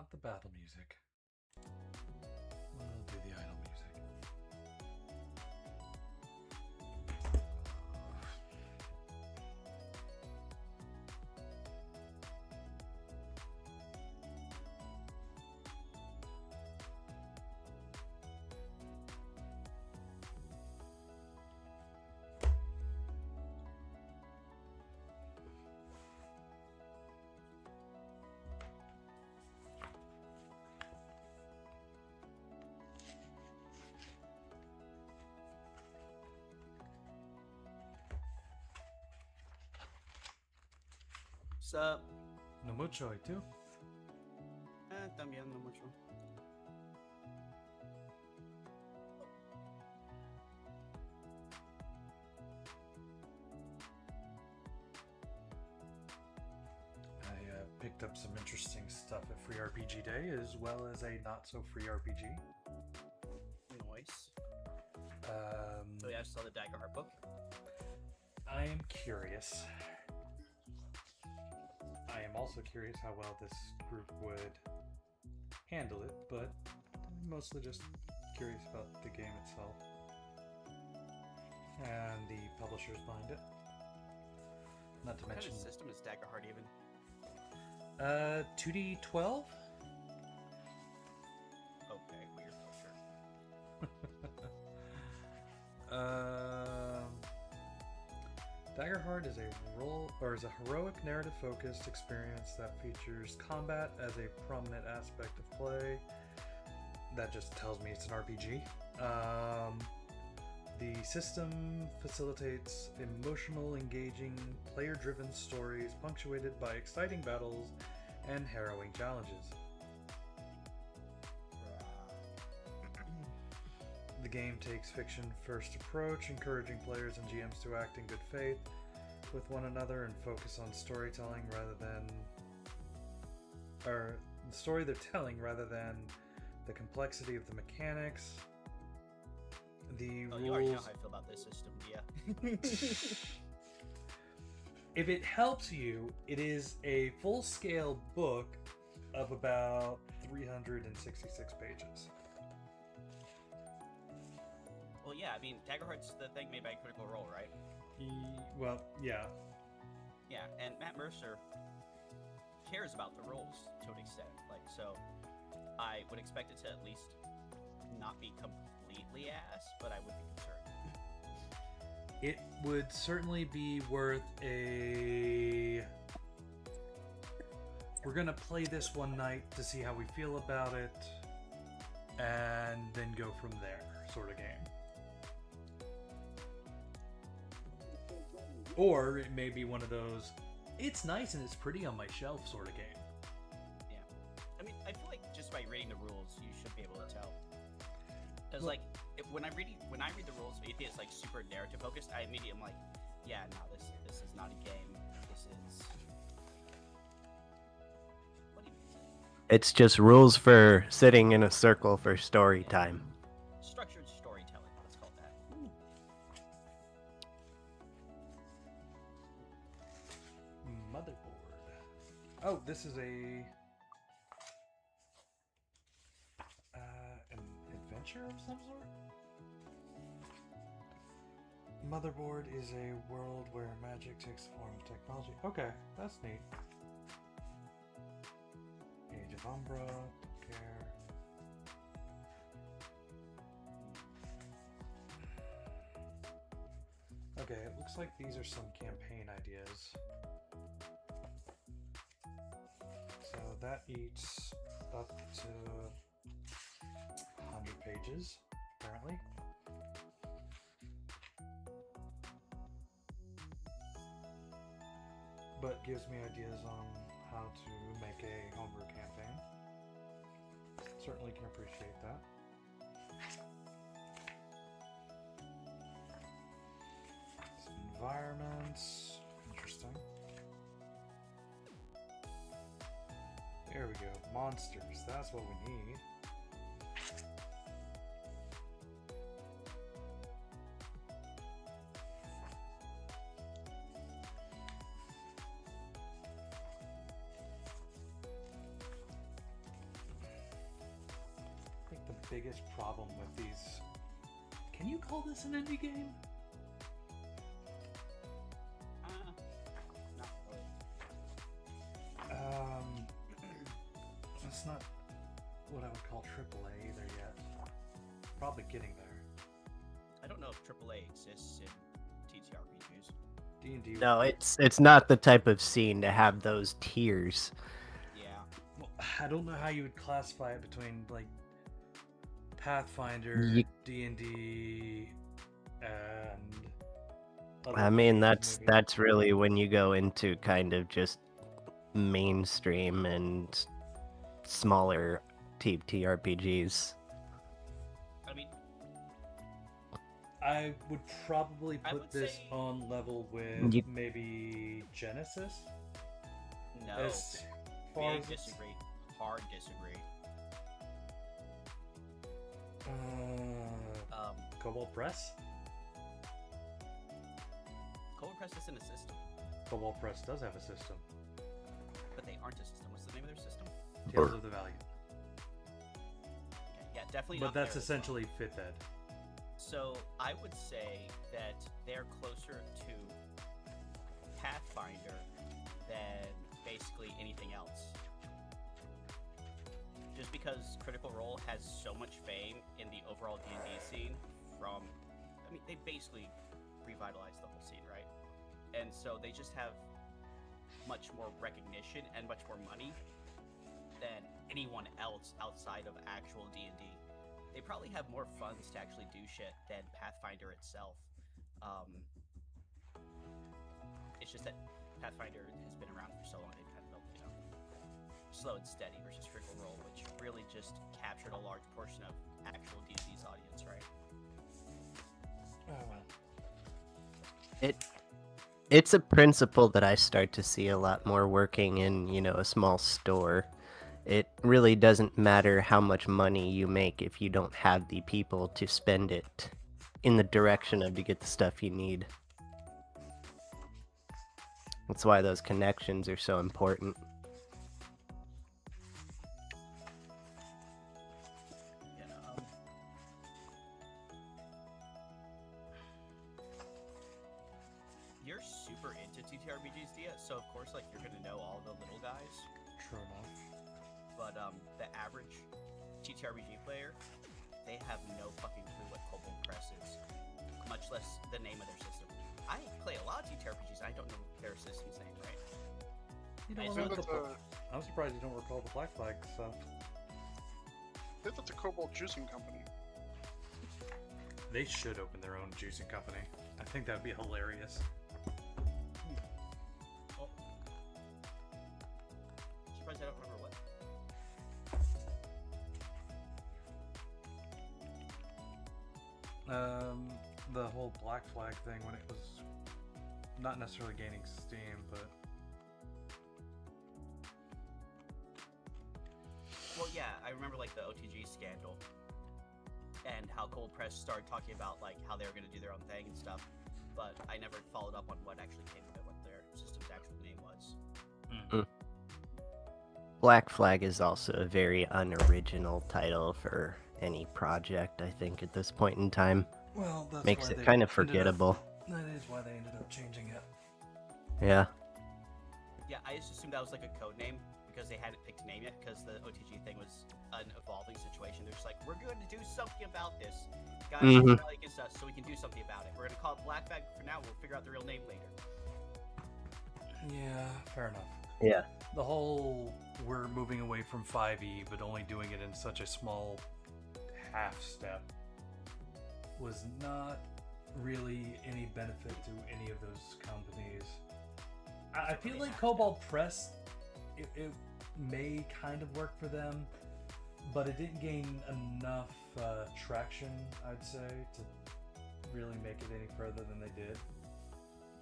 not the battle music. We'll do the idle music. Sup? No mucho, ¿y tú? También no mucho. I picked up some interesting stuff at Free RPG Day, as well as a not-so-free RPG. Nice. Oh yeah, I saw the Daggerheart book. I am curious. I am also curious how well this group would handle it, but I'm mostly just curious about the game itself and the publishers behind it. Not to What mention, kind of system is Daggerheart even? 2D12. Okay, weird. Um, Daggerheart is a heroic narrative-focused experience that features combat as a prominent aspect of play. That just tells me it's an RPG. The system facilitates emotional, engaging, player-driven stories punctuated by exciting battles and harrowing challenges. The game takes fiction-first approach, encouraging players and GMs to act in good faith with one another and focus on storytelling rather than the story they're telling rather than the complexity of the mechanics. The Oh, rules. you already know how I feel about this system, yeah. If it helps you, it is a full-scale book of about 366 pages. Well, yeah, I mean, Daggerheart's the thing made by Critical Role, right? Well, yeah. Yeah, and Matt Mercer cares about the roles to an extent. Like, so I would expect it to at least not be completely ass, but I would be concerned. It would certainly be worth a... We're gonna play this one night to see how we feel about it, and then go from there sort of game. Or it may be one of those, it's nice and it's pretty on my shelf sort of game. Yeah. I mean, I feel like just by reading the rules, you should be able to tell. Because, Well- like, when I read the rules, if it's like super narrative focused, I immediately am like, yeah, no, this is not a game. This is. What do you mean? It's just rules for sitting in a circle for story time. Structured storytelling. Let's call it that. Motherboard. Oh, this is an adventure of some sort? Motherboard is a world where magic takes the form of technology. Okay, that's neat. Age of Umbra, don't care. Okay, it looks like these are some campaign ideas. So that eats up to 100 pages, apparently. But gives me ideas on how to make a homebrew campaign. Certainly can appreciate that. Some environments. Interesting. There we go. Monsters. That's what we need. biggest problem with these. Can you call this an indie game? Not really. It's not what I would call AAA either yet. Probably getting there. I don't know if AAA exists in TTRPGs. D&D. No, it's not the type of scene to have those tiers. Yeah. Well, I don't know how you would classify it between like Pathfinder, D&D, and. I mean, movies. that's really when you go into kind of just mainstream and smaller TTRPGs. I mean, I would probably I put would this say- on level with You- maybe Genesis. no. As far Big as it's- disagree. Hard disagree. Cobalt Press. Cold Press isn't a system, Cobalt Press does have a system. but they aren't a system. What's the name of their system? Tales of the Valiant. Okay, yeah, definitely But not that's there as essentially 5th ed. well. So I would say that they're closer to Pathfinder than basically anything else. Just because Critical Role has so much fame in the overall D&D scene from, I mean, they basically revitalized the whole scene, right? And so they just have much more recognition and much more money than anyone else outside of actual D&D. They probably have more funds to actually do shit than Pathfinder itself. It's just that Pathfinder has been around for so long, they've kind of built, slow and steady versus Critical Role, which really just captured a large portion of actual D&D's audience, right? Oh well. It's a principle that I start to see a lot more working in, a small store. It really doesn't matter how much money you make if you don't have the people to spend it in the direction of to get the stuff you need. That's why those connections are so important. Yeah, you're super into TTRPGs, Dia, so of course, like, you're gonna know all the little guys. True enough. But the average TTRPG player, they have no fucking clue what Cobalt Press is, much less the name of their system. I play a lot of TTRPGs, and I don't know their system's name, right? You I don't assume recall- that's I'm surprised you don't recall the Black Flag stuff. I think that's a Cobalt Juicing Company. They should open their own juicing company. I think that'd be hilarious. Oh. Surprised I don't remember what. The whole Black Flag thing when it was not necessarily gaining steam, but Well, yeah, I remember, like, the OTG scandal, and how Cold Press started talking about, like, how they were going to do their own thing and stuff, but I never followed up on what actually came of it, what their system's actual name was. Black Flag is also a very unoriginal title for any project, I think, at this point in time. well, that's Makes why it they kind of ended up- forgettable. That is why they ended up changing it. Yeah. Yeah, I just assumed that was, like, a code name, because they hadn't picked a name yet, because the OTG thing was an evolving situation. They're just like, we're going to do something about this. Guys, Mhm. rebel against us, so we can do something about it. We're going to call it Black Flag for now, we'll figure out the real name later. Yeah, fair enough. Yeah. The whole we're moving away from 5e, but only doing it in such a small half step was not really any benefit to any of those companies. I feel like Cobalt Press, it may kind of work for them, but it didn't gain enough traction, I'd say, to really make it any further than they did.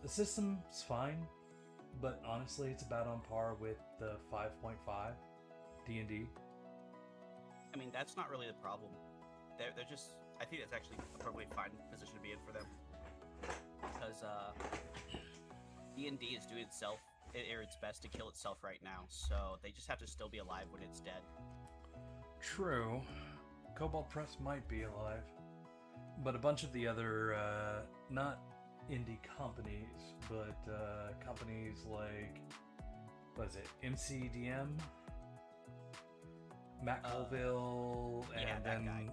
The system's fine, but honestly, it's about on par with the 5.5 D&D. I mean, that's not really the problem. They're just, I think that's actually a probably fine position to be in for them. Because D&D is doing itself, or its best to kill itself right now, so they just have to still be alive when it's dead. True. Cobalt Press might be alive, but a bunch of the other, not indie companies, but companies like, what is it, MCDM, Matt Colville, yeah, and that then guy.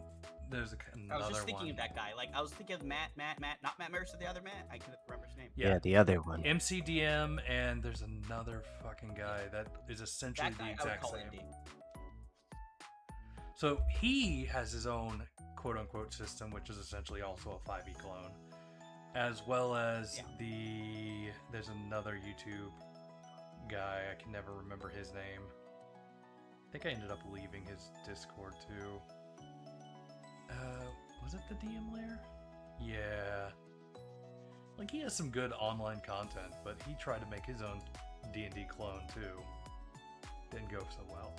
there's I another was just thinking one. of that guy. Like, I was thinking of Matt, not Matt Mercer, the other Matt. I couldn't remember his name. Yeah, the other one. MCDM, and there's another fucking guy that is essentially That the guy I would exact call same. indie. So he has his own quote-unquote system, which is essentially also a 5e clone, as well as there's another YouTube guy, I can never remember his name. I think I ended up leaving his Discord too. Was it the DM Lair? Yeah. Like, he has some good online content, but he tried to make his own D&D clone too. Didn't go so well.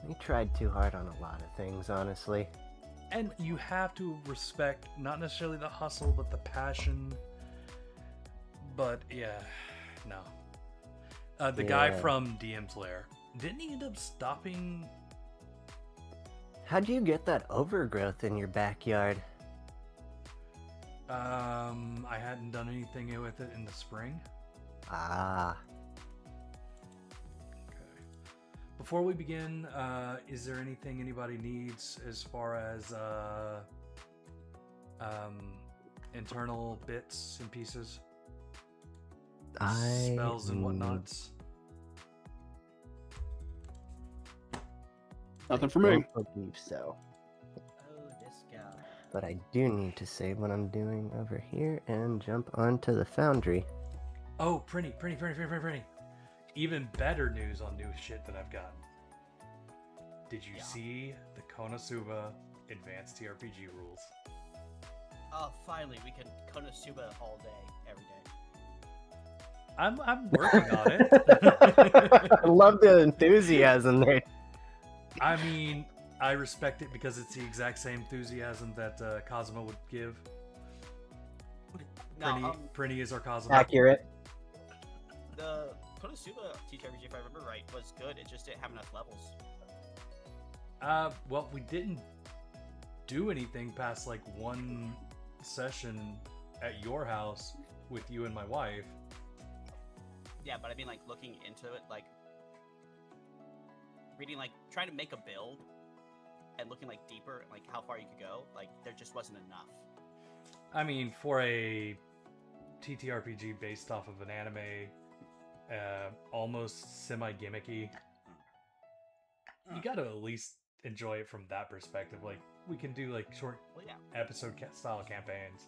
He tried too hard on a lot of things, honestly. And you have to respect not necessarily the hustle, but the passion. But yeah, no. The guy from DM's Lair, didn't he end up stopping? How'd you get that overgrowth in your backyard? I hadn't done anything with it in the spring. Ah. Okay. Before we begin, is there anything anybody needs as far as internal bits and pieces? Spells and whatnots? Nothing for me. I believe so. Oh, this guy. But I do need to save what I'm doing over here and jump onto the foundry. Oh, Prinny. Even better news on new shit that I've gotten. Did you see the Konosuba Advanced TRPG rules? Oh, finally, we can Konosuba all day, every day. I'm working on it. I love the enthusiasm there. I mean, I respect it because it's the exact same enthusiasm that Cosmo would give. No, Prinny is our Cosmo. Accurate. the Konosuba TTRPG, if I remember right, was good. It just didn't have enough levels. Well, we didn't do anything past like one session at your house with you and my wife. Yeah, but I mean, like, looking into it, like, reading, like, trying to make a build and looking, like, deeper, like, how far you could go, like, there just wasn't enough. I mean, for a TTRPG based off of an anime, almost semi-gimmicky, you gotta at least enjoy it from that perspective. Like, we can do, like, short episode style campaigns.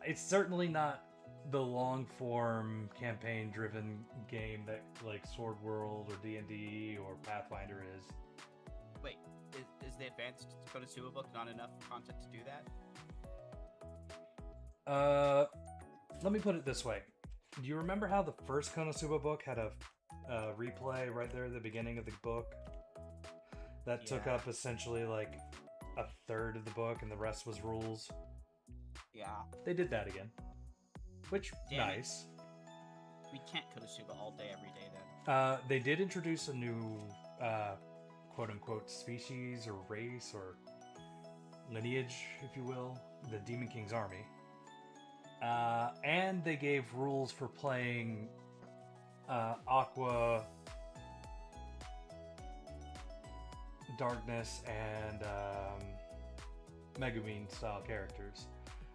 It's certainly not the long-form campaign-driven game that, like, Sword World or D&D or Pathfinder is. Wait, is the advanced Konosuba book not enough content to do that? Let me put it this way. Do you remember how the first Konosuba book had a replay right there at the beginning of the book? That took up essentially like a third of the book and the rest was rules? Yeah. They did that again. Which, Damn nice. We can't Konosuba all day, every day then. They did introduce a new quote-unquote species or race or lineage, if you will, the Demon King's army. And they gave rules for playing Aqua, Darkness, and Megumin style characters,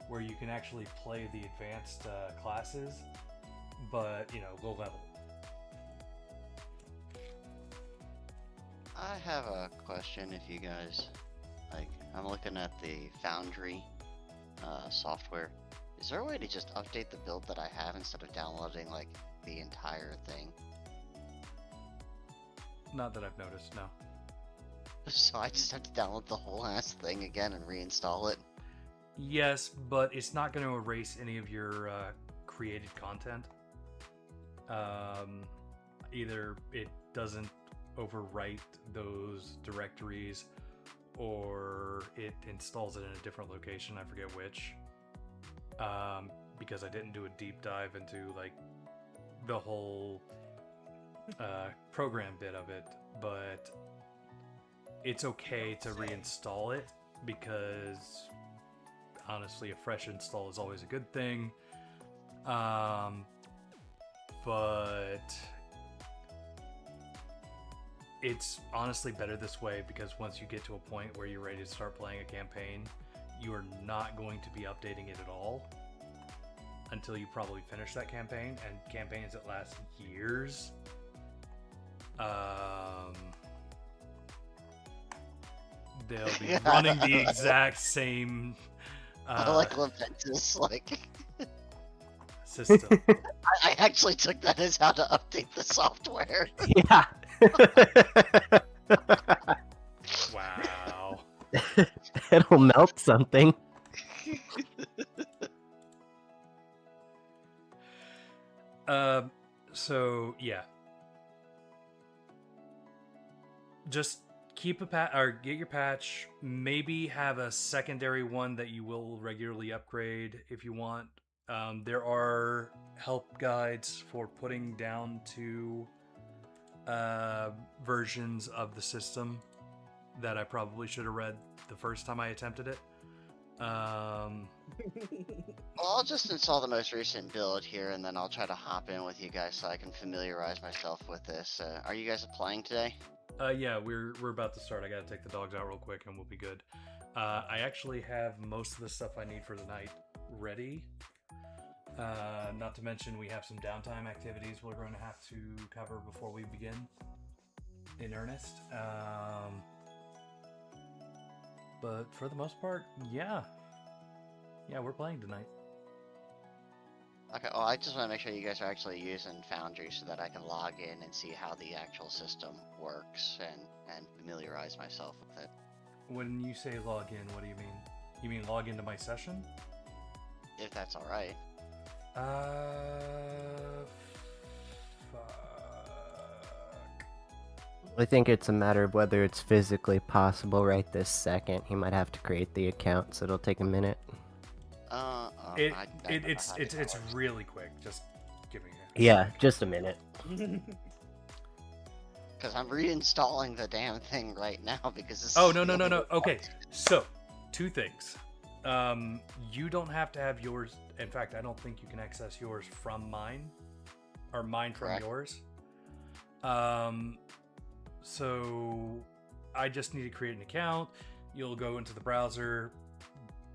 where you can actually play the advanced classes, but, you know, low level. I have a question if you guys, like, I'm looking at the Foundry software. Is there a way to just update the build that I have instead of downloading, like, the entire thing? Not that I've noticed, no. So I just have to download the whole ass thing again and reinstall it? Yes, but it's not going to erase any of your created content. Either it doesn't overwrite those directories, or it installs it in a different location, I forget which. Because I didn't do a deep dive into, like, the whole program bit of it, but it's okay to reinstall it because honestly, a fresh install is always a good thing. But it's honestly better this way because once you get to a point where you're ready to start playing a campaign, you are not going to be updating it at all until you probably finish that campaign, and campaigns that last years. They'll be running the exact same I like Leventus, like... system. I actually took that as how to update the software. Yeah. Wow. It'll melt something. So yeah. Just keep a patch or get your patch. Maybe have a secondary one that you will regularly upgrade if you want. There are help guides for putting down two versions of the system that I probably should have read the first time I attempted it. Well, I'll just install the most recent build here, and then I'll try to hop in with you guys so I can familiarize myself with this. Are you guys playing today? Yeah, we're about to start. I gotta take the dogs out real quick and we'll be good. I actually have most of the stuff I need for the night ready. Not to mention we have some downtime activities we're going to have to cover before we begin in earnest. But for the most part, yeah, we're playing tonight. Okay, well, I just want to make sure you guys are actually using Foundry so that I can log in and see how the actual system works and familiarize myself with it. When you say log in, what do you mean? You mean log into my session? If that's alright. Fuck. I think it's a matter of whether it's physically possible right this second. He might have to create the account, so it'll take a minute. It's really quick. Just give me a... Yeah, just a minute. Because I'm reinstalling the damn thing right now because this Oh, is no. really Okay, so, two things. You don't have to have yours. In fact, I don't think you can access yours from mine. Or mine from Correct. yours. So, I just need to create an account. You'll go into the browser,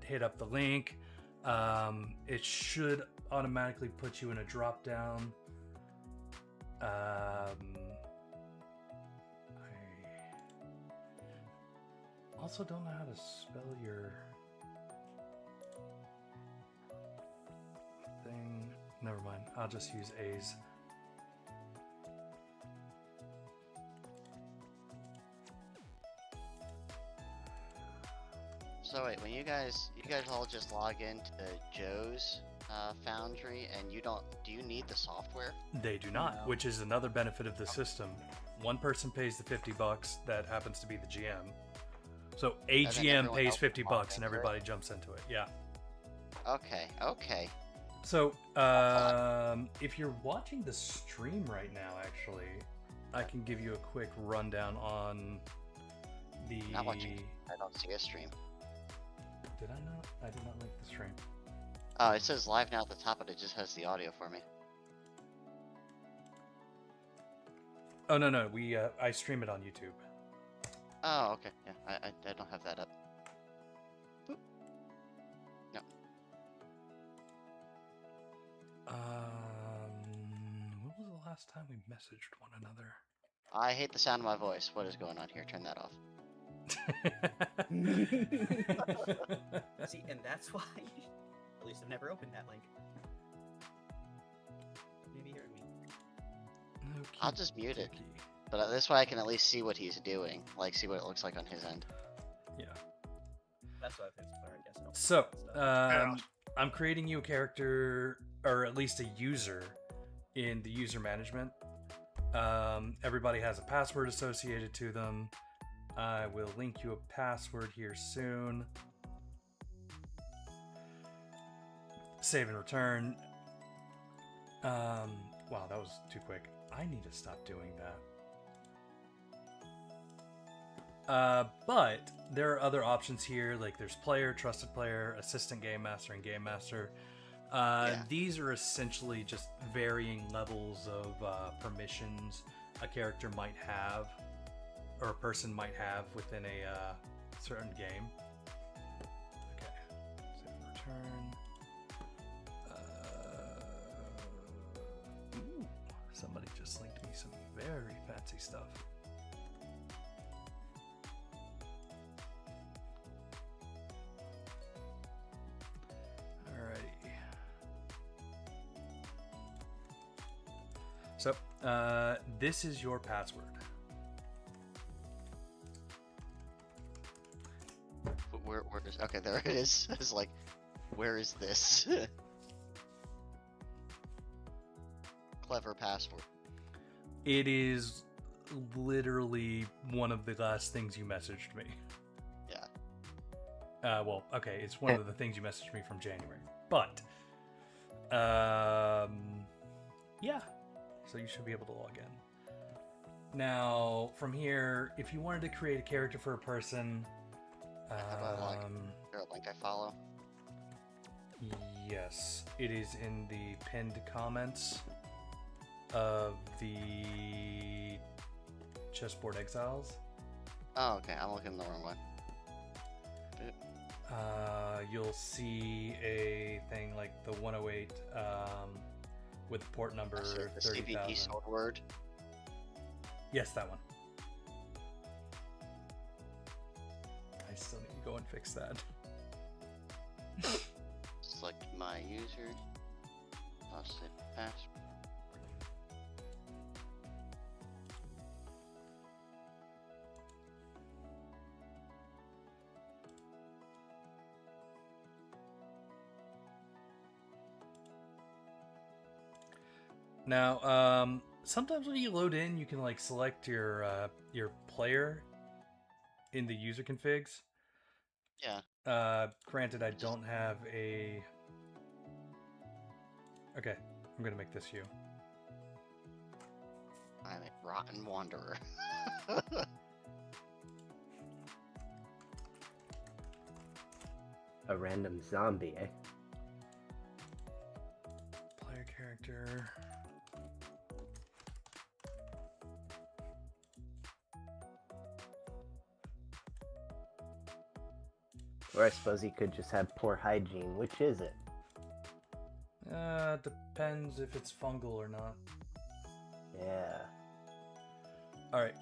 hit up the link. It should automatically put you in a drop down. I also don't know how to spell your thing. Never mind. I'll just use A's. So wait, when you guys all just log into Joe's Foundry, and do you need the software? They do not, No. which is another benefit of the system. One person pays the $50 that happens to be the GM. So a And then GM everyone pays else $50 logs and into everybody jumps into it. Yeah. Okay. So if you're watching the stream right now, actually, I can give you a quick rundown on the... Not watching. I don't see a stream. Did I not? I did not link the stream. Oh, it says live now at the top, but it just has the audio for me. Oh, no. I stream it on YouTube. Oh, okay. Yeah, I don't have that up. Boop. No. When was the last time we messaged one another? I hate the sound of my voice. What is going on here? Turn that off. See, and that's why. At least I've never opened that link. Maybe hear me. I'll just mute it. But this way I can at least see what he's doing. Like, see what it looks like on his end. Yeah. That's what I've been I guess. No. So, I'm creating you a character, or at least a user, in the user management. Everybody has a password associated to them. I will link you a password here soon. Save and return. Wow, that was too quick. I need to stop doing that. But there are other options here, like there's player, trusted player, assistant game master, and game master. These are essentially just varying levels of permissions a character might have, or a person might have within a certain game. Okay, save and return. Ooh, somebody just linked me some very fancy stuff. Alrighty. So, this is your password. But where is? Okay, there it is. It's like, where is this? Clever password. It is literally one of the last things you messaged me. Yeah. Well, okay, it's one of the things you messaged me from January. But, yeah. So you should be able to log in. Now, from here, if you wanted to create a character for a person, How do I log in? Is there a link I follow? yes, it is in the pinned comments of the Chessboard Exiles. Oh, okay. I'm looking the wrong one. You'll see a thing like the 108 with the port number The 30,000. CBE sword word. Yes, that one. I still need to go and fix that. Select my user. I'll set password. Now, sometimes when you load in, you can like select your player in the user configs. Yeah. Granted, I don't have a. Okay, I'm gonna make this you. I'm a rotten wanderer. A random zombie, eh? Player character. Or I suppose he could just have poor hygiene. Which is it? Depends if it's fungal or not. Yeah. Alright,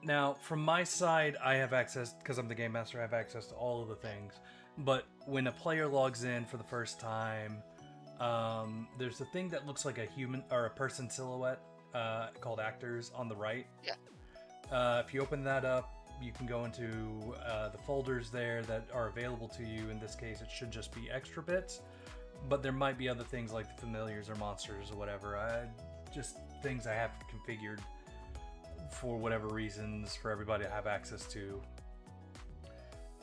now from my side, I have access, because I'm the game master, I have access to all of the things. But when a player logs in for the first time, there's a thing that looks like a human, or a person silhouette, called actors on the right. Yeah. If you open that up, you can go into the folders there that are available to you. In this case, it should just be extra bits, but there might be other things like the familiars or monsters or whatever. Just things I have configured for whatever reasons for everybody to have access to.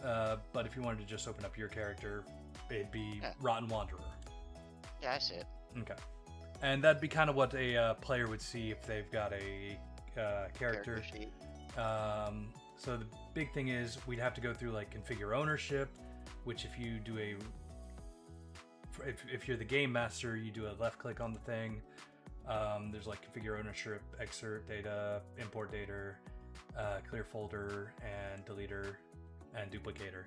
But if you wanted to just open up your character, it'd be Rotten Wanderer. Yeah, I see it. Okay. And that'd be kind of what a player would see if they've got a character. Sheet. So the big thing is we'd have to go through like configure ownership, which if you do if you're the game master, you do a left click on the thing. There's like configure ownership, excerpt data, import data, clear folder, and deleter, and duplicator.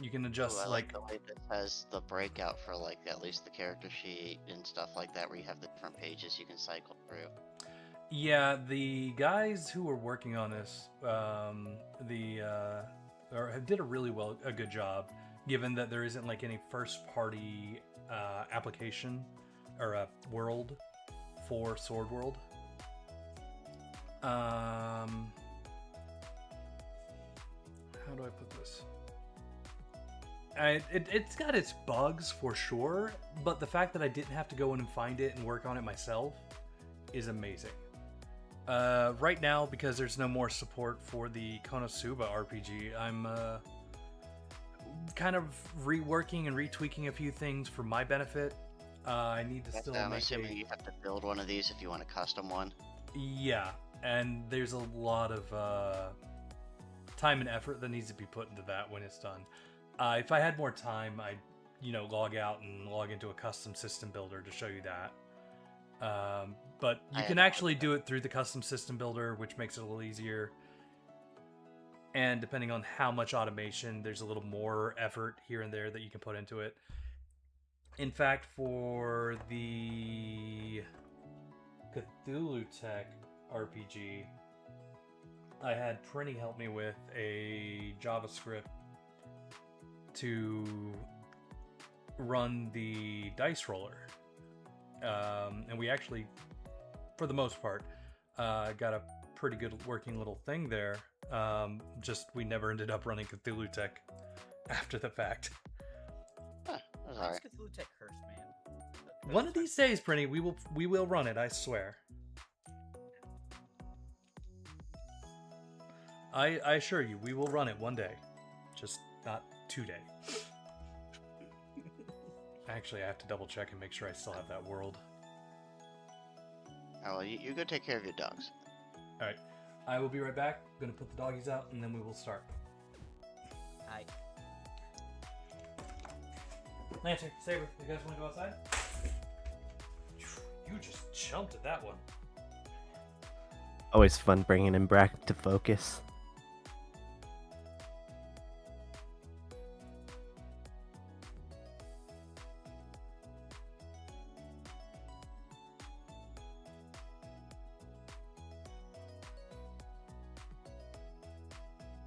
You can adjust I like the way this has the breakout for like at least the character sheet and stuff like that, where you have the different pages you can cycle through. Yeah, the guys who were working on this, did a good job, given that there isn't like any first-party application or a world for Sword World. How do I put this? It's got its bugs for sure, but the fact that I didn't have to go in and find it and work on it myself is amazing. Right now, because there's no more support for the Konosuba RPG, I'm kind of reworking and retweaking a few things for my benefit. I need to still I'm make assuming you have to build one of these if you want a custom one. Yeah, and there's a lot of time and effort that needs to be put into that when it's done. If I had more time, I'd log out and log into a custom system builder to show you that. But you can actually do it through the custom system builder, which makes it a little easier. And depending on how much automation, there's a little more effort here and there that you can put into it. In fact, for the Cthulhu Tech RPG, I had Prinny help me with a JavaScript to run the dice roller. And we actually, for the most part, got a pretty good working little thing there. Just we never ended up running Cthulhu Tech after the fact. That's Why is alright. Cthulhu Tech cursed, man? One of these days, Prinny, we will run it, I swear. I assure you, we will run it one day. Just not today. Actually, I have to double check and make sure I still have that world. Oh, well, you go take care of your dogs. Alright. I will be right back. I'm gonna put the doggies out and then we will start. Hi. Lantern, Saber, you guys want to go outside? You just jumped at that one. Always fun bringing him back to focus.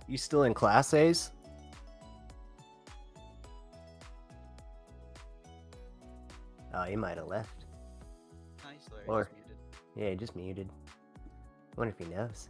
You still in Class A's? Oh, he might have left. Nice, Larry. Or- Just muted. Yeah, he just muted. Wonder if he knows.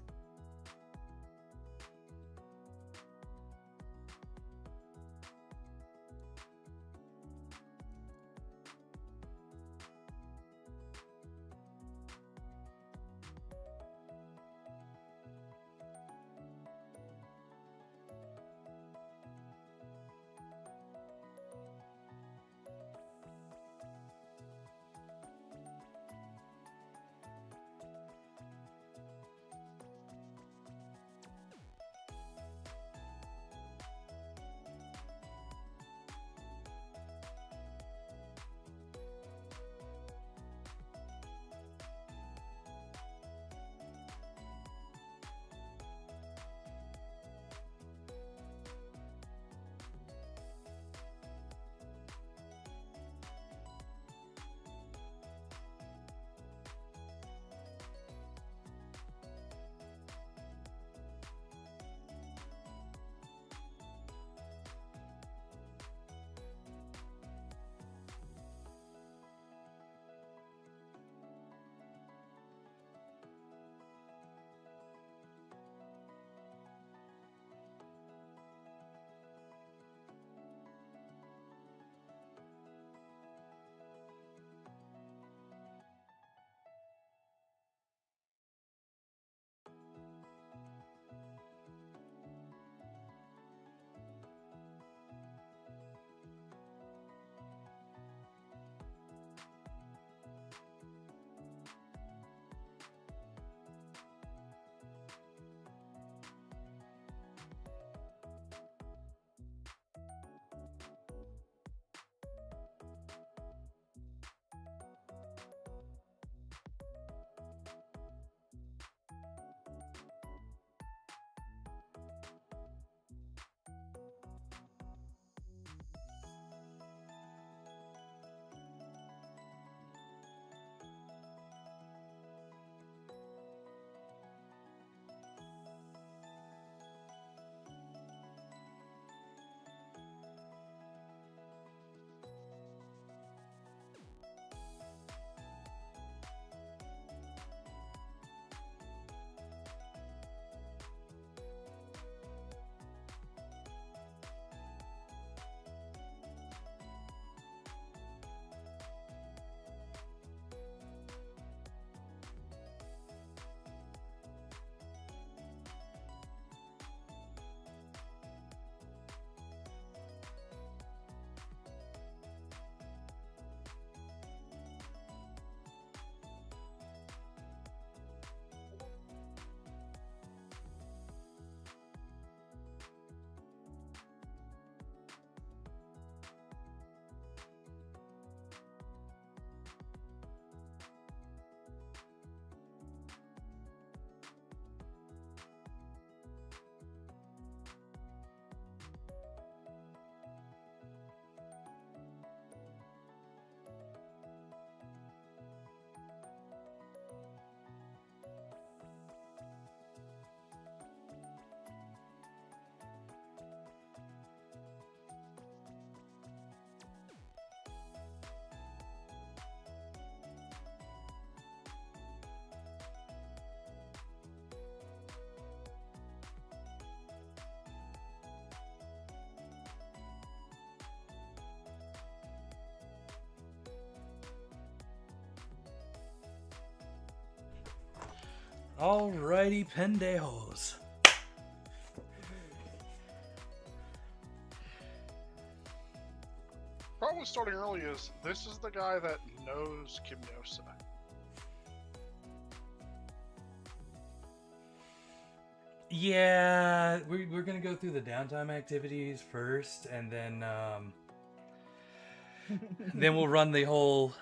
Alrighty, pendejos. Problem with starting early is this is the guy that knows Kimyosa. Yeah, we're gonna go through the downtime activities first, and then then we'll run the whole.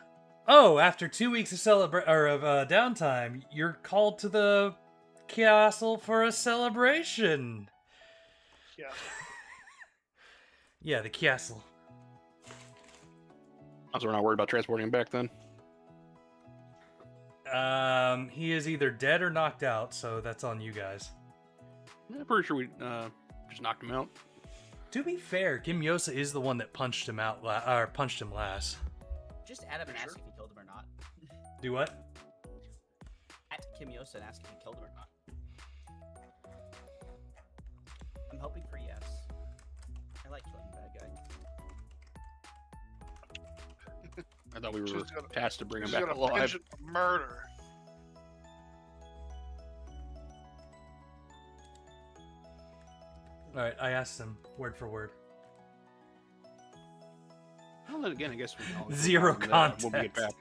Oh, after 2 weeks of downtime, you're called to the castle for a celebration. Yeah. Yeah, the castle. So we're not worried about transporting him back then. He is either dead or knocked out, so that's on you guys. Yeah, pretty sure we just knocked him out. To be fair, Kim Yosa is the one that punched him out, punched him last. Just add him and ask if he killed him or not. Do what? At Kim Yosa and ask if he killed him or not. I'm hoping for yes. I like killing bad guy. I thought we were She's gonna- tasked to bring him He's back gonna alive. pinch it for murder. Alright, I asked him word for word. Well, then again, I guess we can always Zero move on, when we get context.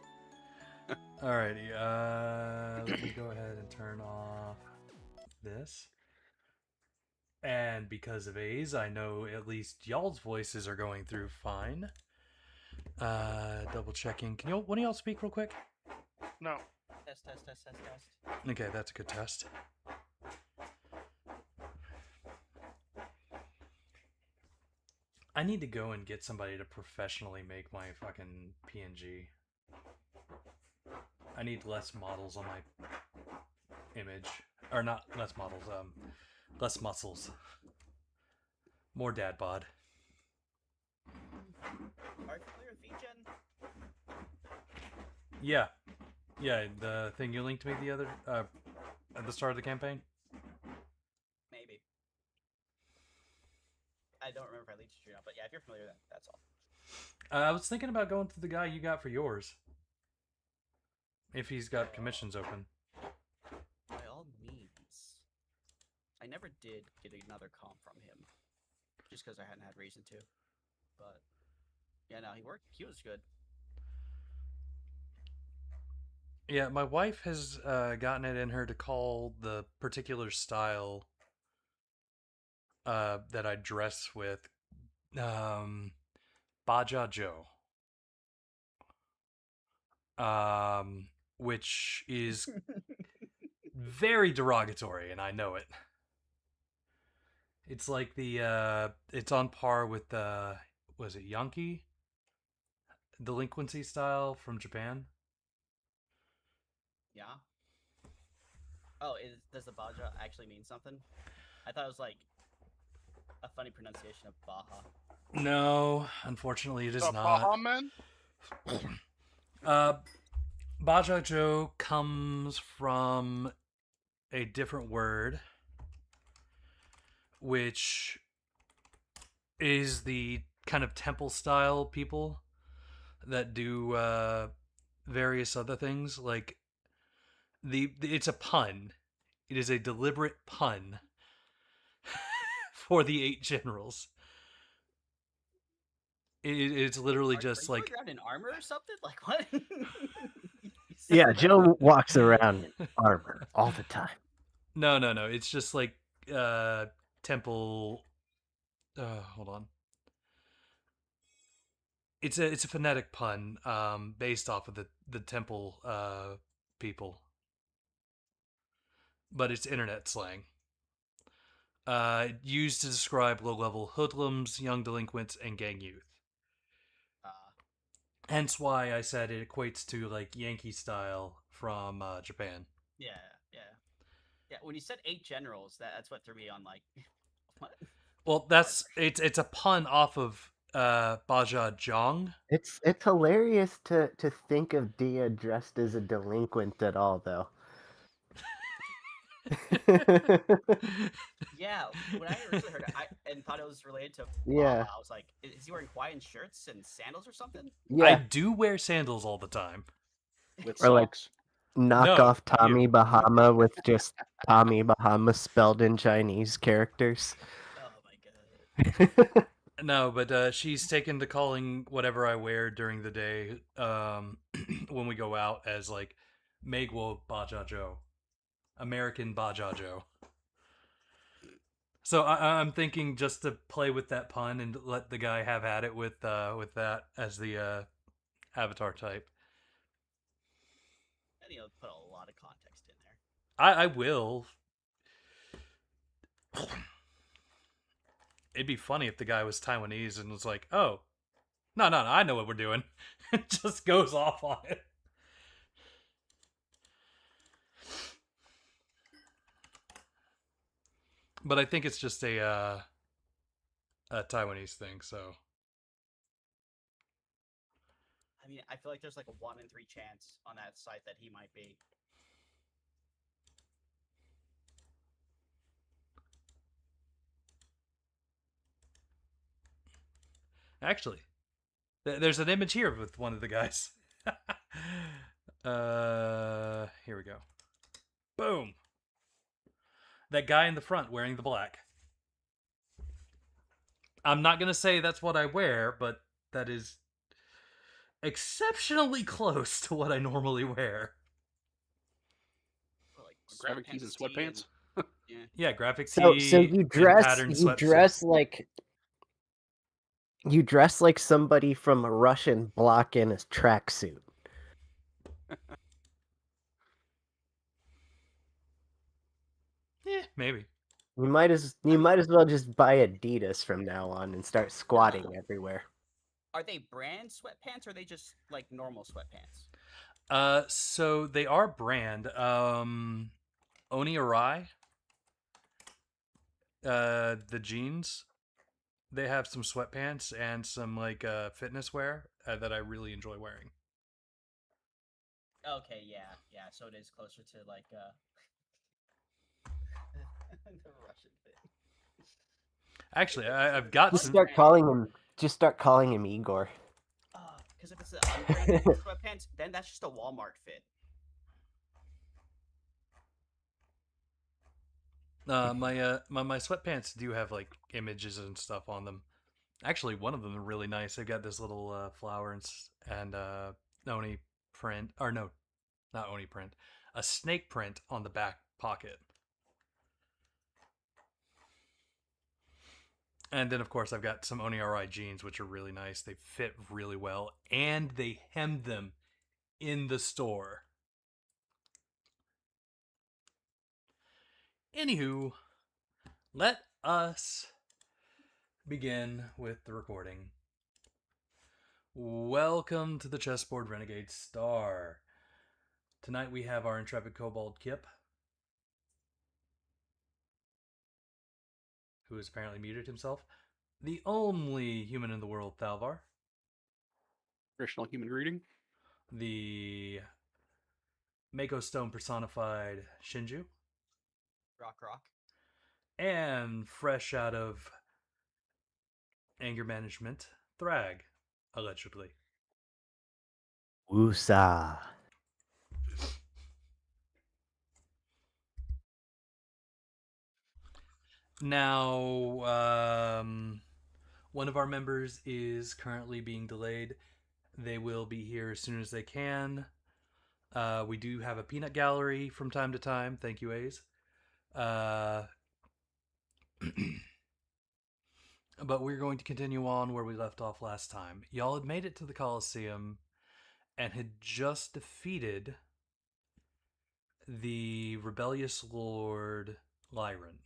back. Alrighty, let me go ahead and turn off this. And because of A's, I know at least y'all's voices are going through fine. Double checking. Can one of y'all speak real quick? No. Test. Okay, that's a good test. I need to go and get somebody to professionally make my fucking PNG. I need less models on my image. Or not less models, less muscles. More dad bod. Are you familiar with VGen? Yeah. Yeah, the thing you linked me the other at the start of the campaign? Maybe. I don't remember if I leaked it or not, but yeah, if you're familiar, that's all. I was thinking about going through the guy you got for yours. If he's got commissions open. By all means. I never did get another comp from him. Just because I hadn't had reason to. But yeah, no, he was good. Yeah, my wife has gotten it in her to call the particular style that I dress with Baja Joe. Which is very derogatory, and I know it. It's like it's on par with was it Yankee? Delinquency style from Japan? Yeah. Oh, does the Baja actually mean something? I thought it was like a funny pronunciation of Baja. No, unfortunately it is The not. Baha Men? Baja Joe comes from a different word, which is the kind of temple style people that do various other things. Like it's a pun. It is a deliberate pun for the 8 generals. It's literally just are you like going around in armor or something? Like what? Yeah, Joe walks around in armor all the time. No. It's just like temple. Hold on. It's a phonetic pun based off of the temple people, but it's internet slang. Used to describe low-level hoodlums, young delinquents, and gang youth. Hence why I said it equates to like Yankee style from Japan. Yeah. When you said 8 generals, that's what threw me on. Like, what? Well, it's a pun off of Baja Jong. It's hilarious to think of Dia dressed as a delinquent at all, though. Yeah, when I originally heard it, and thought it was related to Yeah. I was like, is he wearing Hawaiian shirts and sandals or something? I Yeah, do wear sandals all the time. With Or like- socks. knock No, off Tommy you. Bahama with just Tommy Bahama spelled in Chinese characters. Oh my god. No, but she's taken to calling whatever I wear during the day when we go out as like Megwo Bajajo, American Bajajo. So I'm thinking just to play with that pun and let the guy have at it with that as the avatar type. And put a lot of context in there. I will. It'd be funny if the guy was Taiwanese and was like, "Oh, no, I know what we're doing." Just goes off on it. But I think it's just a Taiwanese thing. So I mean, I feel like there's like a 1 in 3 chance on that site that he might be. actually, there's an image here with one of the guys. Here we go. Boom. That guy in the front wearing the black. I'm not gonna say that's what I wear, but that is exceptionally close to what I normally wear. Or, like, Graphic tees and tee sweatpants. yeah. Yeah, graphic So tee so you and dress patterned you sweatsuit. dress like somebody from a Russian bloc in a tracksuit. Yeah, maybe. You might as well just buy Adidas from now on and start squatting everywhere. Are they brand sweatpants or are they just like normal sweatpants? So they are brand. Oni Arai. The jeans. They have some sweatpants and some like fitness wear that I really enjoy wearing. Okay, yeah. So it is closer to like the Russian thing. Actually, I've got Just some. start calling him Igor. Because if it's an unbranded sweatpants, then that's just a Walmart fit. My sweatpants do have like images and stuff on them. Actually, one of them are really nice. They've got this little flower and Oni print, or no, not Oni print, a snake print on the back pocket. And then, of course, I've got some Oni RI jeans, which are really nice. They fit really well, and they hem them in the store. Anywho, let us begin with the recording. Welcome to the Chessboard Renegade Star. Tonight we have our intrepid kobold Kip, who has apparently muted himself. The only human in the world, Thalvar. Traditional human greeting. The Mako Stone personified Shinju. Rock. And fresh out of anger management, Thrag, allegedly. Woosah. Now, one of our members is currently being delayed. They will be here as soon as they can. We do have a peanut gallery from time to time. Thank you, A's. But we're going to continue on where we left off last time. Y'all had made it to the Colosseum and had just defeated the rebellious Lord Lyran.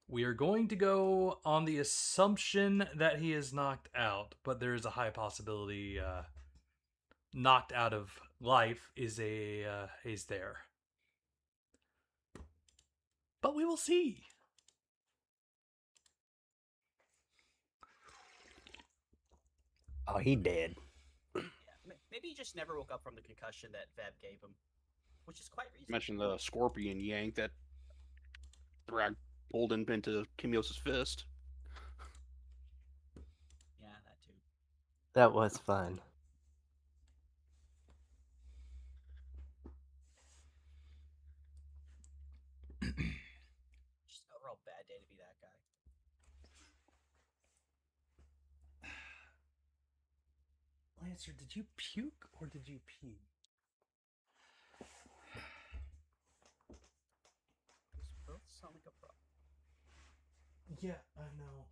We are going to go on the assumption that he is knocked out, but there is a high possibility knocked out of life is there. But we will see. Oh, he did. Yeah, maybe he just never woke up from the concussion that Veb gave him, which is quite reasonable. Mentioned the scorpion yank that Thrag pulled him into Kimios' fist. Yeah, that too. That was fun. bad day to be that guy. Lancer, did you puke or did you pee? These both sound like a problem. Yeah, I know.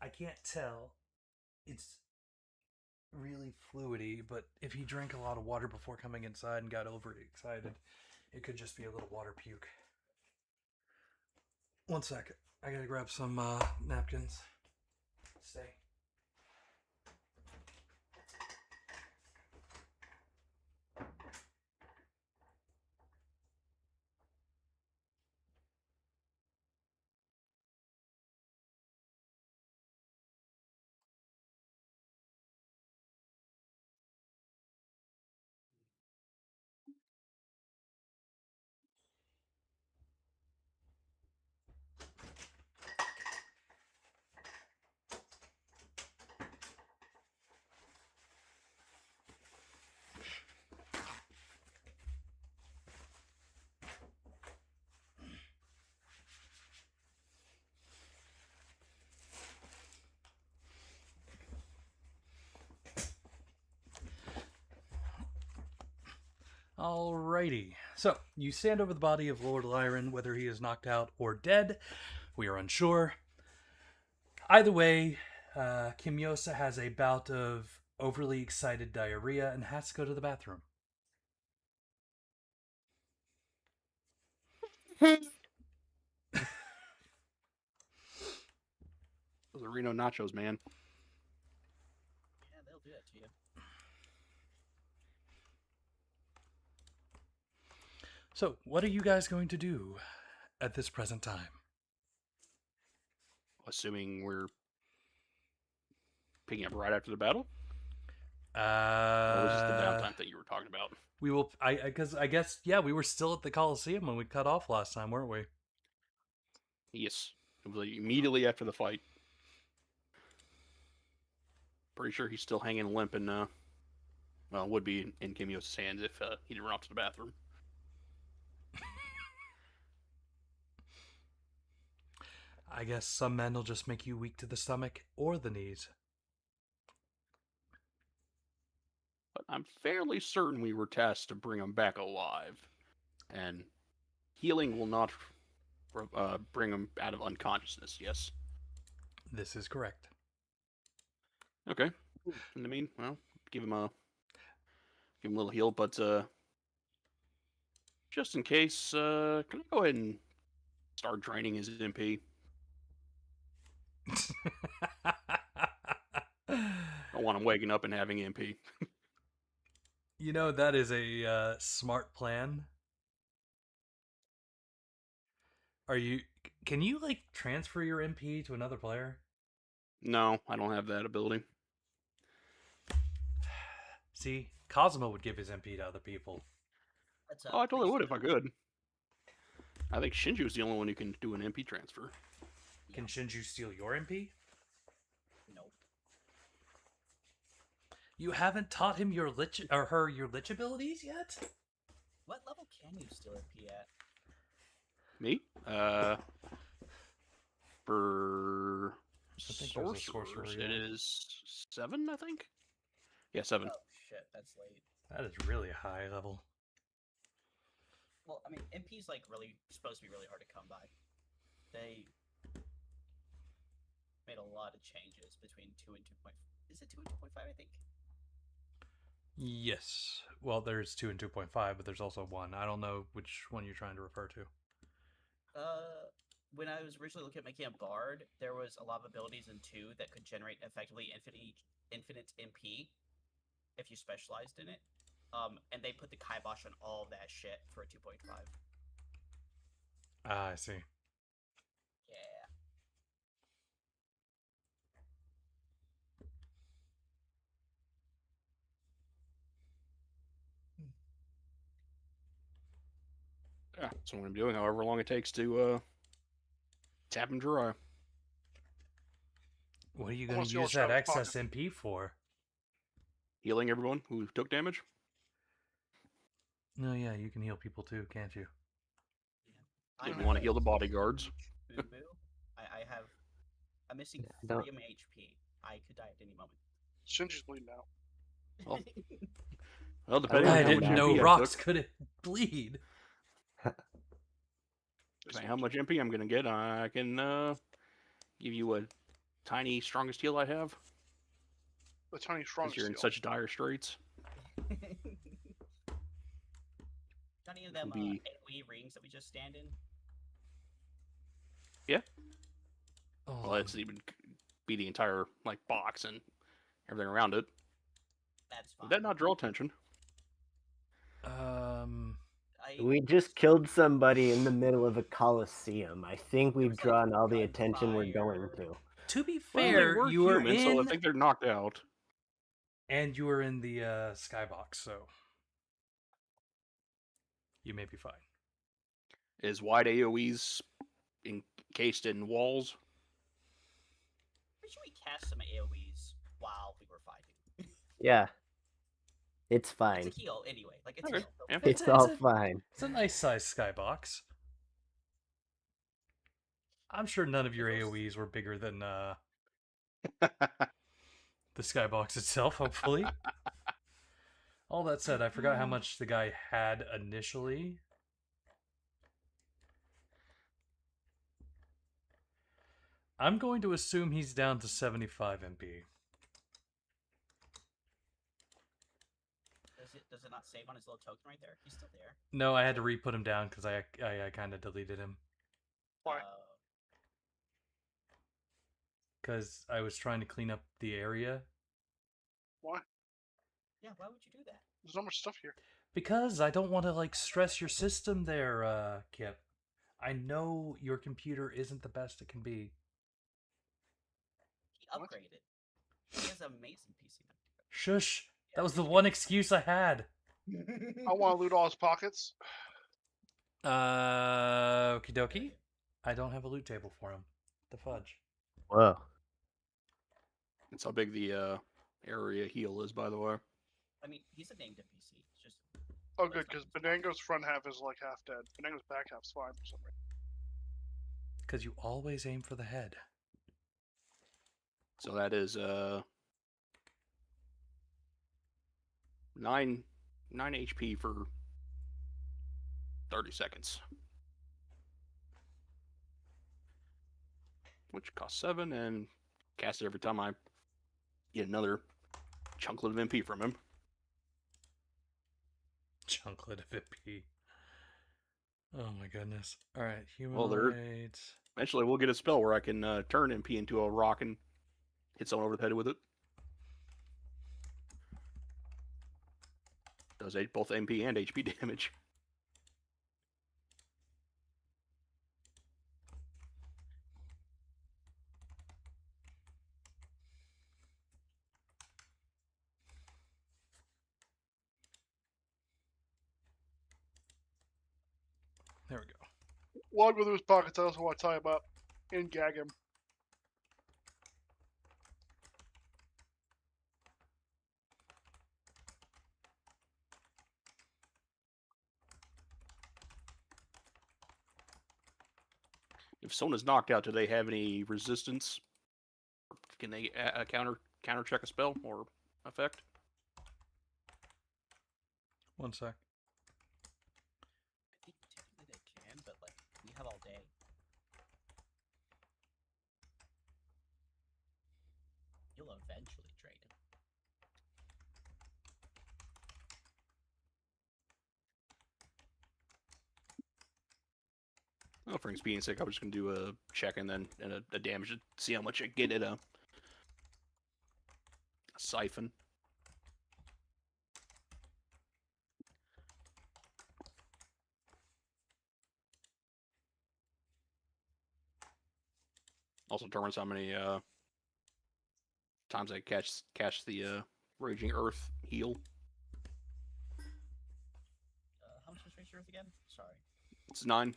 I can't tell. It's really fluidy, but if he drank a lot of water before coming inside and got overexcited, it could just be a little water puke. One second. I gotta grab some napkins. Stay. Alrighty. So, you stand over the body of Lord Lyron, whether he is knocked out or dead. We are unsure. Either way, Kimyosa has a bout of overly excited diarrhea and has to go to the bathroom. Those are Reno nachos, man. Yeah, they'll do that to you. So, what are you guys going to do at this present time? Assuming we're picking up right after the battle? Or was this the downtime thing you were talking about? We will. Because I guess we were still at the Coliseum when we cut off last time, weren't we? Yes. It was like immediately after the fight. Pretty sure he's still hanging limp and would be in Kimyo's hands if he didn't run off to the bathroom. I guess some men will just make you weak to the stomach or the knees. But I'm fairly certain we were tasked to bring him back alive. And healing will not bring him out of unconsciousness, yes? This is correct. Okay. In the mean, well, give him a little heal, but just in case, can I go ahead and start draining his MP? I want him waking up and having MP. You know, that is a smart plan. Can you, like, transfer your MP to another player? No, I don't have that ability. See, Cosmo would give his MP to other people. That's Oh, I totally would if I could. I think Shinju is the only one who can do an MP transfer. Can Shinju steal your MP? Nope. You haven't taught him your lich abilities yet? What level can you steal MP at? Me? For I think there's a sorcerers, sorcerer, it yeah. is 7, I think. Yeah, 7. Oh shit, that's late. That is really high level. Well, I mean, MP's like really supposed to be really hard to come by. They made a lot of changes between 2 and 2. Is it 2 and 2.5? I think. Yes. Well, there's 2 and 2.5, but there's also 1. I don't know which one you're trying to refer to. When I was originally looking at making a bard, there was a lot of abilities in 2 that could generate effectively infinite MP if you specialized in it. And they put the kibosh on all of that shit for a 2.5. Ah, I see. Yeah. Yeah, that's what I'm doing, however long it takes to tap him dry. What are you I going wanna to see all use the that shadows excess pocket. MP for? Healing everyone who took damage? No, yeah, you can heal people too, can't you? I'm Didn't want to good. heal the bodyguards. Boo boo. I'm missing Yeah, don't- 3 of my HP. I could die at any moment. Shinji's bleeding out. Well, Well, depending I on I how much didn't know MP I rocks took, could bleed. depending how much MP I'm gonna get, I can give you a tiny strongest heal I have. The tiny Because strong you're in steel. such dire straits. Got any of them Be- AoE rings that we just stand in? Oh, Well, it's even be the entire like box and everything around it. That's fine. Would that not draw attention? We just killed somebody in the middle of a coliseum. I think we've was, like, drawn all the attention we're going gunfire. to. to be Well, they fair, were you were human, in, so I think they're knocked out. and you were in the skybox, so you may be fine. Is wide AoEs encased in walls? Pretty sure we cast some AoEs while we were fighting. Yeah. It's fine. It's a heal anyway. Like it's Okay, a heal. yeah. It's It's all a- fine. It's a nice sized skybox. I'm sure none of your Those- AoEs were bigger than the skybox itself, hopefully. All that said, I forgot how much the guy had initially. I'm going to assume he's down to 75 MP. Does it not save on his little token right there? He's still there. No, I had to re-put him down because I kind of deleted him. Why? Because I was trying to clean up the area. Why? Yeah, why would you do that? There's not much stuff here. Because I don't want to like stress your system there, Kip. I know your computer isn't the best it can be. He What? upgraded. He has an amazing PC Shush. That was the one excuse I had. I want to loot all his pockets. Okie dokie. I don't have a loot table for him. The fudge. Whoa. That's how big the area heal is, by the way. I mean, he's a named NPC. It's just Oh, good, because Benango's front half is like half dead. Benango's back half's fine for some reason. Because you always aim for the head. So that is 9 HP for 30 seconds. Which costs 7 and cast it every time I get another chunklet of MP from him. Chunklet of MP. Oh my goodness. Alright, Well, there- humanoids. Eventually we'll get a spell where I can turn MP into a rock and hit someone over the head with it. Does both MP and HP damage. There we go. While I go through his pockets, I also want to tie him up and gag him. If someone is knocked out, do they have any resistance? Can they counter check a spell or effect? One sec. I think technically they can, but like we have all day. You'll eventually drain it. Oh, for being sick, I was just gonna do a check and then a damage to see how much I get at a siphon. Also determines how many times I catch the Raging Earth heal. How much was Race Earth again? Sorry. It's 9.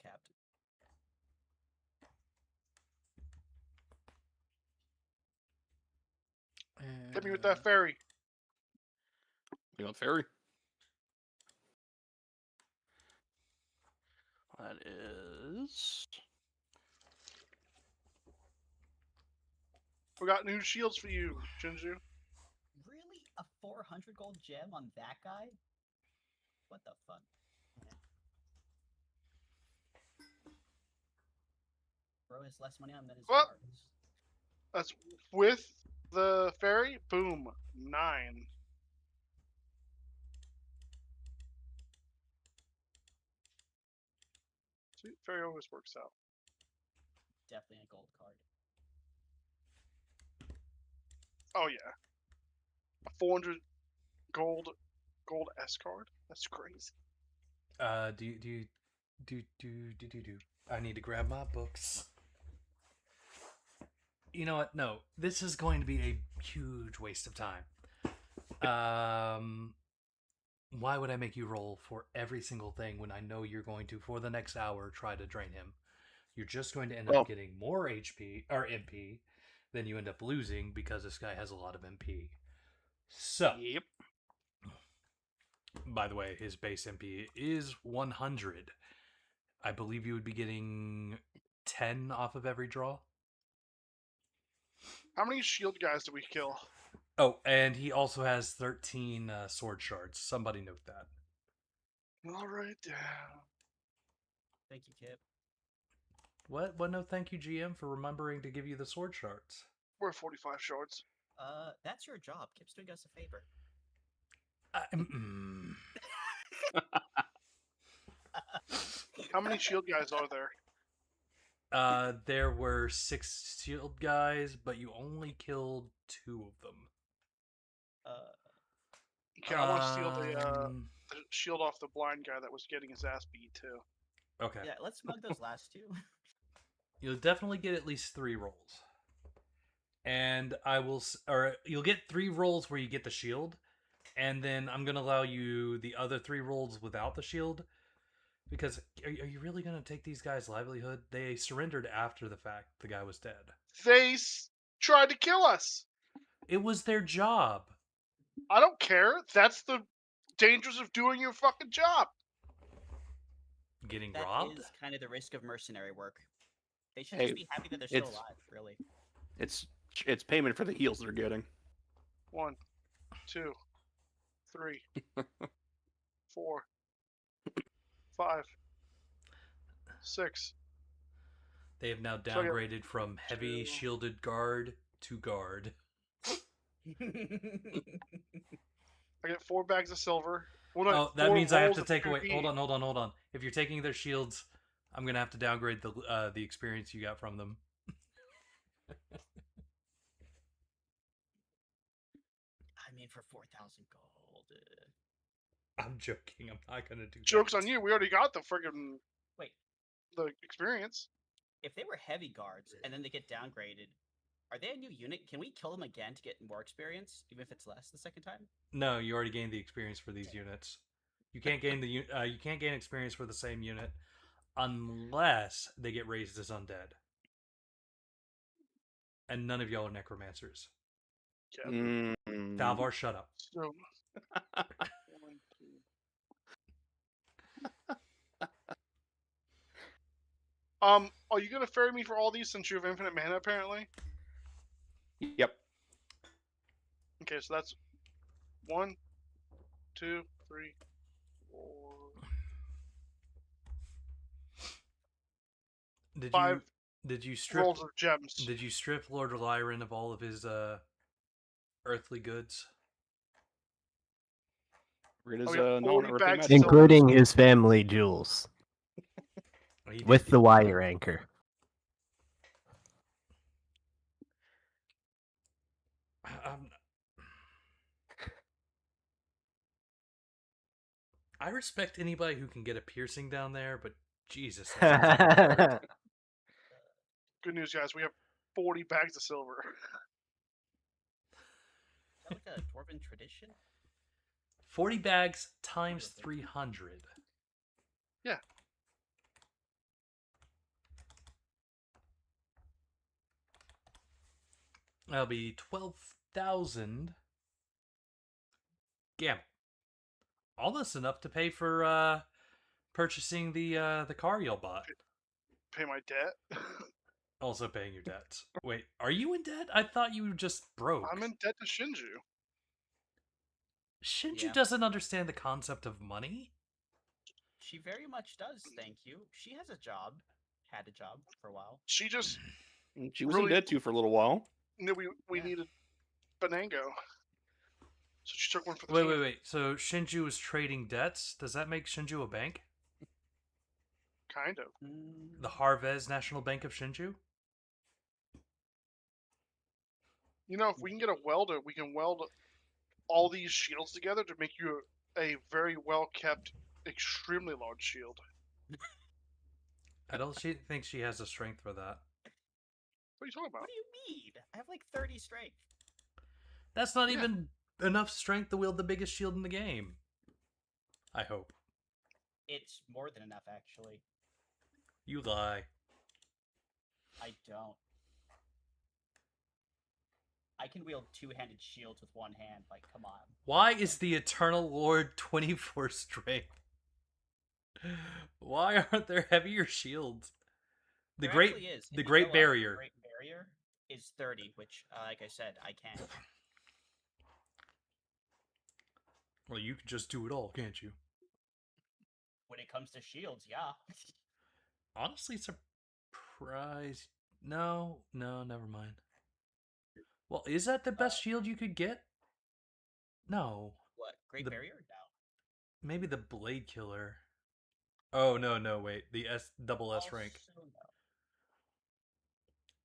Capped. Hit me with that fairy. You want fairy? That is. We got new shields for you, Jinju. Really? A 400 gold gem on that guy? What the fuck? Bro has less money on than his What? cards. That's with the fairy. Boom, 9. See, fairy always works out. Definitely a gold card. Oh yeah, a 400 gold S card. That's crazy. Do. I need to grab my books. You know what? No, this is going to be a huge waste of time. Why would I make you roll for every single thing when I know you're going to, for the next hour, try to drain him? You're just going to end up getting more HP or MP than you end up losing because this guy has a lot of MP. So, Yep. by the way, his base MP is 100. I believe you would be getting 10 off of every draw. How many shield guys did we kill? Oh, and he also has 13 sword shards. Somebody note that. All right, down. Thank you, Kip. What? No, thank you, GM, for remembering to give you the sword shards. We're 45 shards. That's your job. Kip's doing us a favor. How many shield guys are there? There were 6 shield guys, but you only killed 2 of them. Okay, I want to steal the shield off the blind guy that was getting his ass beat too. Okay. Yeah, let's mug those last 2. You'll definitely get at least 3 rolls. And you'll get 3 rolls where you get the shield, and then I'm going to allow you the other 3 rolls without the shield, because are you really going to take these guys' livelihood? They surrendered after the fact the guy was dead. They tried to kill us. It was their job. I don't care. That's the dangers of doing your fucking job. Getting That robbed? is kind of the risk of mercenary work. They should Hey, just be happy that they're still it's- alive, really. It's payment for the heals they're getting. 1, 2, 3, 4, 5, 6. They have now So I got downgraded from heavy 2. shielded guard to guard. I get 4 bags of silver. Well, no, Oh, that 4 means I have rolls to of take away. 2D. Hold on. If you're taking their shields, I'm gonna have to downgrade the experience you got from them. I mean, for 4,000 gold. I'm joking. I'm not gonna do. Joke's that. on you. We already got the friggin' Wait, the experience. if they were heavy guards and then they get downgraded, are they a new unit? Can we kill them again to get more experience, even if it's less the second time? No, you already gained the experience for these units. You can't gain you can't gain experience for the same unit unless they get raised as undead. And none of y'all are necromancers. Yeah. Valvar, shut up. So, 1, 2. Are you gonna ferry me for all these since you have infinite mana apparently? Yep. Okay, so that's 1, 2, 3, 4, Did 5 did you strip rolls of gems. Did you strip Lord Lyron of all of his earthly goods? Rid his we got 40 non-earthly bags of magic. silver. Including his family jewels. He With did- the wire anchor. I respect anybody who can get a piercing down there, but Jesus. That sounds like a lot. Good news, guys. We have 40 bags of silver. Is that like a dwarven tradition? 40 bags times 300. Yeah. That'll be 12,000. Gamma. Almost enough to pay for purchasing the car y'all bought. Pay my debt. Also paying your debts. Wait, are you in debt? I thought you were just broke. I'm in debt to Shinju. Shinju Yeah. doesn't understand the concept of money. She very much does, thank you. She has a job. Had a job for a while. She just She was Really- in debt to you for a little while. knew we Yeah. needed Benango. So she took one for the Wait, team. wait, wait. So Shinju is trading debts? Does that make Shinju a bank? Kind of. The Harves National Bank of Shinju? You know, if we can get a welder, we can weld all these shields together to make you a very well kept, extremely large shield. I don't think she has the strength for that. What are you talking about? What do you mean? I have like 30 strength. That's not Yeah. even enough strength to wield the biggest shield in the game. I hope. It's more than enough, actually. You lie. I don't. I can wield two-handed shields with one hand. Like, come on. Why is the Eternal Lord 24 strength? Why aren't there heavier shields? The There Great actually is. If the you Great go up, Barrier. The Great Barrier is 30, which, like I said, I can't. Well, you can just do it all, can't you? When it comes to shields, yeah. Honestly, surprised. No, never mind. Well, is that the best shield you could get? No. What? Great The- Barrier? No. Maybe the Blade Killer. Oh, no, wait. The double S rank. Also, no.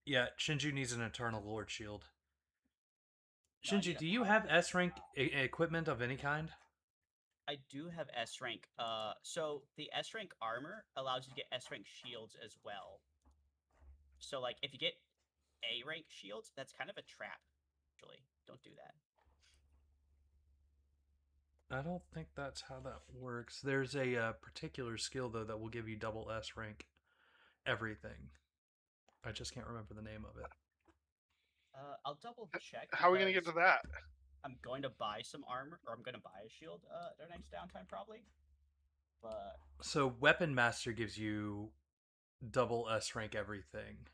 Yeah, Shinju needs an Eternal Lord shield. No, I Shinju, need do a you have S rank equipment of any kind? I do have S rank. So the S rank armor allows you to get S rank shields as well. So like if you get A rank shields, that's kind of a trap. Actually, don't do that. I don't think that's how that works. There's a particular skill, though, that will give you double S rank everything. I just can't remember the name of it. I'll double check. How are we gonna get to that? I'm going to buy some armor, or I'm going to buy a shield at our next downtime probably. But So, Weapon Master gives you double S rank everything.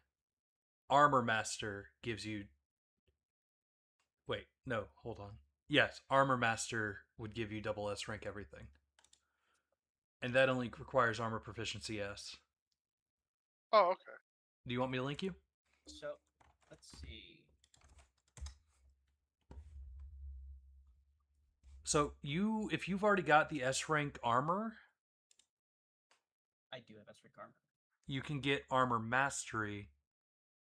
Armor Master gives you. Wait, no, hold on. Yes, Armor Master would give you double S rank everything. And that only requires armor proficiency S. Oh, okay. Do you want me to link you? so let's see. So if you've already got the S rank armor, I do have S rank armor. you can get armor mastery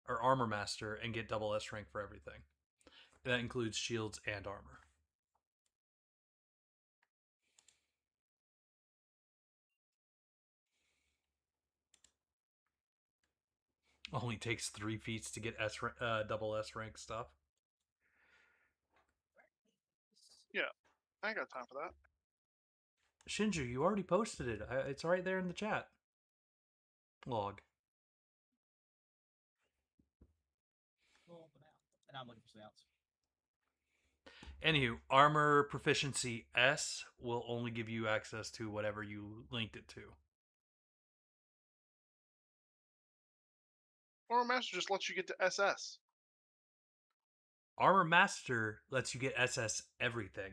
or armor master and get double S rank for everything. That includes shields and armor. Only takes 3 feats to get double S rank stuff. I ain't got time for that. Shinju, you already posted it. It's right there in the chat log. And I'm looking for something else. Anywho, armor proficiency S will only give you access to whatever you linked it to. Armor Master just lets you get to SS. Armor Master lets you get SS everything.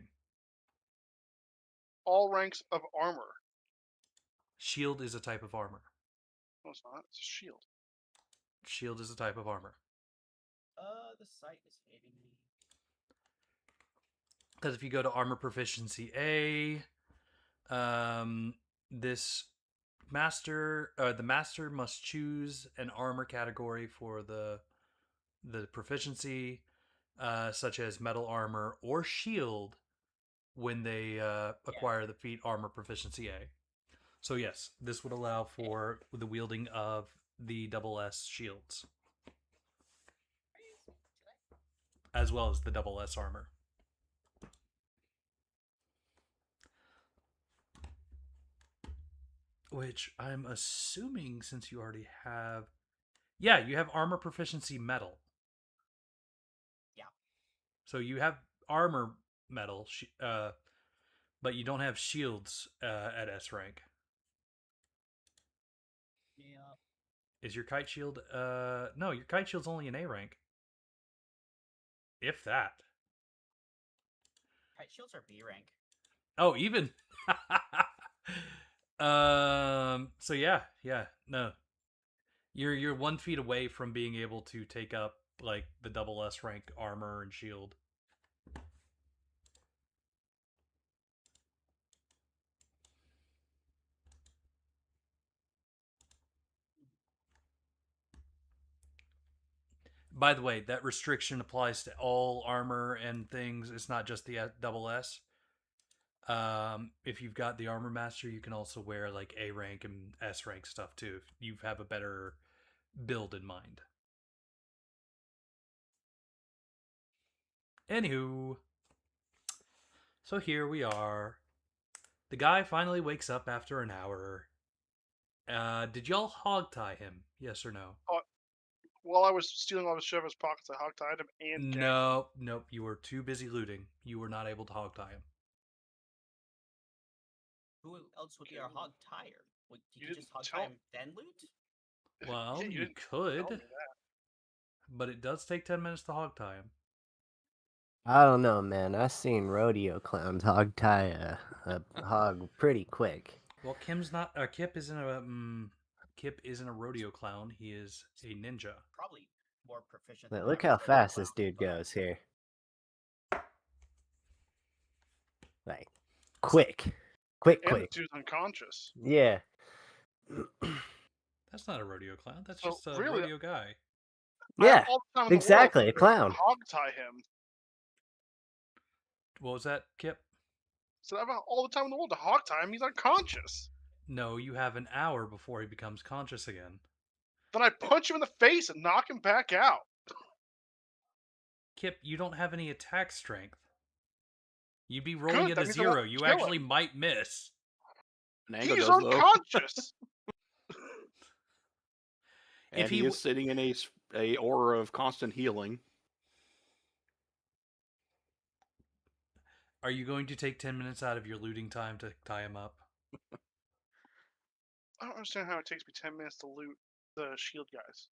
All ranks of armor. Shield is a type of armor. No, it's not. It's a shield. Shield is a type of armor. The site is hating me. Because if you go to armor proficiency A, this master, the master must choose an armor category for the proficiency, such as metal armor or shield, when they acquire the feat armor proficiency A. So yes, this would allow for the wielding of the double S shields, as well as the double S armor. Which I'm assuming, since you already have... Yeah, you have armor proficiency metal. Yeah. So you have armor metal, but you don't have shields at S rank. Is your kite shield? No, your kite shield's only an A rank. If that. Kite shields are B rank. Oh, even. So yeah, no. You're 1 feet away from being able to take up like the double S rank armor and shield. By the way, that restriction applies to all armor and things. It's not just the double S. If you've got the armor master, you can also wear like A rank and S rank stuff too. If you have a better build in mind. Anywho, so here we are. The guy finally wakes up after an hour. Did y'all hogtie him? Yes or no? While I was stealing all the shit out of his pockets, I hogtied him and gagged him. Nope. You were too busy looting. You were not able to hogtie him. Who else would be our hog tire? Would you didn't just hog tell- tie him then loot? Well, Yeah, you didn't could, tell me that. but it does take 10 minutes to hogtie him. I don't know, man. I seen rodeo clowns hog tie a hog pretty quick. Well, Kip isn't a rodeo clown. He is a ninja. Probably more proficient. Like, than look the how average fast clown, this dude but- goes here. Like, quick. And the dude's unconscious. Yeah. That's not a rodeo clown. That's So, just a really- rodeo guy. I have Yeah, all the time in the exactly, world a clown. to hogtie him. What was that, Kip? So I have all the time in the world to hogtie him. He's unconscious. No, you have an hour before he becomes conscious again. Then I punch him in the face and knock him back out. Kip, you don't have any attack strength. You'd be rolling Good, at that a means I 0. won't You kill him. actually might miss. Nango He's does, though. unconscious. And If he he is sitting in a aura of constant healing. Are you going to take 10 minutes out of your looting time to tie him up? I don't understand how it takes me 10 minutes to loot the shield guys.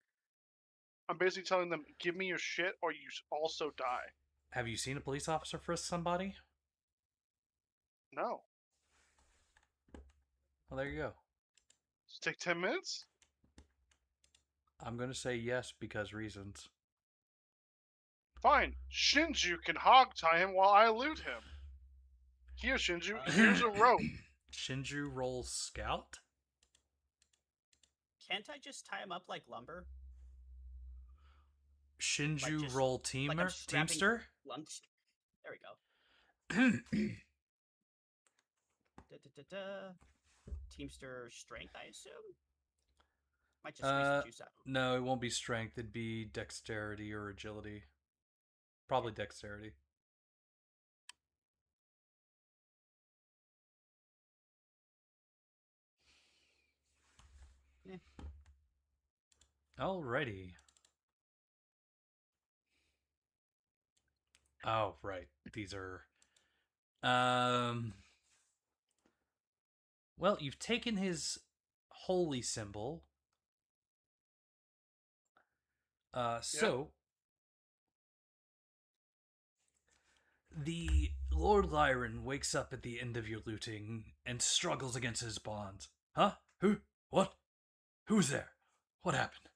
I'm basically telling them, give me your shit or you also die. Have you seen a police officer frisk somebody? No. Well, there you go. Does it take 10 minutes? I'm going to say yes because reasons. Fine. Shinju can hogtie him while I loot him. Here, Shinju, here's a rope. Shinju rolls scout? Can't I just tie him up like lumber? Shinju just- roll like I'm strapping- teamster? Lunch. There we go. Teamster strength, I assume. Might just squeeze the juice out. No, it won't be strength. It'd be dexterity or agility. Probably dexterity. Yeah. Alrighty. Oh, right. These are... Well, you've taken his holy symbol. So... The Lord Lyran wakes up at the end of your looting and struggles against his bonds. Huh? Who? What? Who's there? What happened?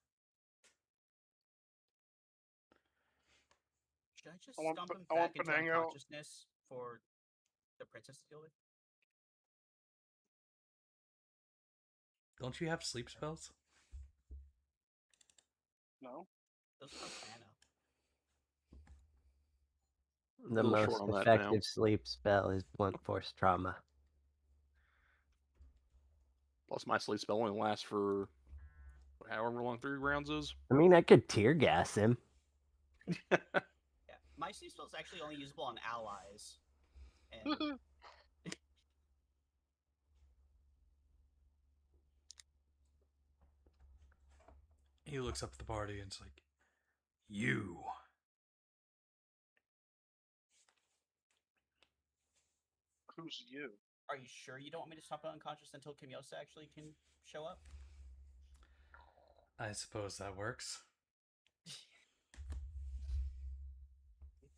Should I just I want stomp him I want back into Panango. unconsciousness for the princess to deal with? Don't you have sleep spells? No. Those cost mana. The little most short on that effective now. sleep spell is blunt force trauma. Plus, my sleep spell only lasts for however long 3 rounds is. I mean, I could tear gas him. Yeah, my sleep spell is actually only usable on allies. And He looks up at the party and it's like, you. Who's you? are you sure you don't want me to stop him unconscious until Kimyosa actually can show up? I suppose that works.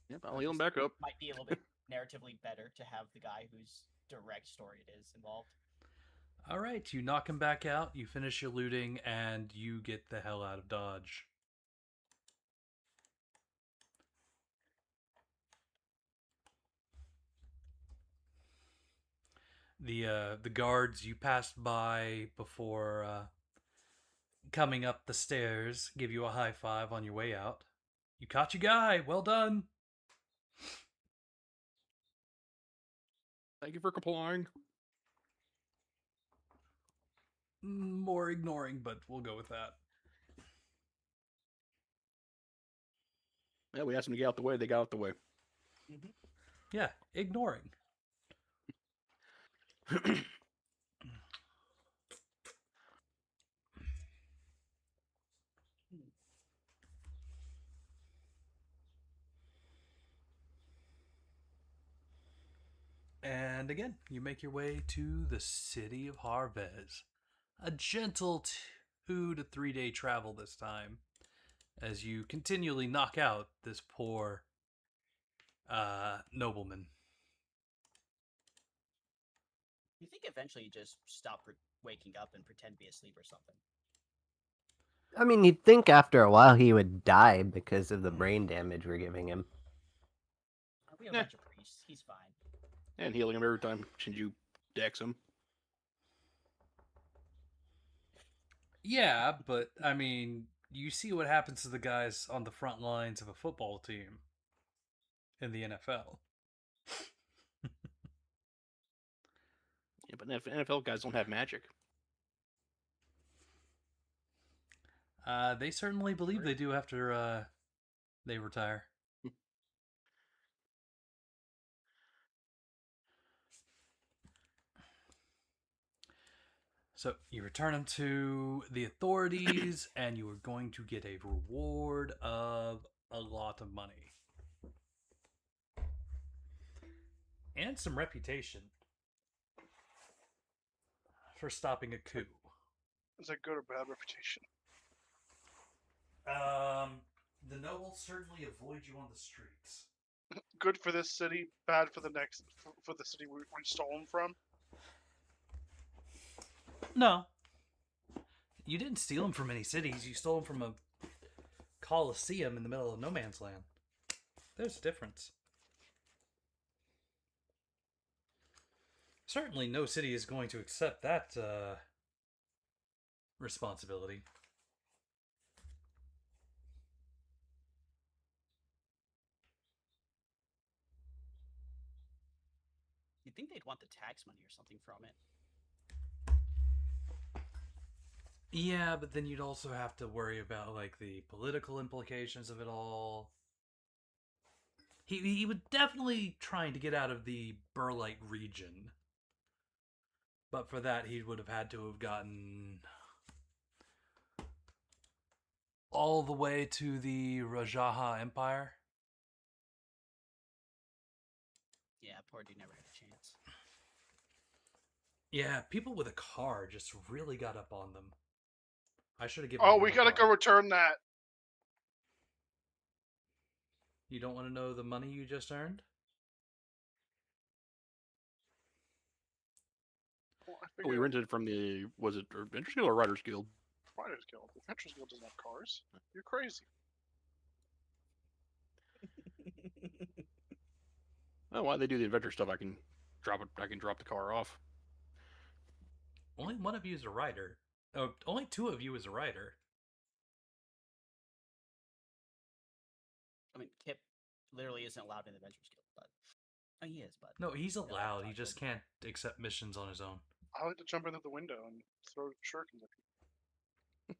Yep, I'll heal him back up. Might be a little bit narratively better to have the guy whose direct story it is involved. All right, you knock him back out, you finish your looting, and you get the hell out of Dodge. The guards you passed by before coming up the stairs give you a high five on your way out. You caught your guy. Well done. Thank you for complying. More ignoring, but we'll go with that. Yeah, we asked them to get out the way. They got out the way. Yeah, ignoring. And again, you make your way to the City of Harves. A gentle 2 to 3 day travel this time, as you continually knock out this poor nobleman. You think eventually you just stop waking up and pretend to be asleep or something? I mean, you'd think after a while he would die because of the brain damage we're giving him. We have a bunch of priests. He's fine. And healing him every time Shinju decks him. Yeah, but I mean, you see what happens to the guys on the front lines of a football team in the NFL. Yeah, but NFL guys don't have magic. They certainly believe they do after they retire. So you return him to the authorities, and you are going to get a reward of a lot of money. And some reputation for stopping a coup. Is that good or bad reputation? The nobles certainly avoid you on the streets. Good for this city, bad for the next for the city we stole them from. No. You didn't steal them from any cities. You stole them from a coliseum in the middle of no man's land. There's a difference. Certainly no city is going to accept that responsibility. You'd think they'd want the tax money or something from it. Yeah, but then you'd also have to worry about like the political implications of it all. He would definitely trying to get out of the Burlite region. But for that he would have had to have gotten all the way to the Rajaha Empire. Yeah, poor dude never had a chance. Yeah, people with a car just really got up on them. I should have given Oh, them we a gotta car. go return that. You don't want to know the money you just earned? Well, I Oh, we figure rented it from the, was it Adventurers Guild or Riders Guild? Riders Guild. The Adventurers Guild doesn't have cars. You're crazy. Oh, while they do the adventure stuff, I can drop it. I can drop the car off. Only one of you is a rider. Oh, only two of you is a rider. I mean, Kip literally isn't allowed in the Adventures Guild, but he is. But No, he's No, allowed. He not just good. can't accept missions on his own. I like to jump into the window and throw shurikens at people.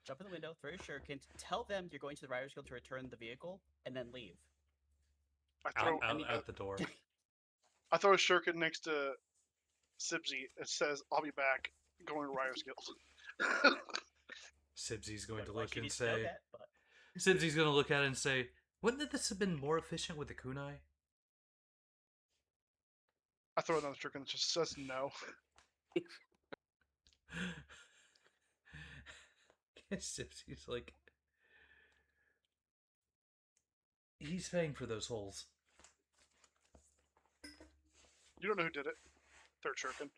Jump in the window, throw your shuriken, tell them you're going to the Riders Guild to return the vehicle, and then leave. Out the door. I throw a shuriken next to Sibsy. It says, "I'll be back." Going to Riders Guild. Sibsy's going to Why look she and needs to know say, that, but Sibsy's going to look at it and say, wouldn't this have been more efficient with the kunai? I throw another shuriken that just says no. He's like, he's paying for those holes. You don't know who did it. Third Shuriken.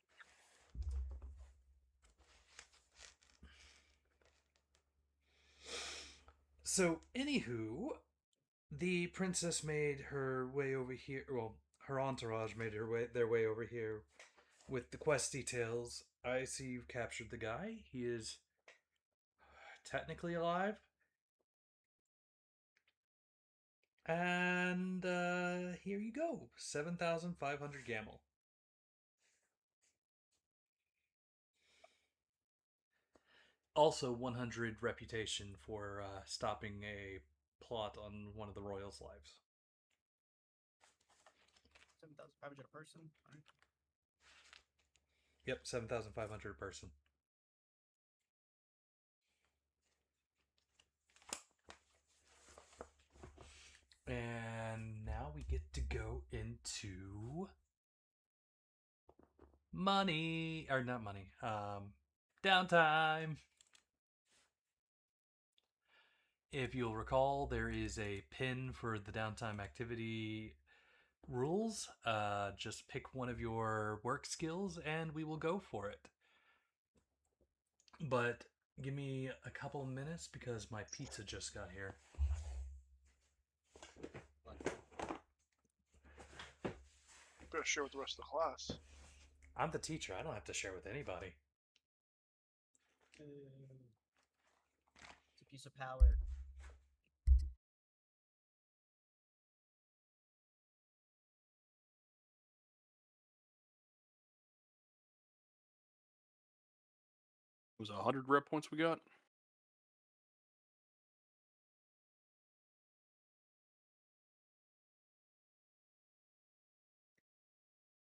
So, anywho, the princess made her way over here. Well, her entourage made their way over here with the quest details. I see you've captured the guy. He is technically alive. And here you go, 7,500 gamel. Also, 100 reputation for stopping a plot on one of the royals' lives. 7,500 a person. All right. Yep, 7,500 a person. And now we get to go into money, or not money, downtime. If you'll recall, there is a pin for the downtime activity rules. Just pick one of your work skills and we will go for it. But give me a couple of minutes because my pizza just got here. Better share with the rest of the class. I'm the teacher. I don't have to share with anybody. It's a piece of power. Was it 100 rep points we got?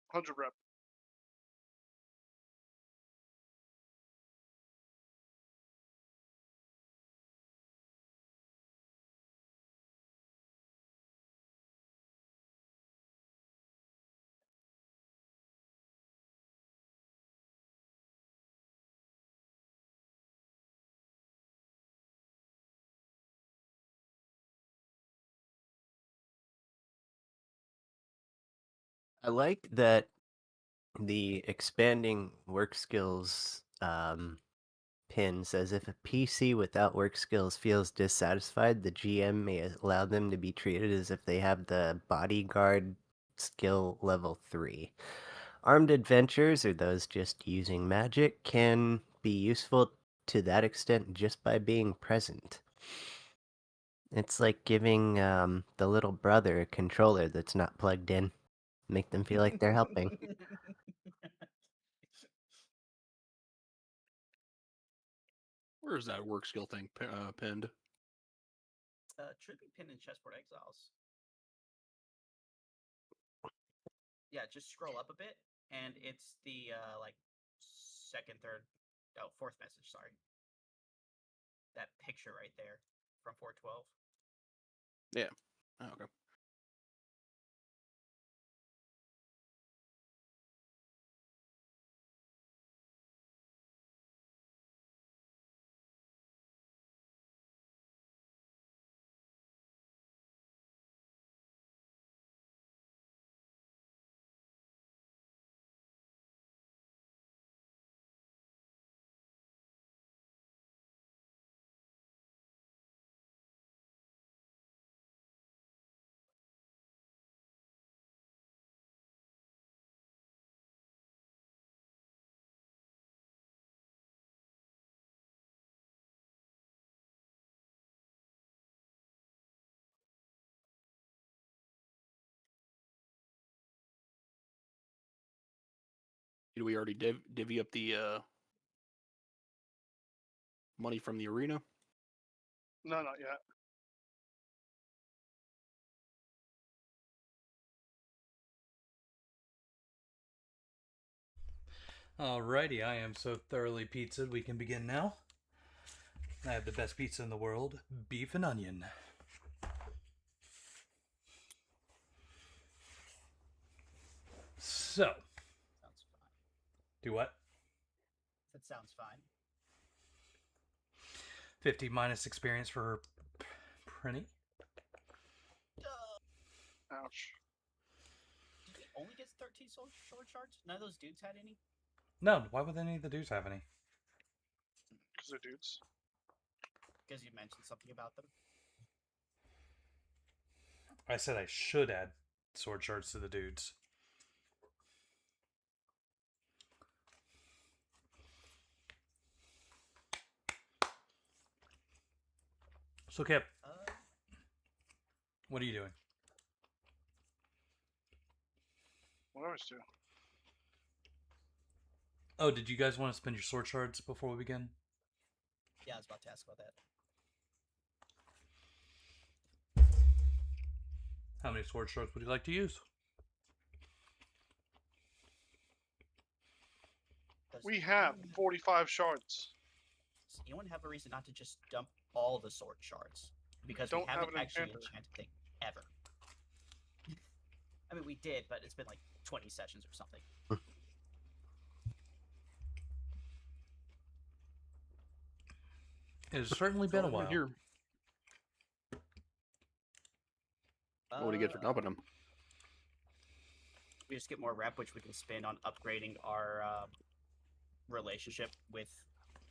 Hundred rep. I like that the expanding work skills pin says if a PC without work skills feels dissatisfied, the GM may allow them to be treated as if they have the bodyguard skill level 3. Armed adventurers, or those just using magic, can be useful to that extent just by being present. It's like giving the little brother a controller that's not plugged in. Make them feel like they're helping. Where is that work skill thing pinned? Should be pinned in Chessboard Exiles. Yeah, just scroll up a bit, and it's the like fourth message. Sorry, that picture right there from 412. Yeah. Oh, okay. Did we already divvy up the money from the arena? No, not yet. Alrighty, I am so thoroughly pizzaed we can begin now. I have the best pizza in the world, beef and onion. So, Sounds fine. do what? That sounds fine. 50 minus experience for Prinny. Ouch. Did we only get 13 sword shards? None of those dudes had any? No, why would any of the dudes have any? Because they're dudes. Because you mentioned something about them. I said I should add sword shards to the dudes. So, Kip, what are you doing? What do I always do? Oh, did you guys want to spend your sword shards before we begin? Yeah, I was about to ask about that. How many sword shards would you like to use? We have 45 shards. Does anyone have a reason not to just dump all the sword shards? Because Don't we have haven't an actually enchanter. enchanted thing ever. I mean, we did, but it's been like 20 sessions or something. It has certainly been a while. Here. What do you get for dumping them? We just get more rep, which we can spend on upgrading our relationship with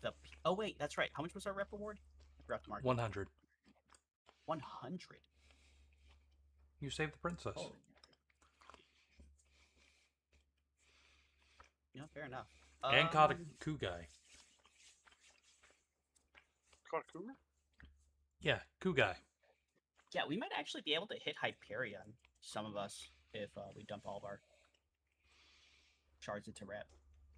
the. Oh wait, that's right. How much was our rep reward? I forgot to mark. 100. 100. You saved the princess. Oh. Yeah, fair enough. And caught a coup guy. Caught a cougar? Yeah, coup guy. Yeah, we might actually be able to hit Hyperion, some of us, if we dump all of our shards into rep,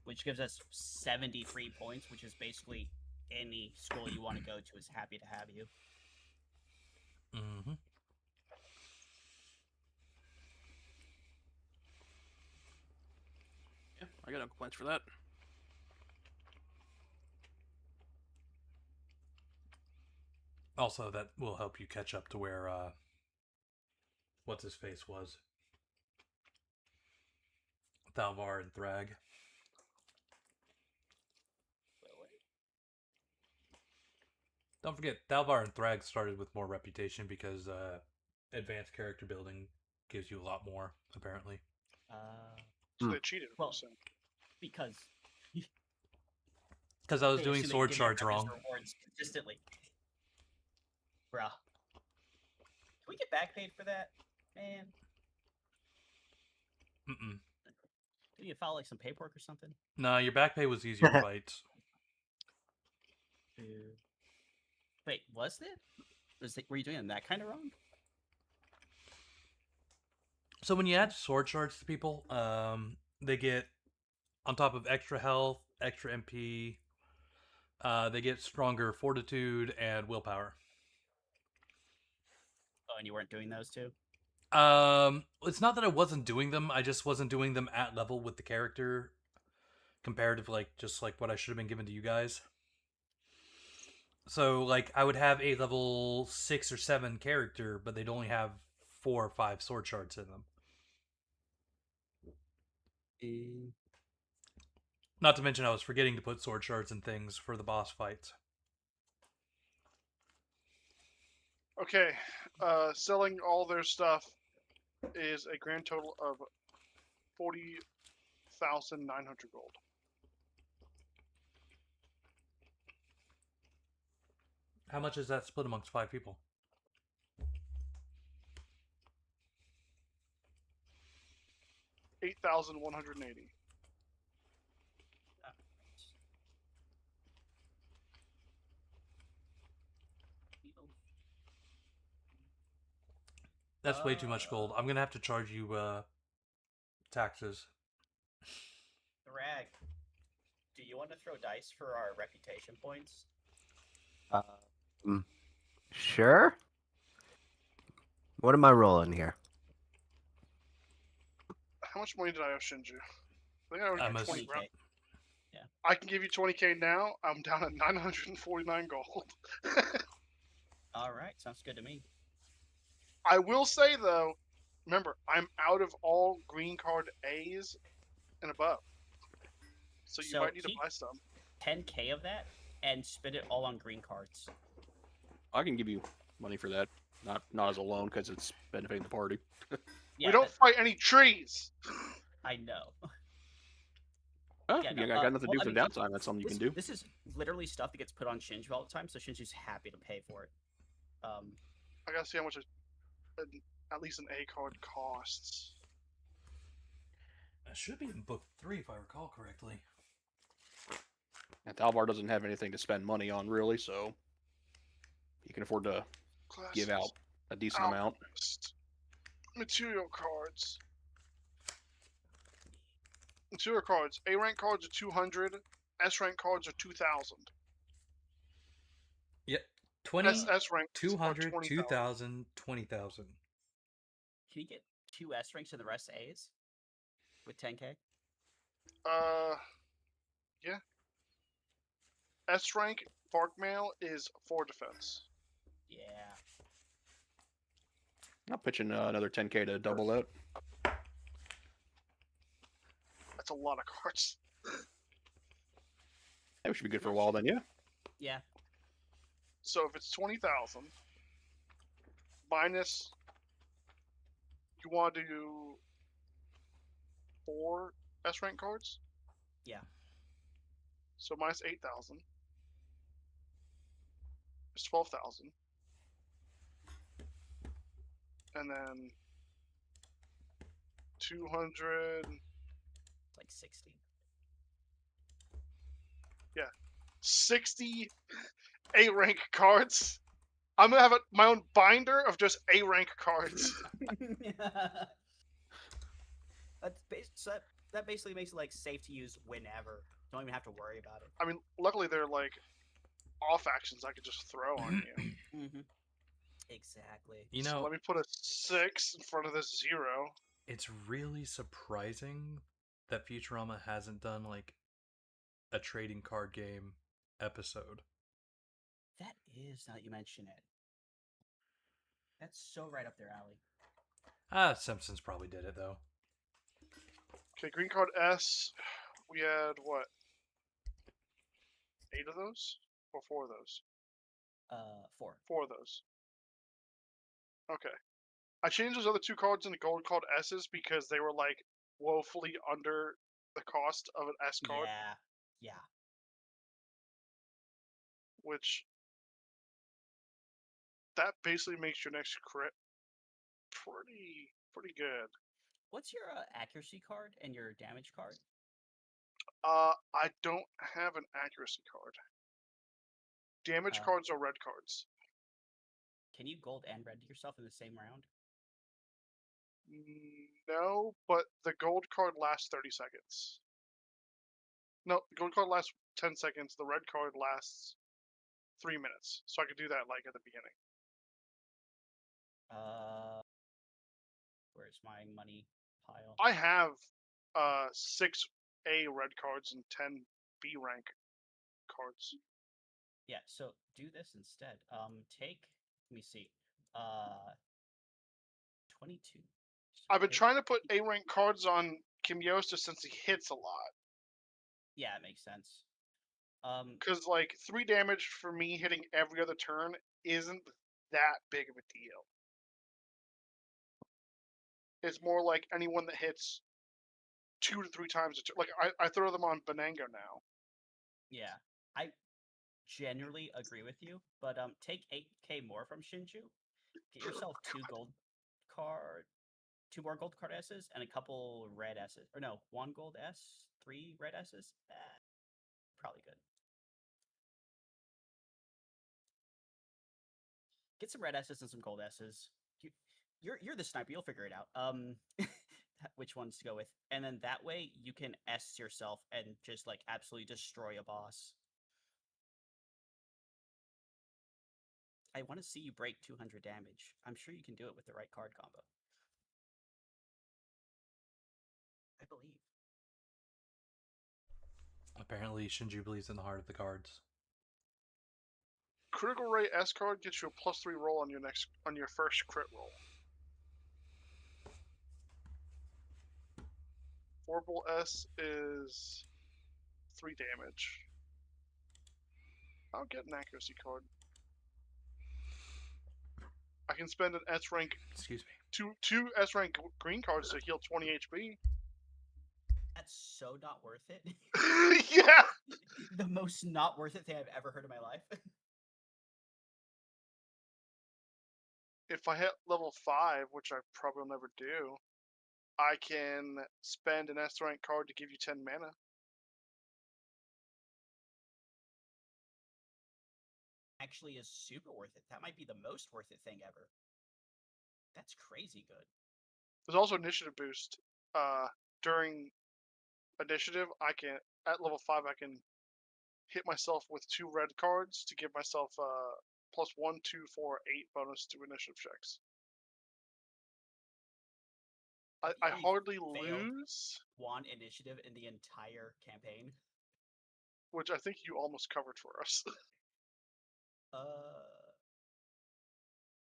which gives us 73 points, which is basically any school you want to go to is happy to have you. Mm-hmm. Yeah, I got no complaints for that. Also, that will help you catch up to where, what's his face was. Thalvar and Thrag. Don't forget, Thalvar and Thrag started with more reputation because advanced character building gives you a lot more, apparently. So they cheated. Well, so. because Because I was they doing assume they sword give you shards rep as wrong. rewards consistently. Bruh. Can we get back paid for that? Man. Mm-mm. Did you file like some paperwork or something? No, your back pay was easier fights. Wait, was it? Were you doing that kind of wrong? So when you add sword shards to people, they get, on top of extra health, extra MP, they get stronger fortitude and willpower. Oh, and you weren't doing those two? It's not that I wasn't doing them, I just wasn't doing them at level with the character, comparative, just like what I should have been given to you guys. So, I would have a level 6 or 7 character, but they'd only have 4 or 5 sword shards in them. Not to mention I was forgetting to put sword shards in things for the boss fights. Okay, selling all their stuff is a grand total of 40,900 gold. How much is that split amongst 5 people? $8,180. That's way too much gold. I'm gonna have to charge you taxes. Rag, do you want to throw dice for our reputation points? Sure. What am I rolling here? How much money did I owe Shinju? I think I owed you 20 20K. grand. Yeah. I can give you 20k now. I'm down at 949 gold. All right, sounds good to me. I will say though, remember, I'm out of all green card A's and above. So you So might need to keep- buy some. 10K of that and spend it all on green cards. I can give you money for that. Not as a loan because it's benefiting the party. Yeah, we don't fight any trees. I know. Oh, Yeah, yeah, no, I got nothing to do well, for the downtime. That's something you This, can do. this is literally stuff that gets put on Shinju all the time, so Shinju's happy to pay for it. I gotta see how much at least an A card costs. It should be in book 3 if I recall correctly. And Alvar doesn't have anything to spend money on really, so he can afford to give out a decent amount. Material cards. Material cards. A rank cards are 200. S rank cards are 2,000. Yep. 20, S rank 200, 20,000. 2,000, 20,000. Can you get 2 S ranks and the rest A's with 10k? Yeah. S rank bark mail is 4 defense. Yeah. I'll pitch in another 10k to double that. That's a lot of cards. That should be good for a while then, yeah. Yeah. So if it's 20,000 minus, you want to do 4 S rank cards? Yeah. So minus 8,000 is 12,000. And then 200. Like 60. 60 A rank cards. I'm gonna have my own binder of just A rank cards. That basically makes it like safe to use whenever. Don't even have to worry about it. I mean, luckily they're like off actions I could just throw on you. Mm-hmm. Exactly. You So know, let me put a 6 in front of this 0. it's really surprising that Futurama hasn't done like a trading card game episode. That is, now that you mention it. That's so right up their alley. Simpsons probably did it though. Okay, green card S. We had what? 8 of those? Or 4 of those? 4. 4 of those. Okay. I changed those other 2 cards into gold card S's because they were like woefully under the cost of an S card. Yeah. Which that basically makes your next crit pretty good. What's your accuracy card and your damage card? I don't have an accuracy card. Damage cards are red cards. Can you gold and red yourself in the same round? No, but the gold card lasts 30 seconds. No, the gold card lasts 10 seconds. The red card lasts 3 minutes. So I could do that like at the beginning. Where's my money pile? I have 6 A red cards and 10 B rank cards. Yeah, so do this instead. Take, let me see. 22. So I've been take- trying to put A rank cards on Kimyosta since he hits a lot. Yeah, it makes sense. Because like 3 damage for me hitting every other turn isn't that big of a deal. It's more like anyone that hits 2 to 3 times a turn. Like I throw them on Benango now. Yeah, I generally agree with you, but take 8k more from Shinju. Get yourself 2 more gold card S's and a couple red S's. Or no, 1 gold S, 3 red S's. Probably good. Get some red S's and some gold S's. You're the sniper. You'll figure it out. Which ones to go with, and then that way you can S yourself and just like absolutely destroy a boss. I want to see you break 200 damage. I'm sure you can do it with the right card combo. I believe. Apparently, Shinju believes in the heart of the cards. Critical Ray S card gets you a +3 roll on your first crit roll. Orbital S is 3 damage. I'll get an accuracy card. I can spend an S rank Excuse me. two S rank green cards to heal 20 HP. That's so not worth it. Yeah. The most not worth it thing I've ever heard in my life. If I hit level 5, which I probably will never do, I can spend an S rank card to give you 10 mana. Actually is super worth it. That might be the most worth it thing ever. That's crazy good. There's also initiative boost. During initiative, I can at level 5 I can hit myself with 2 red cards to give myself +1, 2, 4, 8 bonus to initiative checks. I Have you hardly failed lose, one initiative in the entire campaign. which I think you almost covered for us.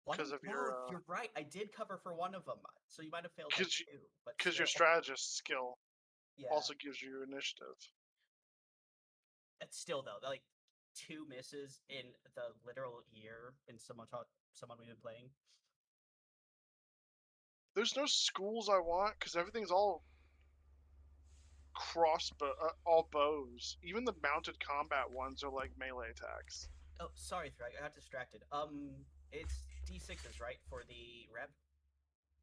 One 'Cause of your, no, you're right. I did cover for one of them, so you might have failed like 'cause you- 2. But Because your still. strategist skill Yeah. also gives you initiative. It's still though, like 2 misses in the literal year in someone we've been playing. There's no schools I want because everything's all all bows. Even the mounted combat ones are like melee attacks. Oh, sorry, Thrag, I got distracted. It's D6s, right, for the rep?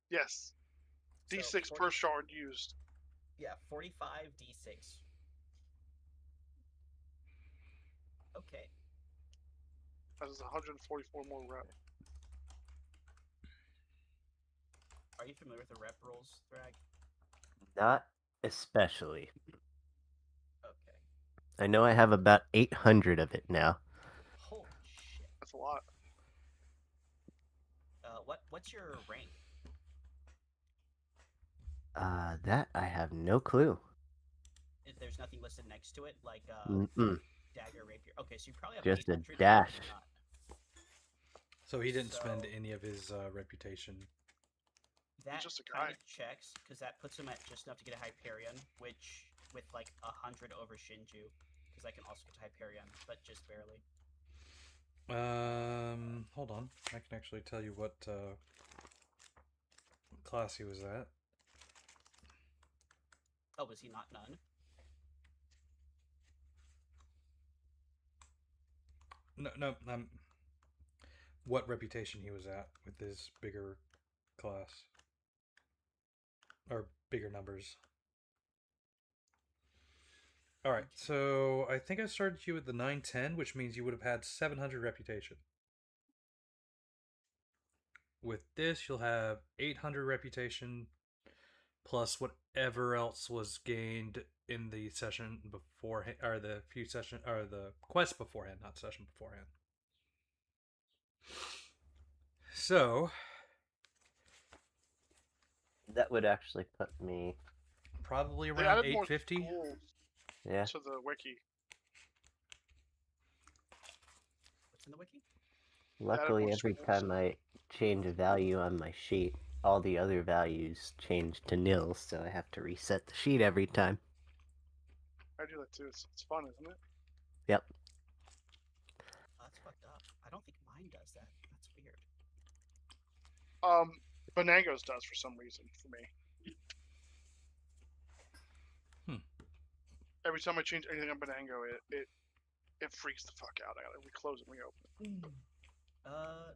Yes, So D6 per shard used. Yeah, 45 D6. Okay. That is 144 more rep. Are you familiar with the rep rules, Thrag? Not especially. Okay. I know I have about 800 of it now. Holy shit. That's a lot. What's your rank? That I have no clue. There's nothing listed next to it, like Mm-mm. dagger, rapier. Okay, so you probably have Just a 800, dash. maybe not. So he didn't spend So- any of his reputation. That just a kind guy. of checks, because that puts him at just enough to get a Hyperion, which, with like 100 over Shinju, because I can also get to Hyperion, but just barely. Hold on. I can actually tell you what class he was at. Oh, was he not none? No. What reputation he was at with his bigger class or bigger numbers. All right, so I think I started you at the 910, which means you would have had 700 reputation. With this, you'll have 800 reputation plus whatever else was gained in the session beforehand, or the quest beforehand, not session beforehand. So That would actually put me. probably They around added more 850. schools Yeah. to the wiki. What's in the wiki? Luckily, more every schools. time I change a value on my sheet, all the other values change to nil, so I have to reset the sheet every time. I do that too. It's fun, isn't it? Yep. Oh, that's fucked up. I don't think mine does that. That's weird. Bonango's does for some reason for me. Every time I change anything on Bonango, it freaks the fuck out. I gotta reclose and reopen.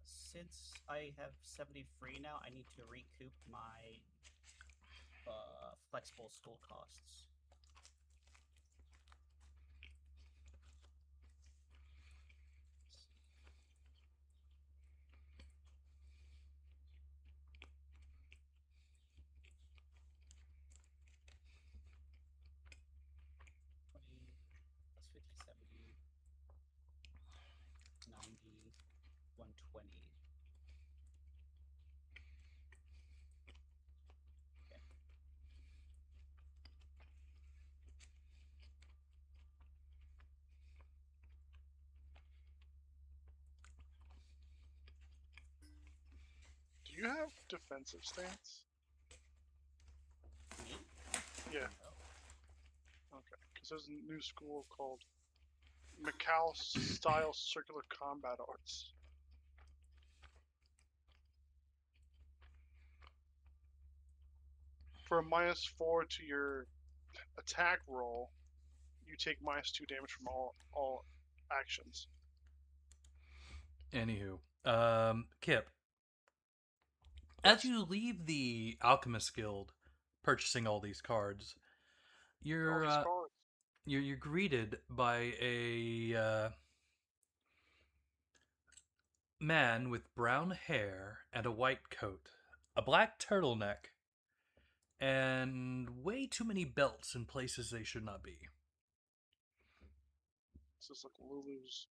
Since I have 70 free now, I need to recoup my flexible school costs. Plus 50, 70, 90, 120. Okay. Do you have defensive stance? Me? Yeah. Oh. Okay. Because there's a new school called Macau style circular combat arts. For a -4 to your attack roll, you take -2 damage from all actions. Anywho, Kip, as you leave the Alchemist Guild, purchasing all these cards, All you're these cards. you're greeted by a man with brown hair and a white coat, a black turtleneck, and way too many belts in places they should not be. This is like Lulu's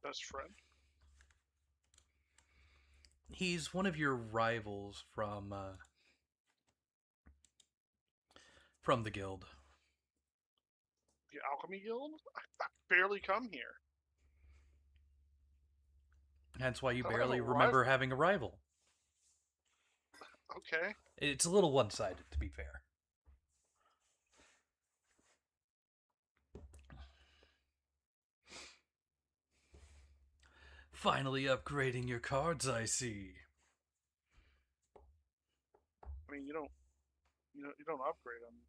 best friend. He's one of your rivals from the guild. The Alchemy Guild? I barely come here. Hence why you I have barely a remember rival. having a rival. Okay. It's a little one-sided, to be fair. Finally upgrading your cards, I see. I mean, you don't upgrade them.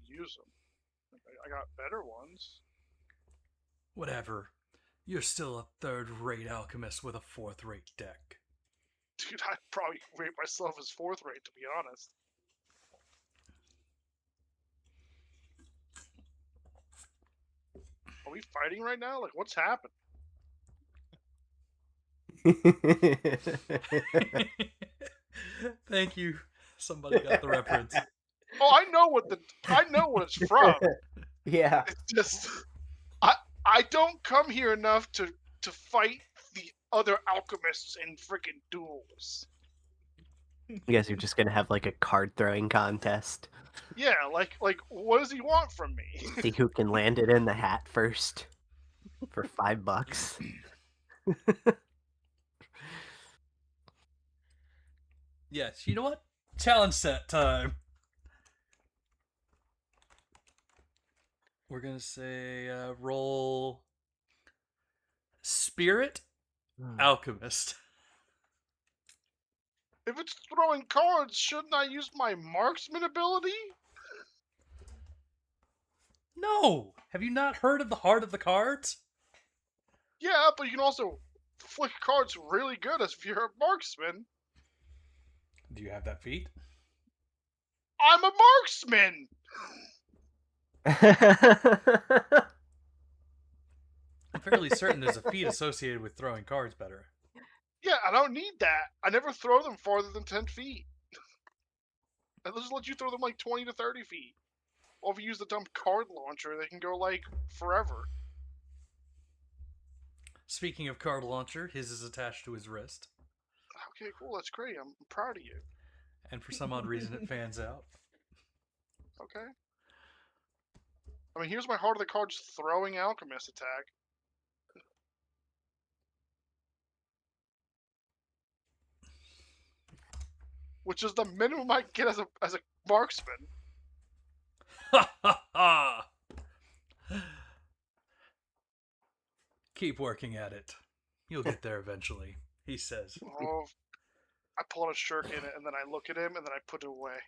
You use them. I got better ones. Whatever. You're still a third-rate alchemist with a fourth-rate deck. Dude, I'd probably rate myself as 4th rate, to be honest. Are we fighting right now? Like, what's happened? Thank you. Somebody got the reference. Oh, I know what it's from. Yeah. It's just I don't come here enough to fight the other alchemists in freaking duels. I guess you're just gonna have like a card throwing contest. Yeah, like what does he want from me? See who can land it in the hat first for $5. Yes, you know what? Challenge set time. We're gonna say roll Spirit Alchemist. If it's throwing cards, shouldn't I use my marksman ability? No! Have you not heard of the Heart of the Cards? Yeah, but you can also flick cards really good as if you're a marksman. Do you have that feat? I'm a marksman! I'm fairly certain there's a feat associated with throwing cards better. Yeah, I don't need that. I never throw them farther than 10 feet. I just let you throw them like 20 to 30 feet. Or if you use the dumb card launcher, they can go like forever. Speaking of card launcher, his is attached to his wrist. Okay, cool, that's great. I'm proud of you. And for some odd reason it fans out. Okay. I mean, here's my Heart of the Cards throwing alchemist attack. Which is the minimum I get as a marksman. Ha ha ha! Keep working at it. You'll get there eventually, he says. Oh, I pull out a shuriken and then I look at him and then I put it away.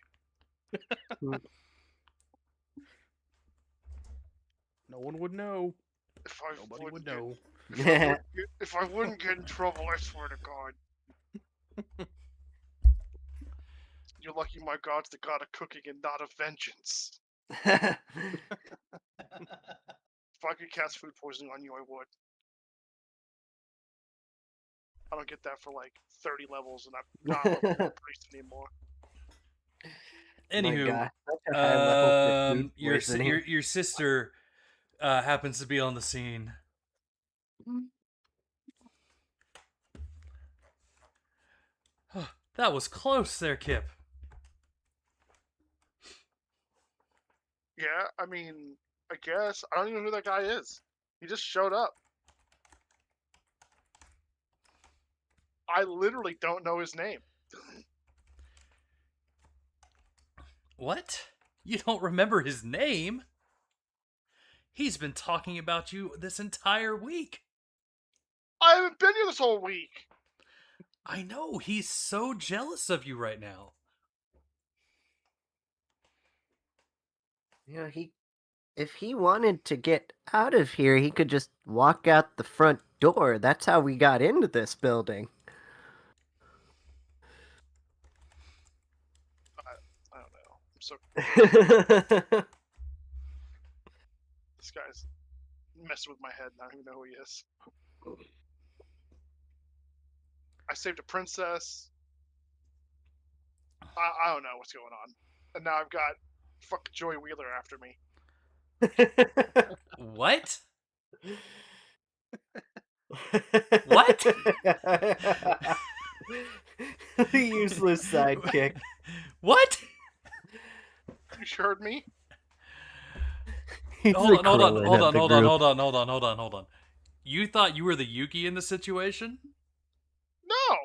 No one would know. If I Nobody wouldn't would know. if I wouldn't get in trouble, I swear to God. You're lucky my God's the God of cooking and not of vengeance. If I could cast food poisoning on you, I would. I don't get that for like 30 levels, and I'm not a level priest anymore. Anywho, God, such a high level for food poisoning. your sister happens to be on the scene. That was close there, Kip. Yeah, I mean, I guess. I don't even know who that guy is. He just showed up. I literally don't know his name. What? You don't remember his name? He's been talking about you this entire week. I haven't been here this whole week. I know. He's so jealous of you right now. You know, if he wanted to get out of here, he could just walk out the front door. That's how we got into this building. I don't know. I'm so this guy's messing with my head, and I don't even know who he is. I saved a princess. I don't know what's going on, and now I've got fucking Joey Wheeler after me. What? What? The useless sidekick. What? You heard me? He's Hold the on. Krillin of the group. You thought you were the Yugi in the situation? No.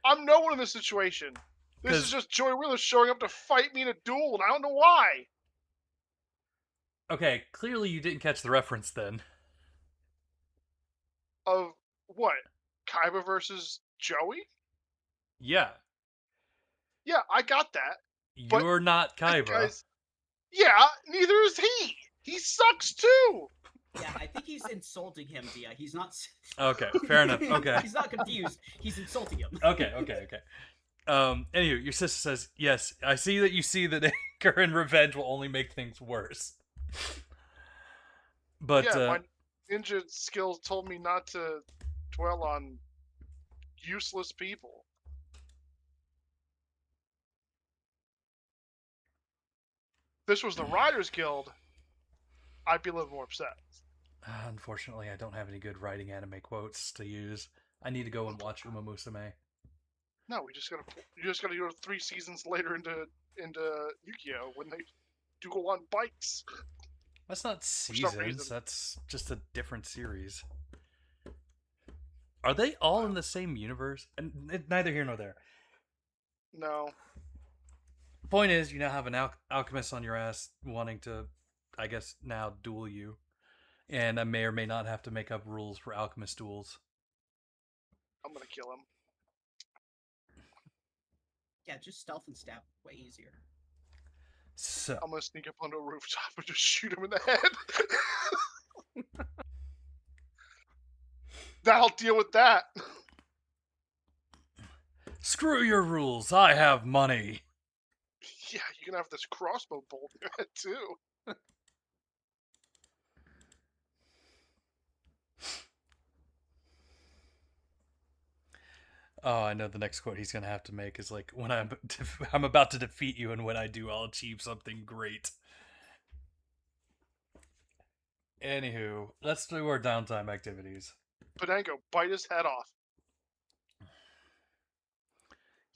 I'm no one in this situation. This is 'Cause- just Joey Wheeler showing up to fight me in a duel, and I don't know why. Okay, clearly you didn't catch the reference then. Of what? Kaiba versus Joey? Yeah. Yeah, I got that. But You're not This Kaiba. guy's... Yeah, neither is he. He sucks too. Yeah, I think he's insulting him, Dia. He's not. Okay, fair enough. Okay. He's not confused. He's insulting him. Okay. Anywho, your sister says, yes, I see that you see that anger and revenge will only make things worse. But, Yeah, my ninja skills told me not to dwell on useless people. If this was the Riders Guild, I'd be a little more upset. unfortunately, I don't have any good writing anime quotes to use. I need to go and watch Uma Musume. No, you just gotta go 3 seasons later into Yu-Gi-Oh! When they duel on bikes. That's not some seasons, reason. that's just a different series. Are they all in the same universe? And neither here nor there. No. Point is, you now have an alchemist on your ass wanting to, I guess, now duel you. And I may or may not have to make up rules for alchemist duels. I'm gonna kill him. Yeah, just stealth and stab. Way easier. So, I'm gonna sneak up onto a rooftop and just shoot him in the head. That'll deal with that. screw your rules, I have money. Yeah, you can have this crossbow bolt in your head too. Oh, I know the next quote he's gonna have to make is like, "When I'm about to defeat you, and when I do, I'll achieve something great." Anywho, let's do our downtime activities. Benango, bite his head off.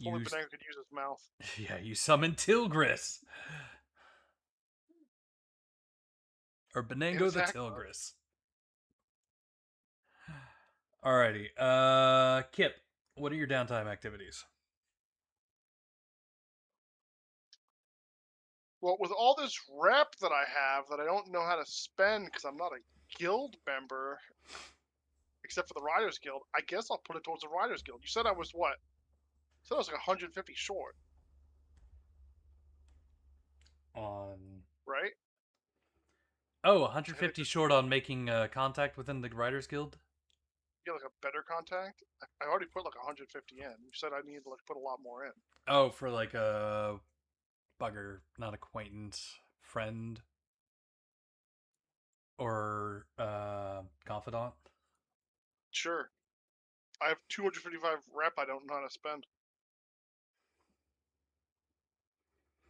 Only You, Benango could use his mouth. yeah, you summon Tilgris, or Benango the Exactly. Tilgris. Alrighty, Kip, what are your downtime activities? Well, with all this rep that I have that I don't know how to spend because I'm not a guild member, except for the Riders Guild, I guess I'll put it towards the Riders Guild. You said I was what? You said I was like 150 short, On right? 150 short on making contact within the Writers Guild. Get like a better contact. I already put like 150 in. You said I needed to like put a lot more in. Oh, for like a bugger, not acquaintance, friend, or confidant. Sure. I have 255 rep. I don't know how to spend.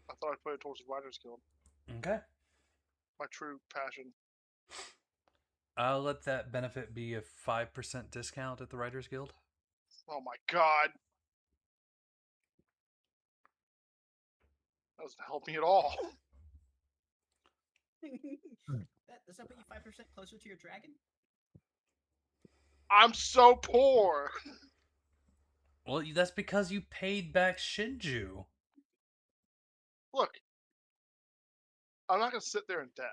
I thought I'd put it towards the Riders Guild. Okay. My true passion. I'll let that benefit be a 5% discount at the Writers Guild. Oh my god. That doesn't help me at all. Does that put you 5% closer to your dragon? I'm so poor. Well, that's because you paid back Shinju. Look. I'm not gonna sit there in debt.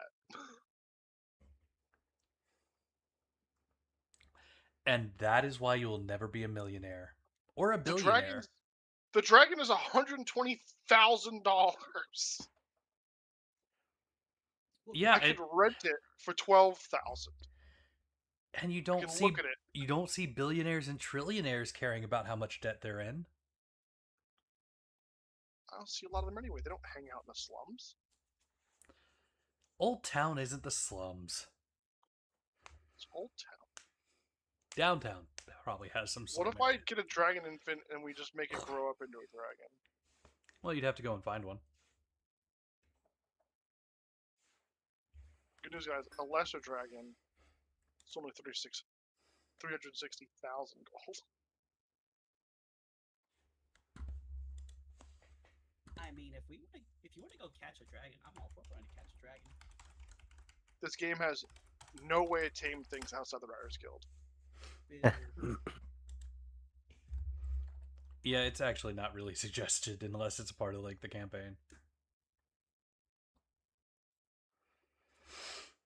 And that is why you will never be a millionaire or a The billionaire. dragon is $120,000. Yeah, I could rent it for 12,000. and you You don't can see look at it. you don't see billionaires and trillionaires caring about how much debt they're in. I don't see a lot of them anyway. They don't hang out in the slums. Old Town isn't the slums. It's Old Town. Downtown probably has some slum What if I area. get a dragon infant and we just make it grow up into a dragon? Well, you'd have to go and find one. Good news, guys. A lesser dragon. It's only 360,000 gold. I mean, if you want to go catch a dragon, I'm all for trying to catch a dragon. This game has no way to tame things outside the Riders Guild. Yeah, it's actually not really suggested unless it's a part of like the campaign.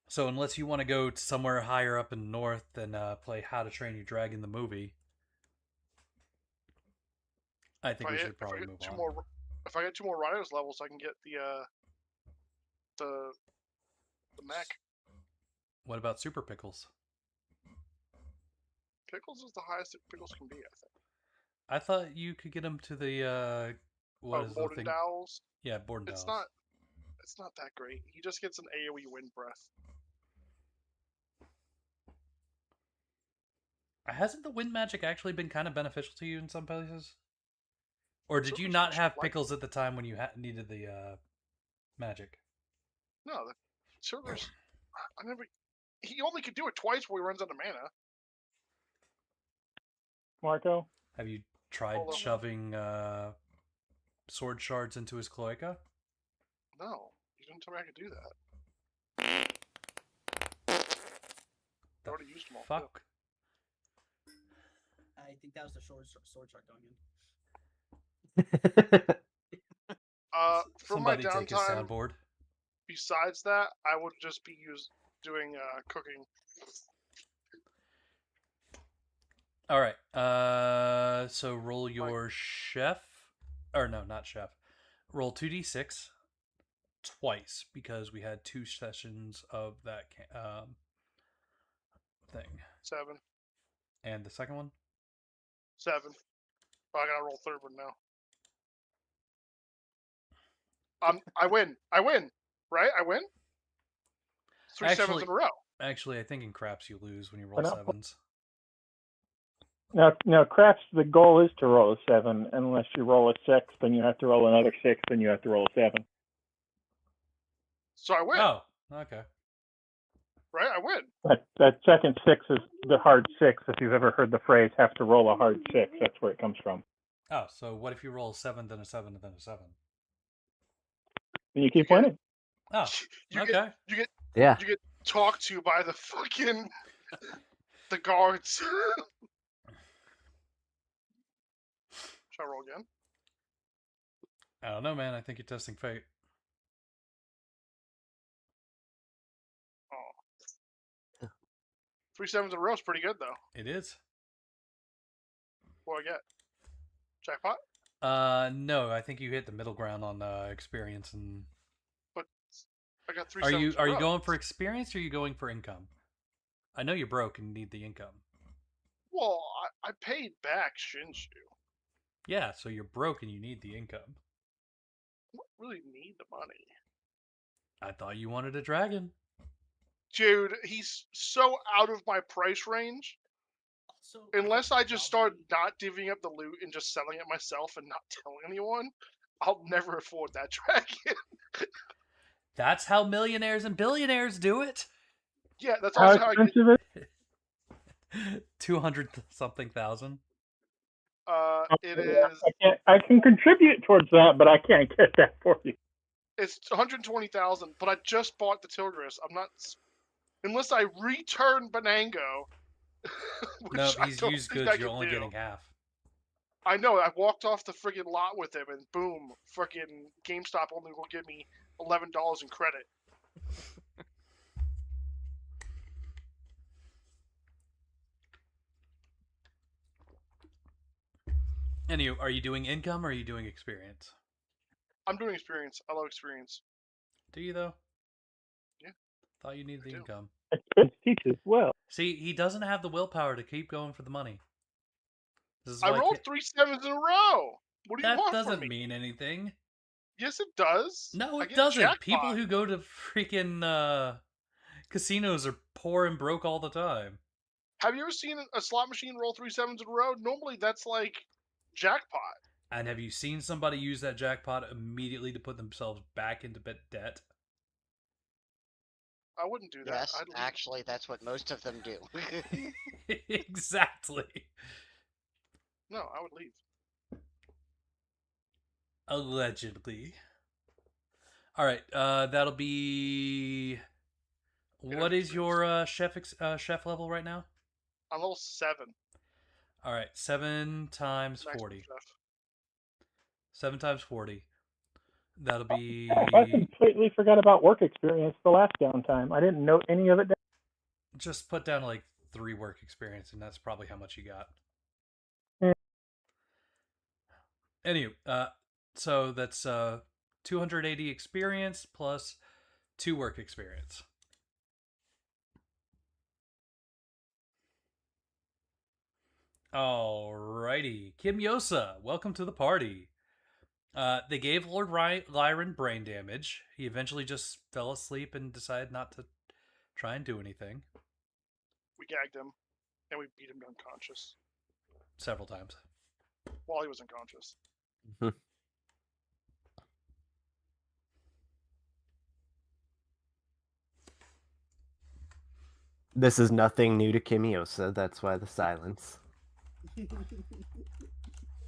So unless you want to go somewhere higher up in the north and play How to Train Your Dragon the movie, I think we should probably move on. If I get 2 more Riders levels, I can get the mech. What about Super Pickles? Pickles is the highest that Pickles can be, I think. I thought you could get him to the what is the thing? Dowels. Yeah, Borden It's Dowels. not that great. He just gets an AoE wind breath. Hasn't the wind magic actually been kind of beneficial to you in some places? Or did you Silver's not just have like- Pickles at the time when you needed the magic? No, the Silver's. He only could do it twice when he runs out of mana. Marco? Have you tried Hold on. shoving sword shards into his cloaca? No, you didn't tell me I could do that. I already used them all. Fuck. I think that was the sword shard going in. For my Somebody take his downtime, soundboard. besides that, I would just be doing cooking. All right. So roll your chef, or no, not chef. Roll 2d6 twice because we had 2 sessions of that thing. 7. And the second one? 7. Oh, I gotta roll third one now. I win. Right? I win? 3 sevens in a row. Actually, I think in craps you lose when you roll Why not? 7s. Now, craps, the goal is to roll a 7. Unless you roll a 6, then you have to roll another 6, then you have to roll a 7. So I win. Oh, okay. Right? I win. That second 6 is the hard 6. If you've ever heard the phrase, have to roll a hard 6, that's where it comes from. Oh, so what if you roll a 7, then a 7, and then a 7? And you keep winning. Oh, okay. You get Yeah. talked to by the fucking the guards. Should I roll again? I don't know, man. I think you're testing fate. Oh. 3 sevens in a row is pretty good though. It is. What do I get? Jackpot? No, I think you hit the middle ground on experience and. But I got 3 Are sevens you in a are you row. going for experience or are you going for income? I know you're broke and need the income. Well, I paid back Shinshu. Yeah, so you're broke and you need the income. I don't really need the money. I thought you wanted a dragon. Dude, he's so out of my price range. Also, Unless I just start not divvying up the loot and just selling it myself and not telling anyone, I'll never afford that dragon. That's how millionaires and billionaires do it. Yeah, that's How also how I get. expensive is it? 200 something thousand. It is. I can contribute towards that, but I can't get that for you. It's 120,000, but I just bought the Tilgris. I'm not. Unless I return Benango. which No, I he's don't used think goods. I You're can only do. getting half. I know. I walked off the friggin' lot with him, and boom, friggin' GameStop only will give me $11 in credit. Anyway, are you doing income or are you doing experience? I'm doing experience. I love experience. Do you though? Yeah. Thought you needed I the do. income. Experience teaches well. See, he doesn't have the willpower to keep going for the money. This is I why rolled 3 sevens in a row. What do you that want from doesn't me? mean anything. Yes, it does. No, I it get doesn't. jackpot. People who go to freaking casinos are poor and broke all the time. Have you ever seen a slot machine roll 3 sevens in a row? Normally, that's like jackpot. And have you seen somebody use that jackpot immediately to put themselves back into debt? I wouldn't do that. Yes, I'd leave. actually, that's what most of them do. Exactly. No, I would leave. Allegedly. All right, that'll be. What is your chef level right now? I'm level 7. All right, 7 times Maximum 40. chef. 7 times 40. That'll be. I completely forgot about work experience the last downtime. I didn't note any of it down. Just put down like 3 work experience, and that's probably how much you got. Yeah. Anyway, so that's 280 experience plus 2 work experience. Alrighty. Kim Yosa, welcome to the party. They gave Lord Lyron brain damage. He eventually just fell asleep and decided not to try and do anything. We gagged him, and we beat him to unconscious Several times. while he was unconscious. This is nothing new to Kimiosa, that's why the silence.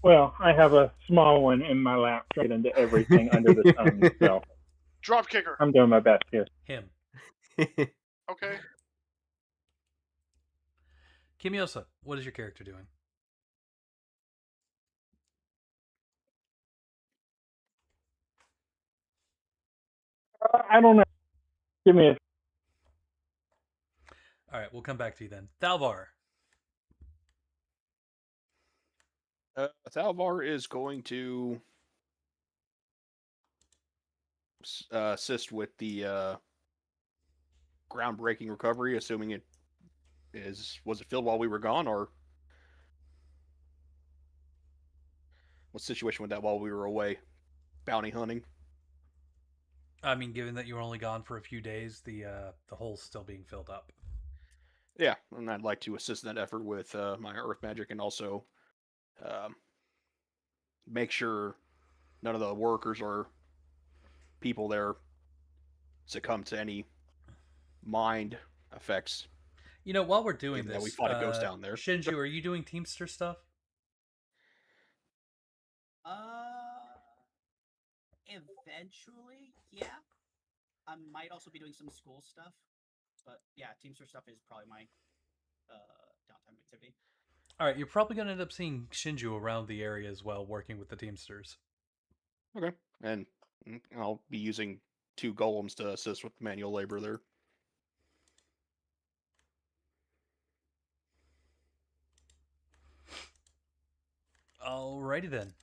Well, I have a small one in my lap straight into everything under the sun, so Drop kicker. I'm doing my best here. Him. Okay. Kimiosa, what is your character doing? I don't know. Give me a. All right, we'll come back to you then. Thalvar. Thalvar is going to assist with the groundbreaking recovery, assuming it was it filled while we were gone, or what situation with that while we were away bounty hunting? I mean, given that you were only gone for a few days, the hole's still being filled up. Yeah, and I'd like to assist in that effort with my earth magic, and also make sure none of the workers or people there succumb to any mind effects. You know, while we're doing Given that this, we fought a ghost down there. Shinju, are you doing Teamster stuff? Eventually, yeah. I might also be doing some school stuff, but yeah, Teamster stuff is probably my downtime activity. All right, you're probably going to end up seeing Shinju around the area as well, working with the Teamsters. Okay, and I'll be using 2 golems to assist with manual labor there. Alrighty then.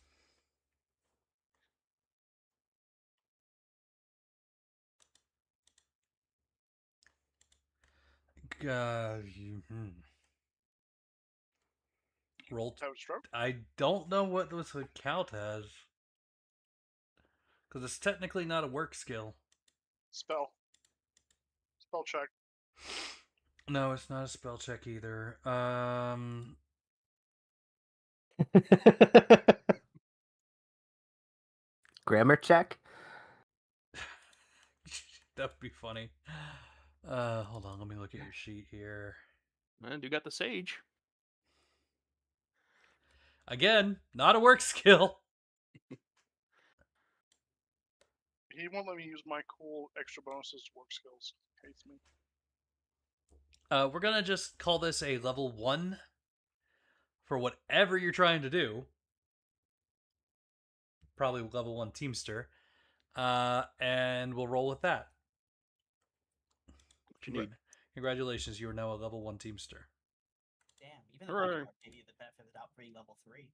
Roll. Toad stroke. I don't know what this account has. Because it's technically not a work skill. Spell. Spell check. No, it's not a spell check either. Grammar check? That would be funny. Hold on, let me look at your sheet here. And you got the sage. Again, not a work skill. He won't let me use my cool extra bonuses to work skills. Hates me. We're gonna just call this a level 1 for whatever you're trying to do. probably level 1 Teamster. And we'll roll with that. What you need? Congratulations, you are now a level 1 Teamster. Damn, even the Hooray. bodyguard gave you the benefit of the doubt being level 3.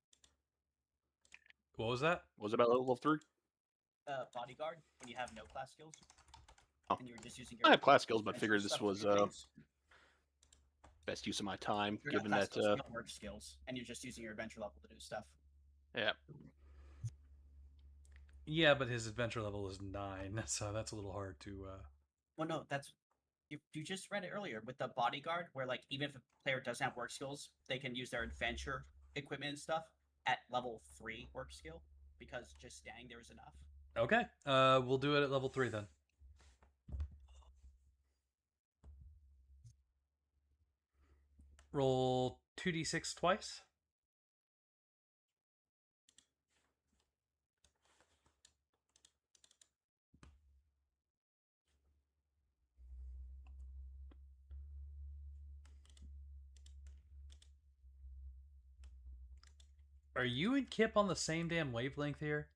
What was that? Was it about level 3? Bodyguard, when you have no class skills. Oh. And you were just using your I have class skills, but adventure figured this stuff to was do things. best use of my time, You're not given class that. skills, you have work skills, and you're just using your adventure level to do stuff. Yeah. Yeah, but his adventure level is 9, so that's a little hard to. Well, no, that's you just read it earlier with the bodyguard, where like even if a player doesn't have work skills, they can use their adventure equipment and stuff at level 3 work skill because just standing there is enough. Okay, we'll do it at level 3 then. Roll 2d6 twice. Are you and Kip on the same damn wavelength here?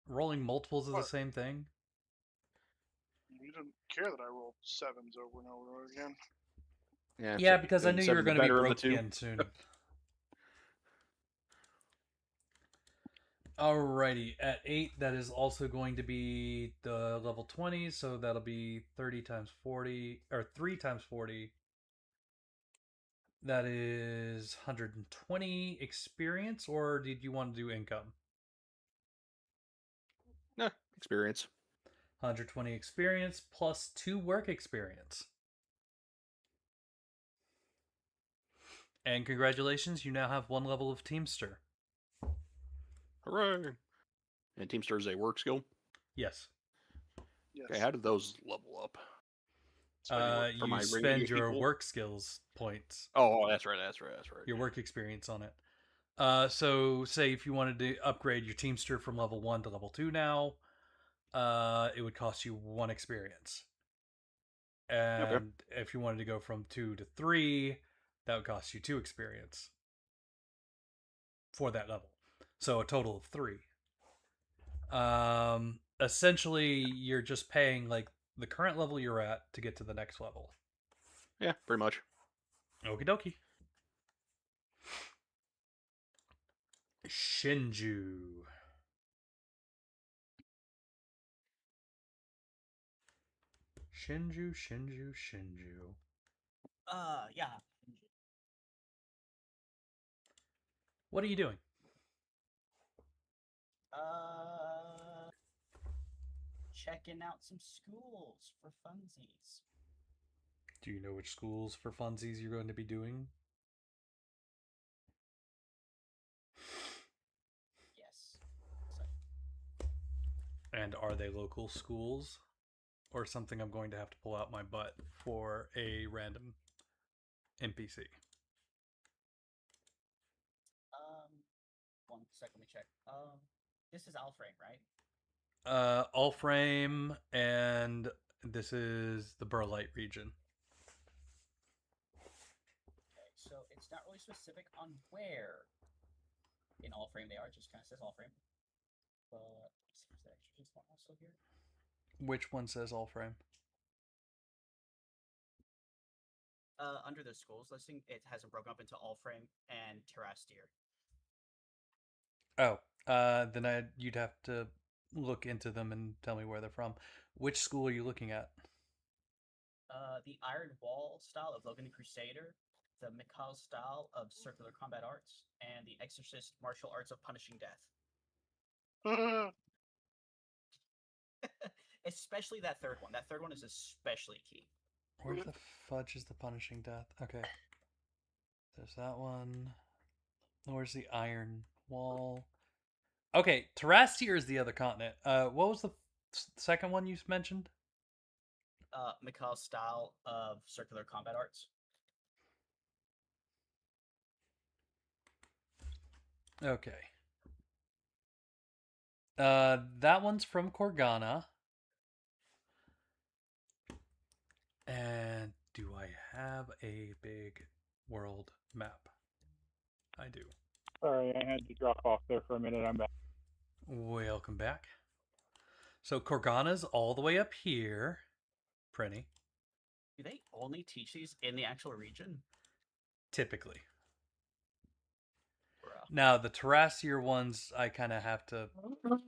Rolling multiples of the What? same thing? You didn't care that I rolled 7s over and over again. Yeah, so because I knew you were seven's going to be better of the broke two. again soon. Alrighty, at 8, that is also going to be the level 20, so that'll be 30 times 40, or 3 times 40. That is 120 experience, or did you want to do income? Nah, experience. 120 experience plus 2 work experience. And congratulations, you now have 1 level of Teamster. Hooray! And Teamster is a work skill. Yes. Yes. Okay, how did those level up? You spend your work skills points. Oh, that's right. Your work experience on it. So say if you wanted to upgrade your Teamster from level 1 to level 2 now, it would cost you 1 experience. And if you wanted to go from 2 to 3, that would cost you 2 experience for that level. So a total of 3. Essentially, you're just paying like the current level you're at to get to the next level. Yeah, pretty much. Okie dokie. Shinju. Shinju. Yeah. What are you doing? Checking out some schools for funsies. Do you know which schools for funsies you're going to be doing? Yes. And are they local schools? Or something I'm going to have to pull out my butt for a random NPC? 1 second, let me check. This is Alframe, right? Allframe, and this is the Burlight region. Okay, so it's not really specific on where in Allframe they are. It just kind of says Allframe. But let's see if there's the extra one also here. Which one says Allframe? Under the schools listing, it has them broken up into Allframe and Terrastier. Oh, then you'd have to look into them and tell me where they're from. Which school are you looking at? The Iron Wall style of Logan the Crusader, the Mikhail style of Circular Combat Arts, and the Exorcist Martial Arts of Punishing Death. Especially that third one. That third one is especially key. Where the fudge is the Punishing Death? Okay. There's that one. Where's the Iron Wall? Okay, Terrastier is the other continent. What was the second one you mentioned? Mikhail's style of Circular Combat Arts. Okay. That one's from Corgana. And do I have a big world map? I do. Sorry, I had to drop off there for a minute. I'm back. Welcome back. So Korgana's all the way up here. Prenny, Do they only teach these in the actual region? typically. Bruh. Now, the Terrassier ones, I kind of have to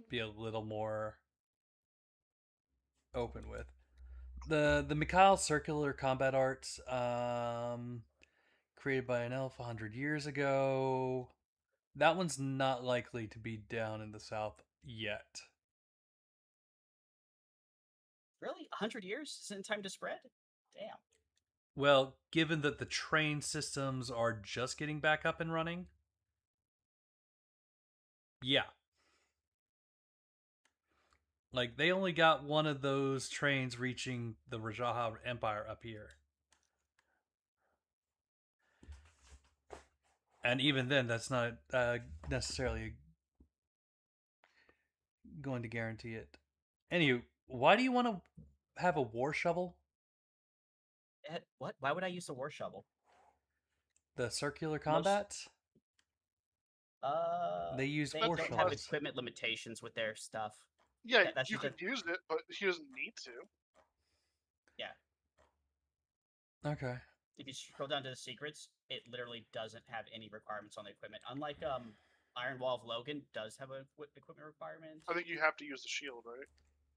be a little more open with. The Mikhail circular combat arts, created by an elf 100 years ago. That one's not likely to be down in the south yet. Really? 100 years? Isn't it time to spread? Damn. Well, given that the train systems are just getting back up and running, yeah. Like, they only got one of those trains reaching the Rajaha Empire up here. And even then, that's not necessarily going to guarantee it. Anywho, why do you want to have a war shovel? Ed, what? Why would I use the war shovel? The circular combat? They They use war don't have shovels. equipment limitations with their stuff. Yeah, That's you just could use it, but he doesn't need to. Okay. If you scroll down to the secrets, it literally doesn't have any requirements on the equipment. Unlike Iron Wall of Logan does have a equipment requirement. I think you have to use the shield, right?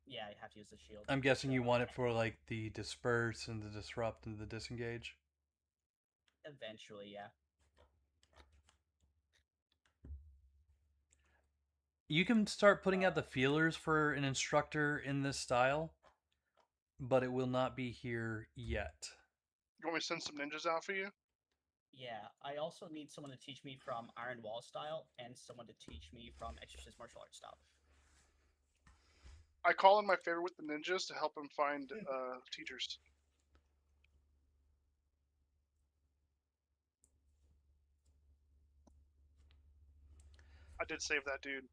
Yeah, you have to use the shield. I'm guessing you So, want it for like the disperse and the disrupt and the disengage. eventually, yeah. You can start putting out the feelers for an instructor in this style, but it will not be here yet. You want me to send some ninjas out for you? Yeah, I also need someone to teach me from Iron Wall style and someone to teach me from Exorcist martial arts style. I call in my favor with the ninjas to help him find teachers. I did save that dude.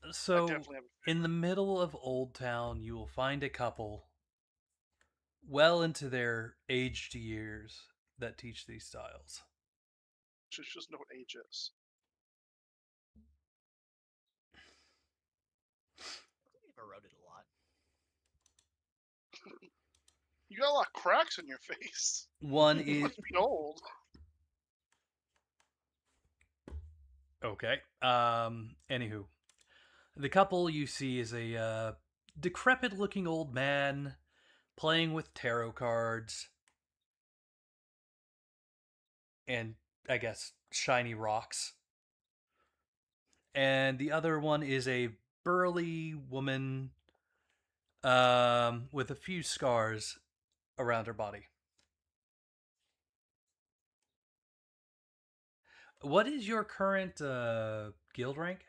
I So, definitely have a in the middle of Old Town, you will find a couple well into their aged years that teach these styles. just know what age is. I've eroded a lot. You got a lot of cracks in your face. One You is must be old. okay. Anywho, the couple you see is a decrepit-looking old man playing with tarot cards and, I guess, shiny rocks. And the other one is a burly woman with a few scars around her body. What is your current guild rank?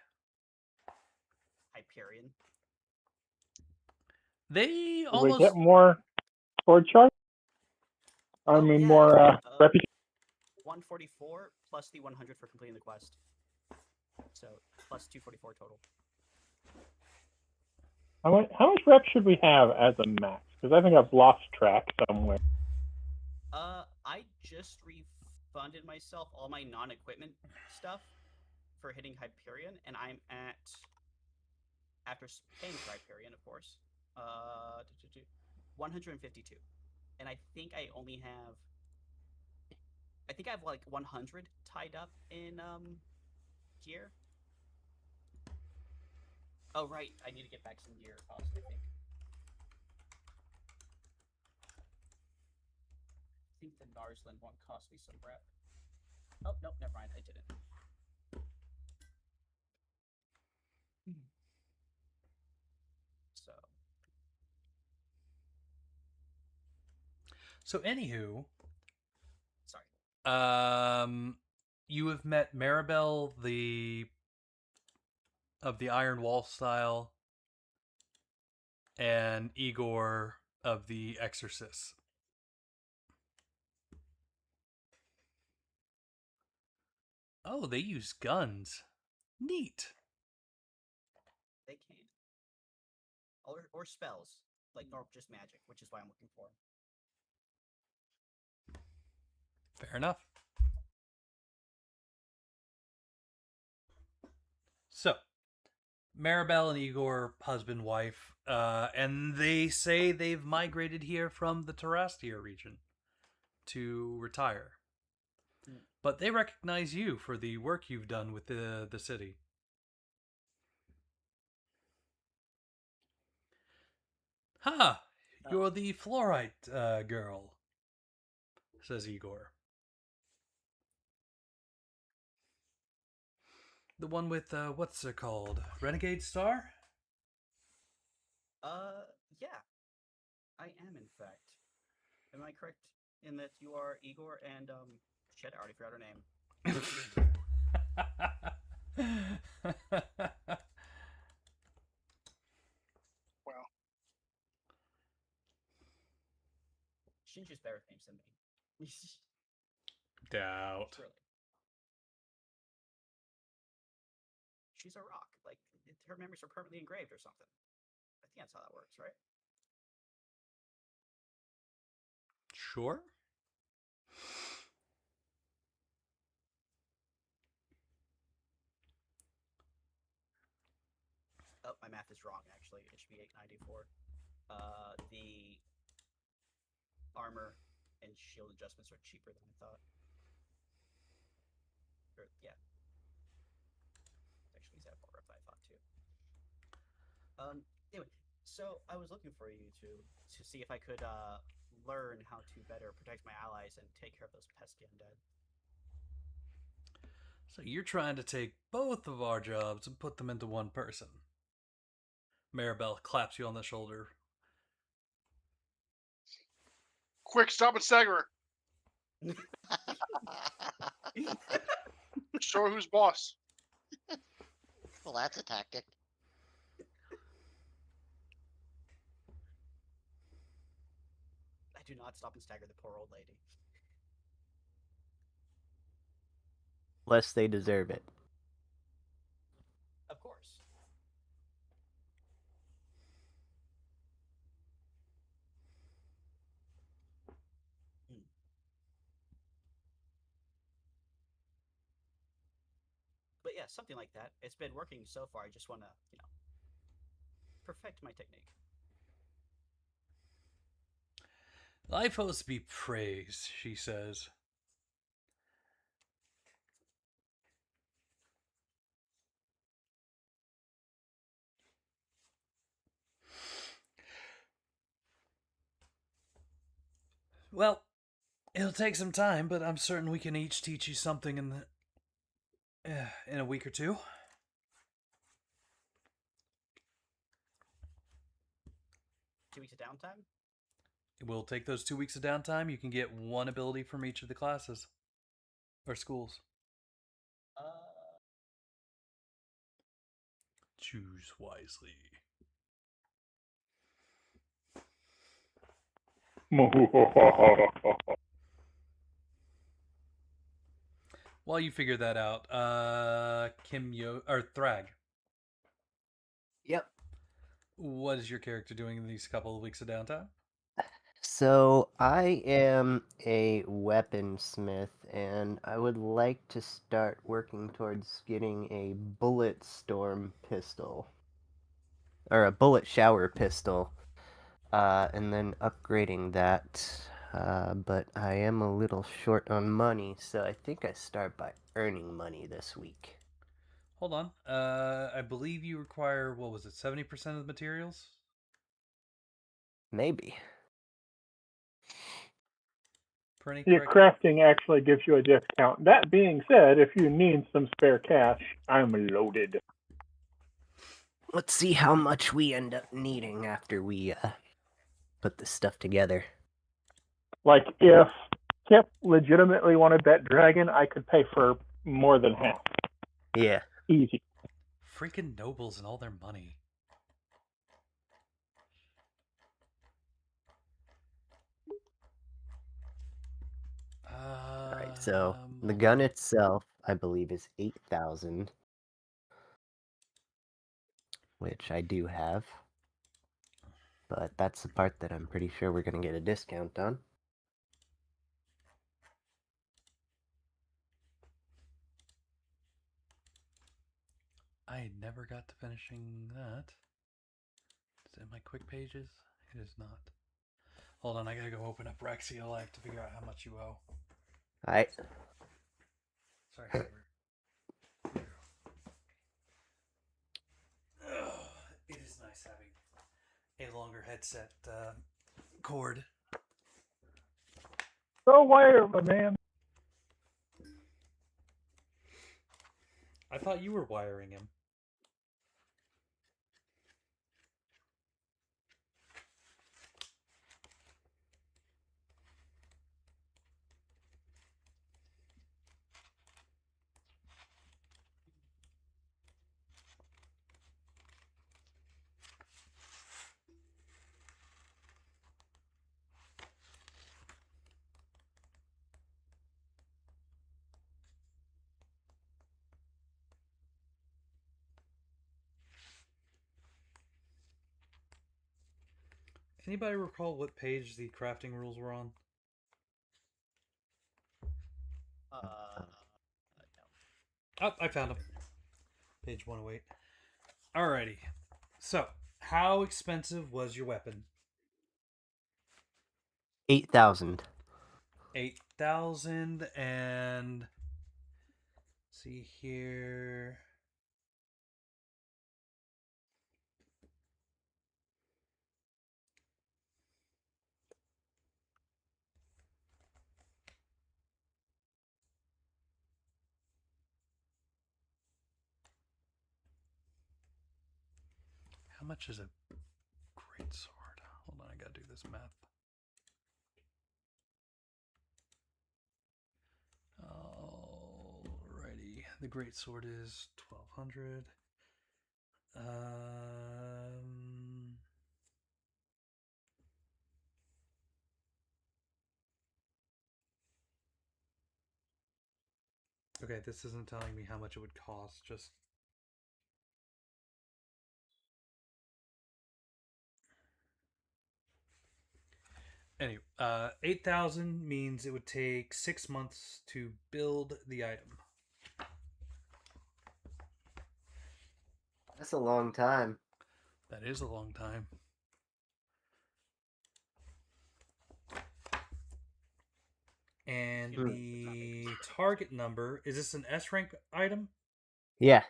Hyperion. They Do we almost get more sword charge? I Oh, mean, yeah, more reputation. 144 plus the 100 for completing the quest. So, plus 244 total. How much rep should we have as a max? Because I think I've lost track somewhere. I just refunded myself all my non-equipment stuff for hitting Hyperion, and I'm at, after paying for Hyperion, of course, 152. And I think I only have, I have like 100 tied up in gear. Oh right, I need to get back some gear cost, I think. I think the Narsland one cost me some rep. Oh, no, never mind, I didn't. So, anywho, Sorry. You have met Maribel, of the Iron Wall style, and Igor of the Exorcist. Oh, they use guns. Neat. They can. Or spells, like just magic, which is why I'm looking for them. Fair enough. So, Maribel and Igor, husband, wife, and they say they've migrated here from the Terrastia region to retire. But they recognize you for the work you've done with the city. Ha! You're the fluorite girl, says Igor. The one with, what's it called? Renegade Star? Yeah, I am in fact. Am I correct in that you are Igor and shit, I already forgot her name. Wow. Shinji's better at names than me. Doubt. Really. She's a rock. Like her memories are permanently engraved or something. I think that's how that works, right? Sure. Oh, my math is wrong. Actually, it should be 894. The armor and shield adjustments are cheaper than I thought. Yeah, actually, is that more rough than I thought too. Anyway, so I was looking for you to see if I could learn how to better protect my allies and take care of those pesky undead. So you're trying to take both of our jobs and put them into one person. Maribel claps you on the shoulder. Quick, stop and stagger her. Show her who's boss. Well, that's a tactic. I do not stop and stagger the poor old lady. Lest they deserve it. Of course. But yeah, something like that. It's been working so far. I just want to, perfect my technique. Lifos be praised, she says. Well, it'll take some time, but I'm certain we can each teach you something in a week or two. Weeks of downtime? We'll take those 2 weeks of downtime. You can get one ability from each of the classes or schools. Choose wisely. While you figure that out, Thrag. Yep. What is your character doing in these couple of weeks of downtime? So I am a weaponsmith, and I would like to start working towards getting a bullet storm pistol, or a bullet shower pistol, and then upgrading that. But I am a little short on money, so I think I start by earning money this week. Hold on. I believe you require, what was it, 70% of the materials? Maybe. Prinny, Yeah, correct? crafting actually gives you a discount. That being said, if you need some spare cash, I'm loaded. Let's see how much we end up needing after we put this stuff together. Like, if Kip legitimately wanted that dragon, I could pay for more than half. Yeah. Easy. Freaking nobles and all their money. Alright, so the gun itself, I believe, is 8,000. Which I do have. But that's the part that I'm pretty sure we're going to get a discount on. I I never got to finishing that. Is it in my quick pages? It is not. Hold on, I gotta go open up Rexia Life to figure out how much you owe. I Sorry, Howard. It is nice having a longer headset cord. Go wire, my man. I thought you were wiring him. Anybody recall what page the crafting rules were on? No. Oh, I found them. Page 108. Alrighty. So, how expensive was your weapon? 8,000. 8,000 and see here. How much is a great sword? Hold on, I gotta do this math. Alrighty, the great sword is 1,200. Okay, this isn't telling me how much it would cost. Just anyway, 8,000 means it would take 6 months to build the item. That's a long time. That is a long time. And the target number, is this an S rank item? Yeah.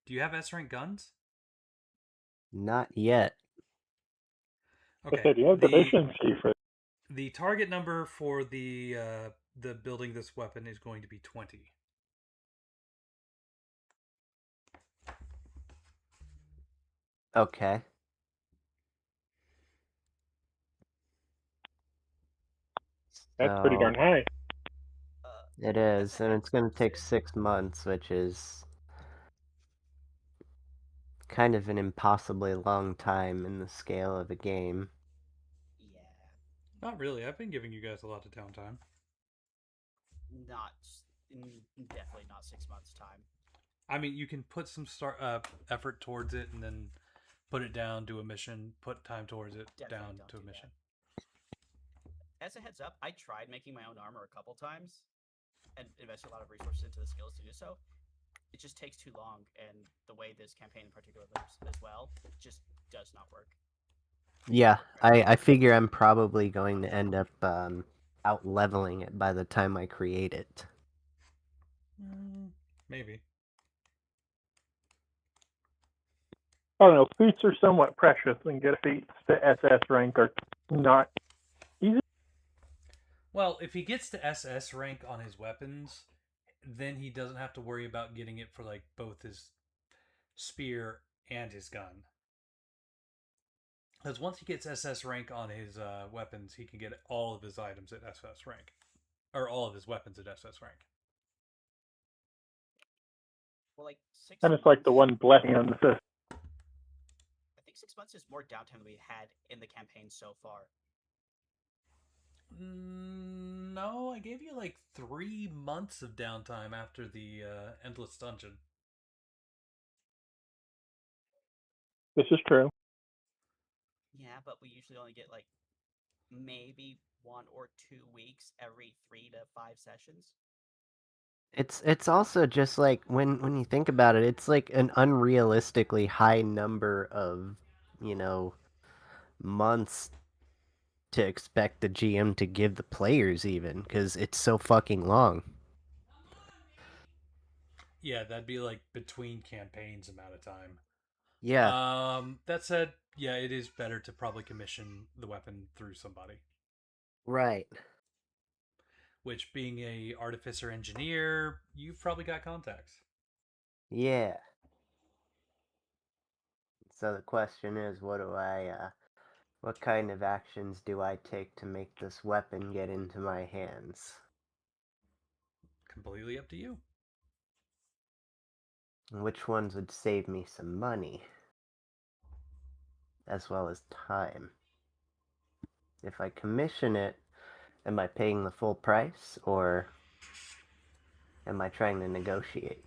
Do you have S rank guns? Not yet. I said you have deficiency for. The target number for the building this weapon is going to be 20. Okay. That's pretty darn high. It is, and it's going to take 6 months, which is kind of an impossibly long time in the scale of a game. Yeah. Not really. I've been giving you guys a lot of downtime. Definitely not 6 months time. I mean, you can put some effort towards it, and then put it down, do a mission, put time towards it, Definitely down to a mission. As a heads up, I tried making my own armor a couple times, and invested a lot of resources into the skills to do so. It just takes too long, and the way this campaign in particular lives as well, just does not work. Yeah, I figure I'm probably going to end up out leveling it by the time I create it. Maybe. I don't know. Feats are somewhat precious, and get feats to SS rank are not easy. Well, if he gets to SS rank on his weapons, then he doesn't have to worry about getting it for like both his spear and his gun. Because once he gets SS rank on his weapons, he can get all of his items at SS rank. Or all of his weapons at SS rank. Well, like 6 And months. it's like the one blessing on the system. I think 6 months is more downtime than we had in the campaign so far. No, I gave you like 3 months of downtime after the Endless Dungeon. This is true. Yeah, but we usually only get like maybe 1 or 2 weeks every 3 to 5 sessions. It's also just like when you think about it, it's like an unrealistically high number of, you know, months to expect the GM to give the players even because it's so fucking long. Yeah, that'd be like between campaigns amount of time. Yeah, That said, yeah, it is better to probably commission the weapon through somebody. right. Which, being a artificer engineer, you've probably got contacts. Yeah. So the question is, what kind of actions do I take to make this weapon get into my hands? Completely up to you. Which ones would save me some money, as well as time? If I commission it, am I paying the full price, or am I trying to negotiate?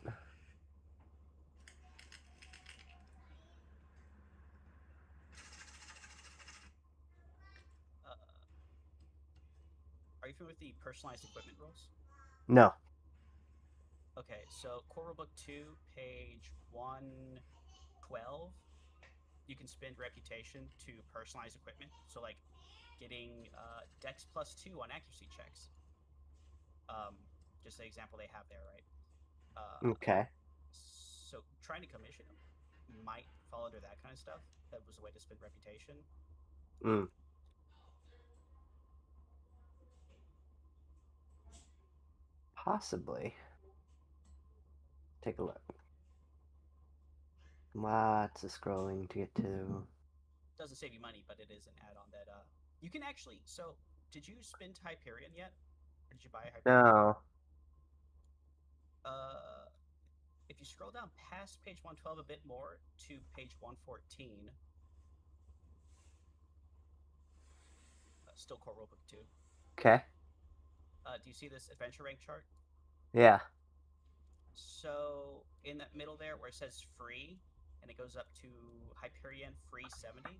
Are you familiar with the personalized equipment rules? No. Okay, so Core Rulebook 2, page 112, you can spend reputation to personalize equipment. So, like, getting Dex +2 on accuracy checks. Just the example they have there, right? Okay. So, trying to commission them might fall under that kind of stuff. That was a way to spend reputation. Mm. Possibly. Take a look. Lots of scrolling to get to. Doesn't save you money, but it is an add-on that you can actually. So, did you spend Hyperion yet, or did you buy Hyperion? No. If you scroll down past page 112 a bit more to page 114, still Core Rulebook 2. Okay. Do you see this adventure rank chart? Yeah. So in that middle there where it says free and it goes up to Hyperion free 70,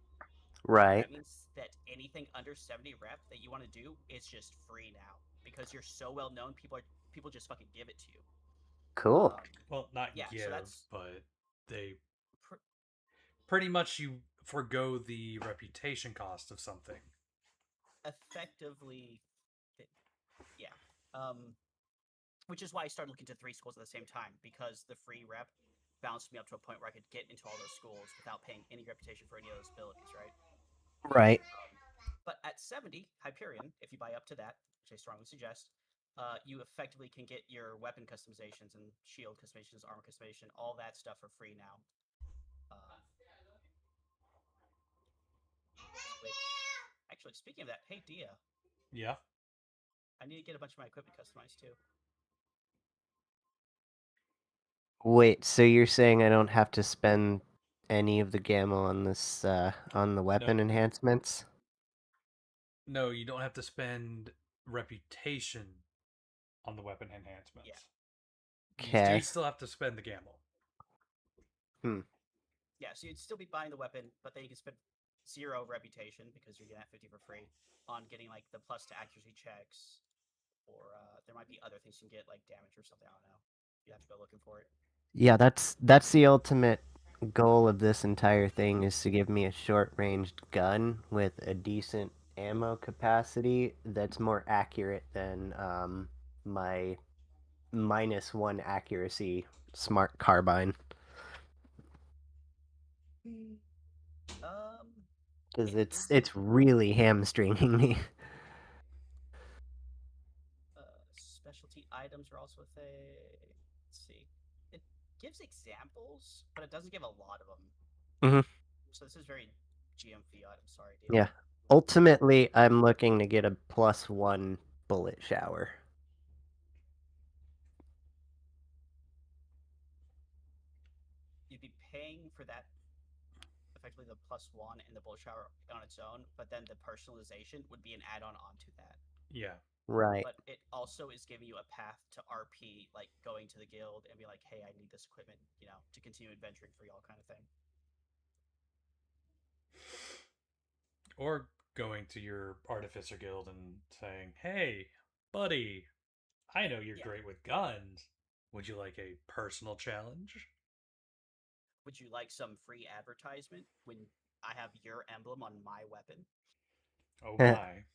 Right. that means that anything under 70 rep that you want to do is just free now because you're so well known. People just fucking give it to you. Cool. Well, not Yeah, give, so that's but they pr- pretty much you forego the reputation cost of something. effectively, yeah. Which is why I started looking to 3 schools at the same time because the free rep bounced me up to a point where I could get into all those schools without paying any reputation for any of those abilities, right? Right. But at 70 Hyperion, if you buy up to that, which I strongly suggest, you effectively can get your weapon customizations and shield customizations, armor customization, all that stuff for free now. Which, actually, speaking of that, hey Dia, Yeah. I need to get a bunch of my equipment customized too. Wait, so you're saying I don't have to spend any of the gamma on this on the weapon enhancements? No, you don't have to spend reputation on the weapon enhancements. Yeah. You do Okay. still have to spend the gamble. Yeah, so you'd still be buying the weapon, but then you can spend 0 reputation because you're getting that 50 for free on getting like the plus to accuracy checks, or there might be other things you can get like damage or something. I don't know. You have to go looking for it. Yeah, that's the ultimate goal of this entire thing is to give me a short-ranged gun with a decent ammo capacity that's more accurate than my -1 accuracy smart carbine. Um, Because it it's really hamstringing me. specialty items are also a thing. Let's see. It gives examples, but it doesn't give a lot of them. Mhm. So this is very GM fiat. I'm sorry, dude. Yeah. Ultimately, I'm looking to get a +1 bullet shower. You'd be paying for that effectively the +1 and the bullet shower on its own, but then the personalization would be an add-on onto that. Yeah. Right. But it also is giving you a path to RP, like going to the guild and be like, hey, I need this equipment, to continue adventuring for y'all kind of thing. Or going to your artificer guild and saying, "Hey, buddy, I know you're Yeah. great with guns. Would you like a personal challenge? Would you like some free advertisement when I have your emblem on my weapon? Oh my.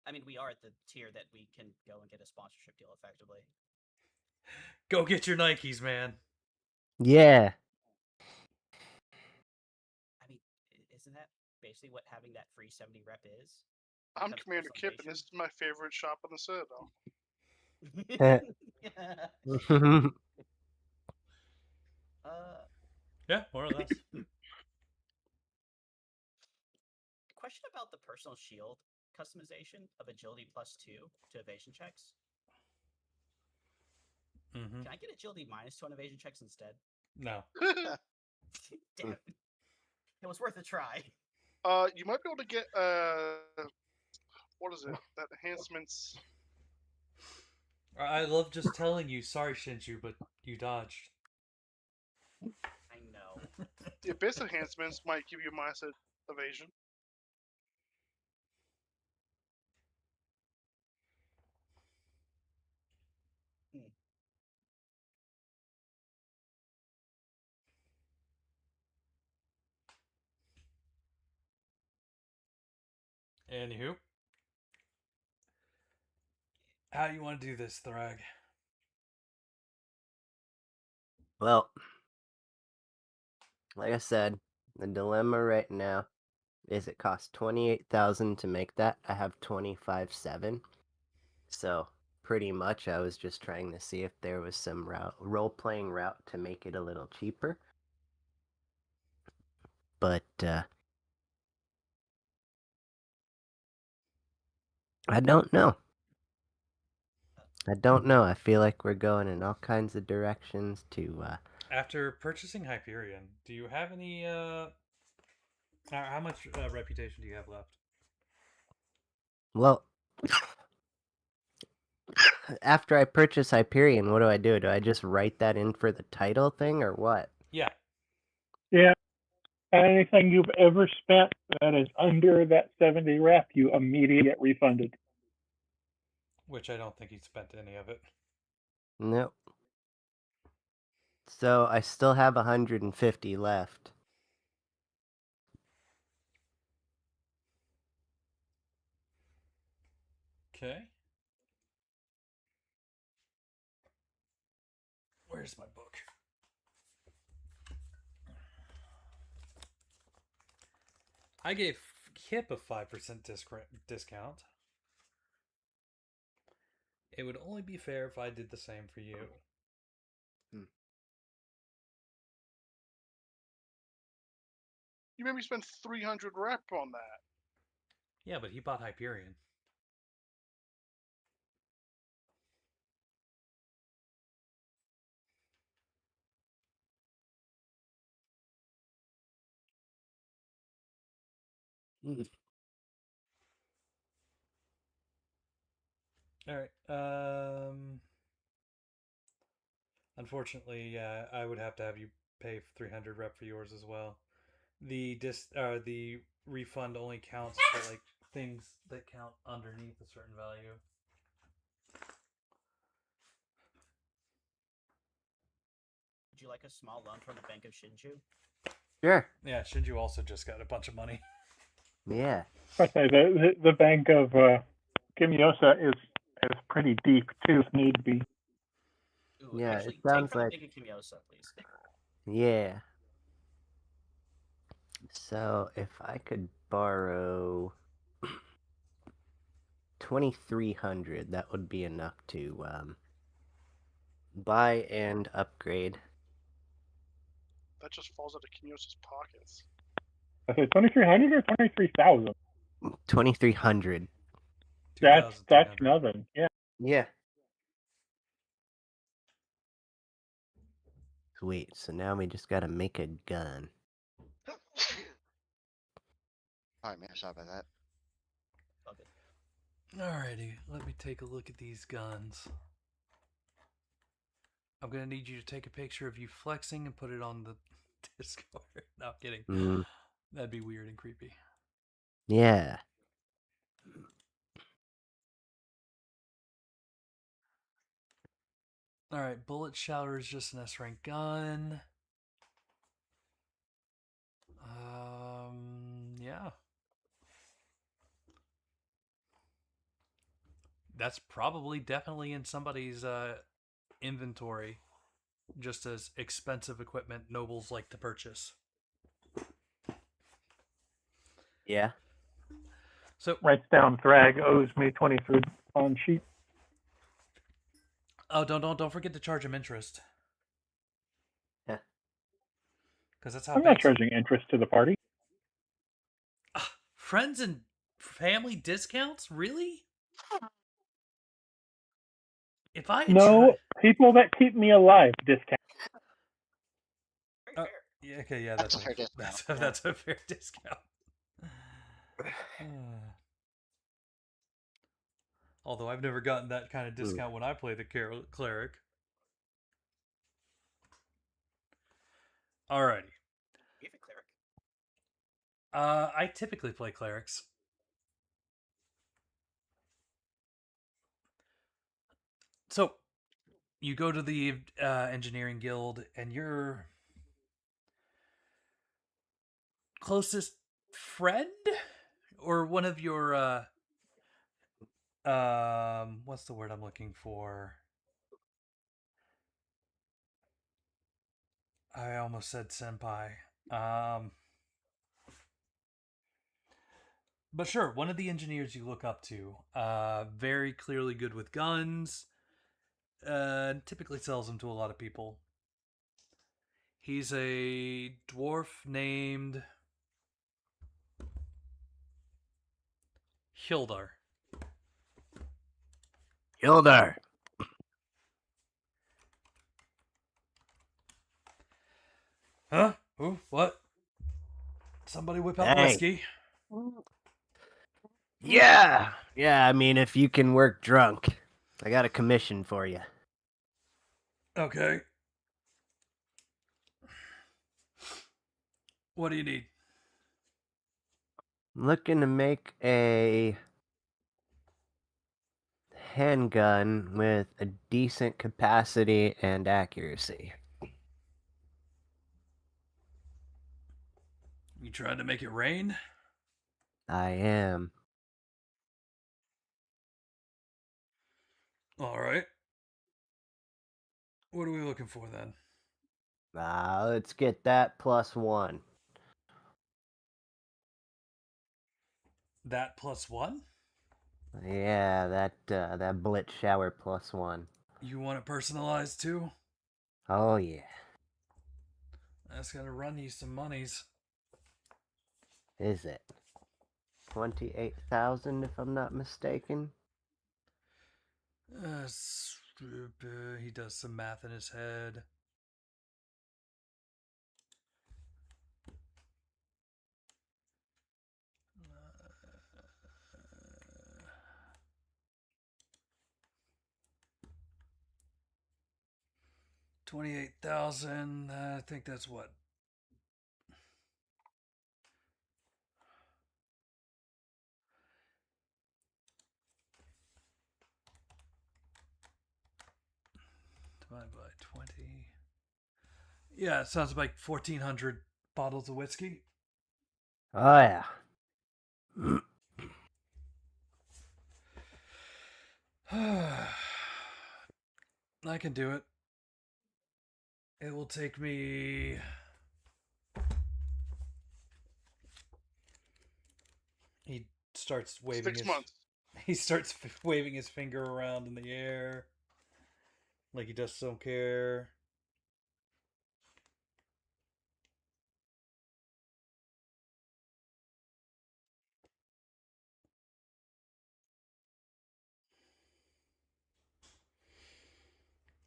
I mean, we are at the tier that we can go and get a sponsorship deal effectively. Go get your Nikes, man. Yeah. I mean, isn't that basically what having that free 70 rep is? I'm Becomes Commander Kip, and this is my favorite shop in the Citadel. Yeah, more or less. Question about the personal shield customization of agility +2 to evasion checks. Mm-hmm. Can I get agility -2 on evasion checks instead? No. Damn it. It was worth a try. You might be able to get what is it? That enhancements. I love just telling you, sorry, Shinju, but you dodged. I know. The abyss enhancements might give you minus evasion. Anywho. How do you want to do this, Thrag? Well, like I said, the dilemma right now is it costs 28,000 to make that. I have 25,700. So pretty much I was just trying to see if there was some role-playing route to make it a little cheaper. But I don't know. I feel like we're going in all kinds of directions to After purchasing Hyperion, do you have any how much reputation do you have left? well, after I purchase Hyperion, what do? Do I just write that in for the title thing or what? Yeah. Yeah. Anything you've ever spent that is under that 70 rep, you immediately get refunded. Which I don't think he spent any of it. Nope. So I still have 150 left. Okay. Where's my book? I gave Kip a 5% discount. It would only be fair if I did the same for you. You made me spend 300 rep on that. Yeah, but he bought Hyperion. All right. Unfortunately, I would have to have you pay 300 rep for yours as well. The refund only counts for like things that count underneath a certain value. Would you like a small loan from the Bank of Shinju? Sure. Yeah, Shinju also just got a bunch of money. Yeah. Okay, the bank of Kimyosa is pretty deep too, if need be. Ooh, Yeah, actually, it sounds take from like- the Bank of Kimyosa, please. Yeah. So if I could borrow 2,300, that would be enough to buy and upgrade. That just falls out of Kimyosa's pockets. I said 2,300 or 23,000. 2,300. That's 2,300. nothing. Yeah. Yeah. Sweet. So now we just gotta make a gun. Alright, man, sorry about that. Okay. Alrighty, let me take a look at these guns. I'm gonna need you to take a picture of you flexing and put it on the Discord. No, I'm kidding. That'd be weird and creepy. Yeah. All right, bullet shower is just an S rank gun. Yeah. That's probably definitely in somebody's inventory, just as expensive equipment nobles like to purchase. Yeah. So, Writes down Thrag owes me 23 on sheet. oh, don't forget to charge him interest, Yeah. because that's how I'm not banks. charging interest to the party. Friends and family discounts, really? If I had No, people that keep me alive discount. Very Uh, fair. yeah, okay, yeah, That's a fair discount. that's a fair discount. Although I've never gotten that kind of discount when I play the cleric. Alrighty. You have a cleric. I typically play clerics. So, you go to the engineering guild, and your closest friend, or one of your what's the word I'm looking for? I almost said senpai. But sure, one of the engineers you look up to, very clearly good with guns, typically sells them to a lot of people. He's a dwarf named Hildar. Hildar. Huh? Who? What? Somebody whip out Hey. whiskey. Yeah. Yeah, I mean, if you can work drunk, I got a commission for you. Okay. What do you need? I'm looking to make a handgun with a decent capacity and accuracy. You trying to make it rain? I am. All right. What are we looking for then? Let's get that +1. That +1? Yeah, that blitz shower +1. You want it personalized too? Oh yeah. That's gonna run you some monies. Is it 28,000 if I'm not mistaken? He does some math in his head. $28,000. I think that's what. Divided by 20. Yeah, it sounds like 1,400 bottles of whiskey. Oh yeah. I can do it. It will take me. He starts waving 6 months. He starts waving his finger around in the air, like he just don't care.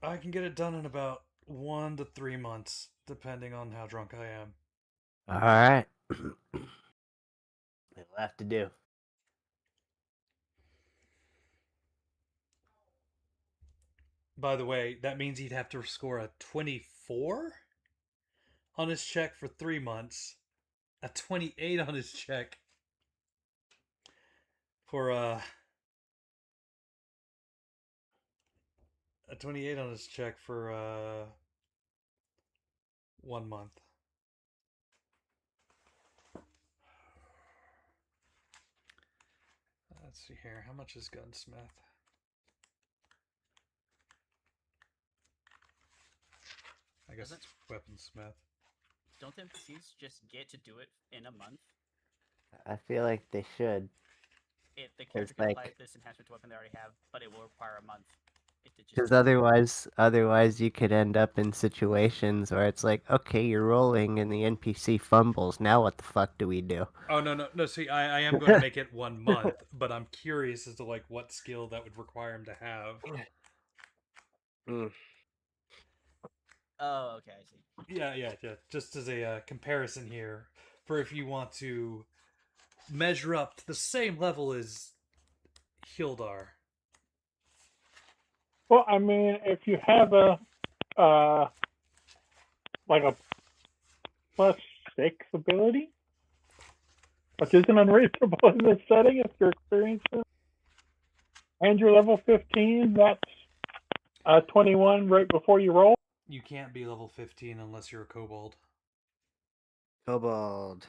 I can get it done in about 1 to 3 months, depending on how drunk I am. All right. It'll have to do. By the way, that means he'd have to score a 24 on his check for 3 months, a 28 on his check for A 28 on his check for 1 month. Let's see here. How much is Gunsmith? I guess Doesn't- it's Weaponsmith. Don't the NPCs just get to do it in a month? I feel like they should. The character It's can like- apply this enhancement to weapon they already have, but it will require a month. Because otherwise you could end up in situations where it's like, okay, you're rolling and the NPC fumbles. Now what the fuck do we do? Oh no! See, I am going to make it 1 month, but I'm curious as to like what skill that would require him to have. Oh, okay, I see. Yeah. Just as a comparison here, for if you want to measure up to the same level as Hildar. Well, I mean, if you have a like a +6 ability, which isn't unreasonable in this setting if you're experienced, and you're level 15, that's 21 right before you roll. You can't be level 15 unless you're a kobold. Kobold.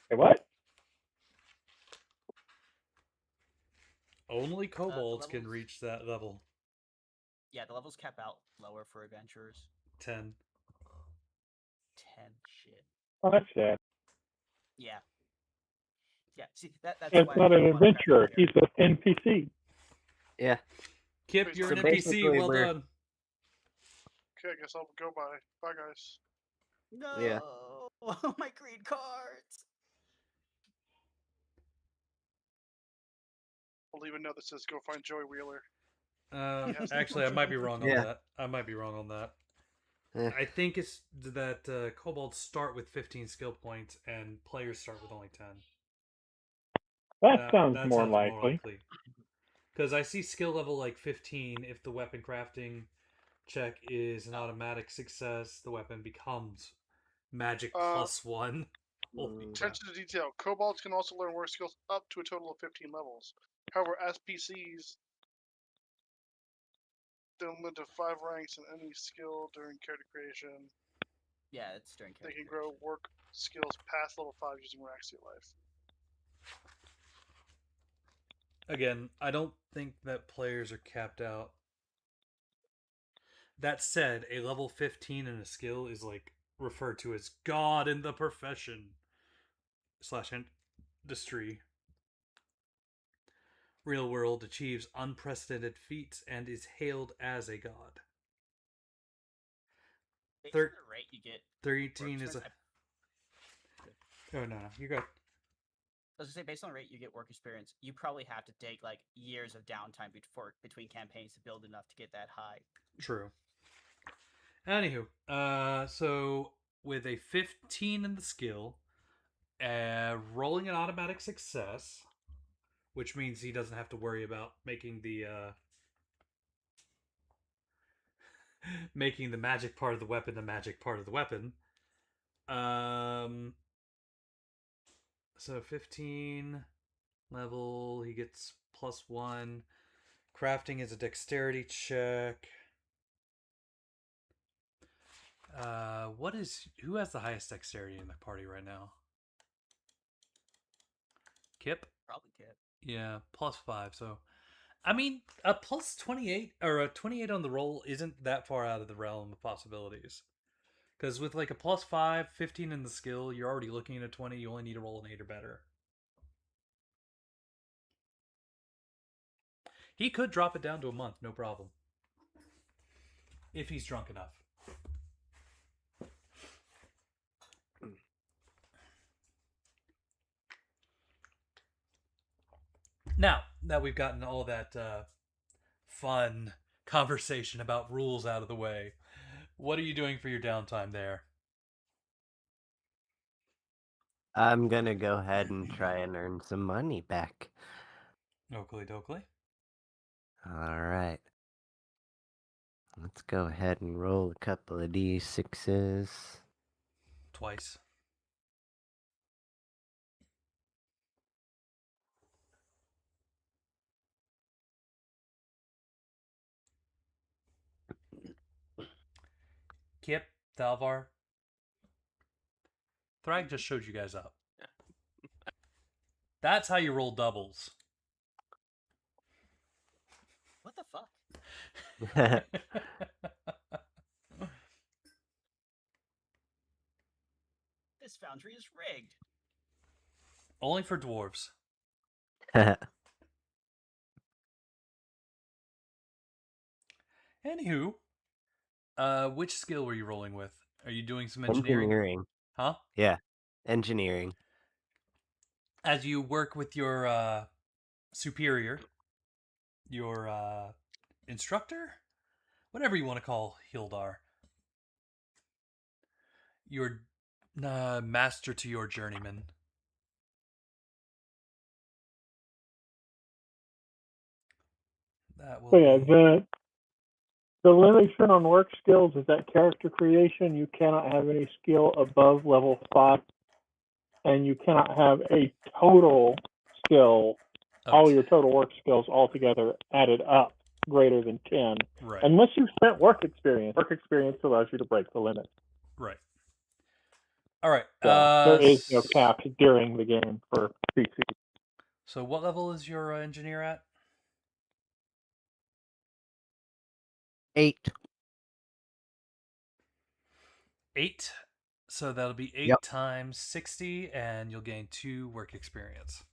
Hey, what? Only kobolds can levels- reach that level. Yeah, the levels cap out lower for adventurers. 10. 10. Shit. Oh, that's sad. Yeah. Yeah. See, that's It's why not I an don't wanna craft adventurer. the He's an NPC. Yeah. Kip, you're So an NPC. basically Well we're- done. Okay, I guess I'll go bye. Bye, guys. No. Yeah. My green cards. I'll leave a note that says go find Joey Wheeler. Yes. Actually, I might be wrong on Yeah. that. I might be wrong on that. Eh. I think it's that kobolds start with 15 skill points and players start with only 10. That sounds more likely. Because I see skill level like 15. If the weapon crafting check is an automatic success, the weapon becomes magic +1. Holy crap. Attention to detail. Kobolds can also learn work skills up to a total of 15 levels. However, SPCs don't limit to 5 ranks in any skill during character creation. Yeah, it's during They character can grow creation. work skills past level 5 using Racks of Life. Again, I don't think that players are capped out. That said, a level 15 in a skill is like referred to as God in the profession / industry. Real world achieves unprecedented feats and is hailed as a god. Based Thir- on the rate you get. 13 is a. work Oh no, you got. I was gonna say, based on the rate you get work experience, you probably have to take like years of downtime between campaigns to build enough to get that high. True. Anywho, so with a 15 in the skill, rolling an automatic success, which means he doesn't have to worry about making the making the magic part of the weapon the magic part of the weapon. So 15 level, he gets +1. Crafting is a dexterity check. Who has the highest dexterity in the party right now? Kip? Probably get. Yeah, +5. So, I mean, a +28 or a 28 on the roll isn't that far out of the realm of possibilities. Because with like a +5, 15 in the skill, you're already looking at a 20. You only need to roll an 8 or better. He could drop it down to a month, no problem. If he's drunk enough. Now that we've gotten all that fun conversation about rules out of the way, what are you doing for your downtime there? I'm gonna go ahead and try and earn some money back. Oakley dokley. Alright. Let's go ahead and roll a couple of d6s. Twice. Dalvar. Thrag just showed you guys up. That's how you roll doubles. What the fuck? This foundry is rigged. Only for dwarves. Anywho, which skill were you rolling with? Are you doing some engineering? Engineering. Huh? Yeah, engineering. As you work with your superior, your instructor, whatever you want to call Hildar, your master to your journeyman. That will So yeah, be... the limitation on work skills is that character creation, you cannot have any skill above level 5, and you cannot have a total skill, all your total work skills altogether added up greater than 10, Right. unless you've spent work experience. Work experience allows you to break the limit. Right. All right. So there is no cap during the game for PC. So what level is your engineer at? 8. 8. So that'll be 8 Yep. times 60, and you'll gain 2 work experience.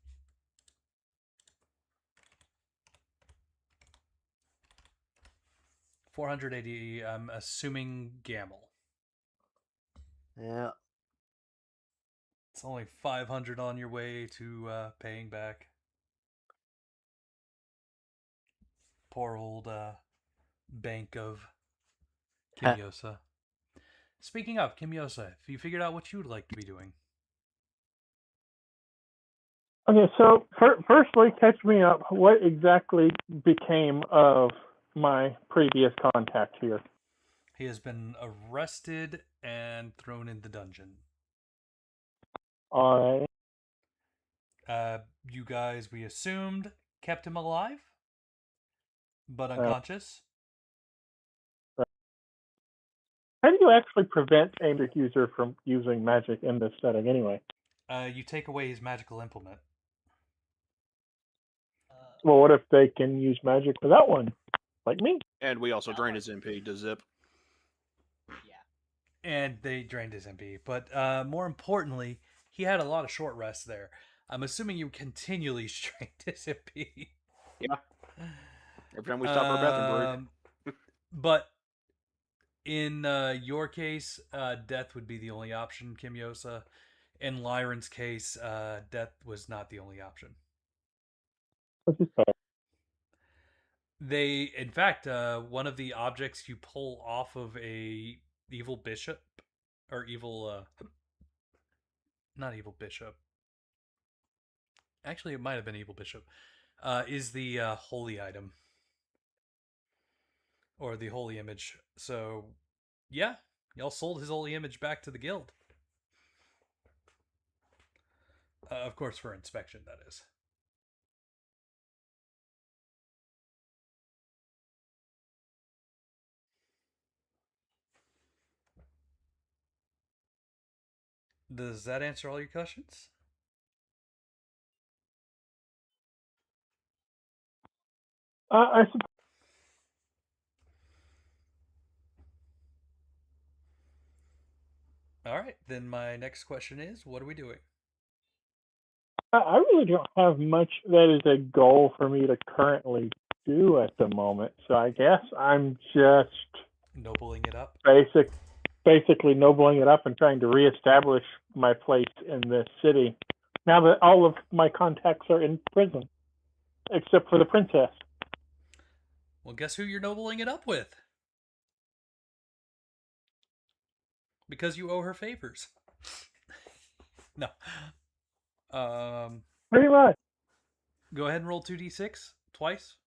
$480. I'm assuming Gamble. Yeah. It's only 500 on your way to paying back. Poor old bank of Kimyosa. Speaking of Kimyosa, have you figured out what you would like to be doing? Okay, so firstly, catch me up. What exactly became of my previous contact here? He has been arrested and thrown in the dungeon. All right. You guys, we assumed, kept him alive, but unconscious. How do you actually prevent a magic user from using magic in this setting anyway? You take away his magical implement. Well, what if they can use magic without one? Like me. And we also drained his MP to zip. Yeah. And they drained his MP. But more importantly, he had a lot of short rests there. I'm assuming you continually strained his MP. Yeah. Every time we stop for a bathroom break. But in your case, death would be the only option, Kimyosa. In Lyron's case, death was not the only option. They, in fact, one of the objects you pull off of a evil bishop, or evil, not evil bishop. Actually, it might have been evil bishop. Is the holy item, or the holy image. So, yeah, y'all sold his holy image back to the guild. Of course, for inspection, that is. Does that answer all your questions? I suppose. All right, then my next question is, what are we doing? I really don't have much that is a goal for me to currently do at the moment. So I guess I'm just nobling it up. Basically nobling it up and trying to reestablish my place in this city. Now that all of my contacts are in prison, except for the princess. Well, guess who you're nobling it up with? Because you owe her favors. No. Pretty much. Go ahead and roll 2d6 twice.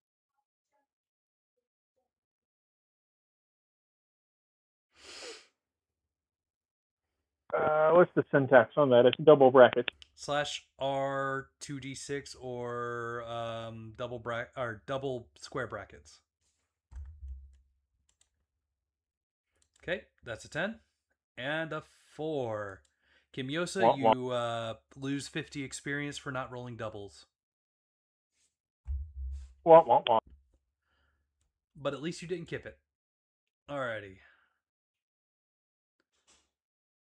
What's the syntax on that? It's double brackets. /R 2d6 or double square brackets. Okay, that's a 10. and a 4. Kimyosa, Wah, wah. you lose 50 experience for not rolling doubles. Wah, wah, wah. But at least you didn't kip it. Alrighty.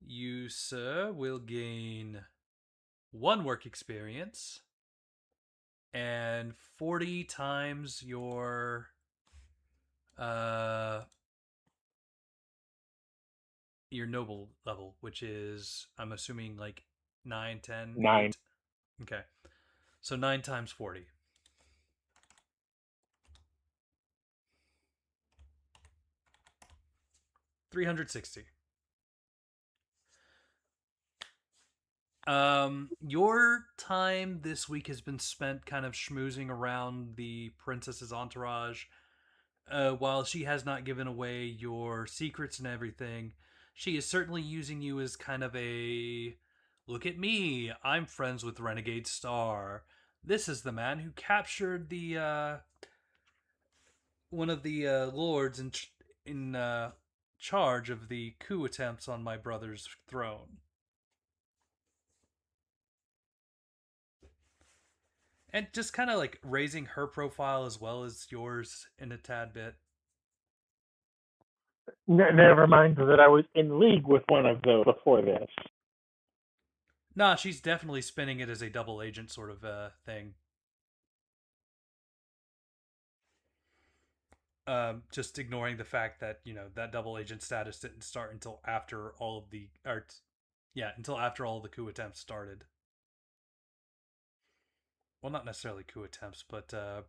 You, sir, will gain 1 work experience and 40 times your noble level, which is, I'm assuming, like 9, 10, 9. 8. Okay. So 9 times 40. $360. Your time this week has been spent kind of schmoozing around the princess's entourage. While she has not given away your secrets and everything, she is certainly using you as kind of a look at me, I'm friends with Renegade Star. This is the man who captured the one of the lords in charge of the coup attempts on my brother's throne. And just kind of like raising her profile as well as yours in a tad bit. Never mind that I was in league with one of those before this. Nah, she's definitely spinning it as a double agent sort of thing. Just ignoring the fact that, you know, that double agent status didn't start until after all of the until after all the coup attempts started. Well, not necessarily coup attempts, but the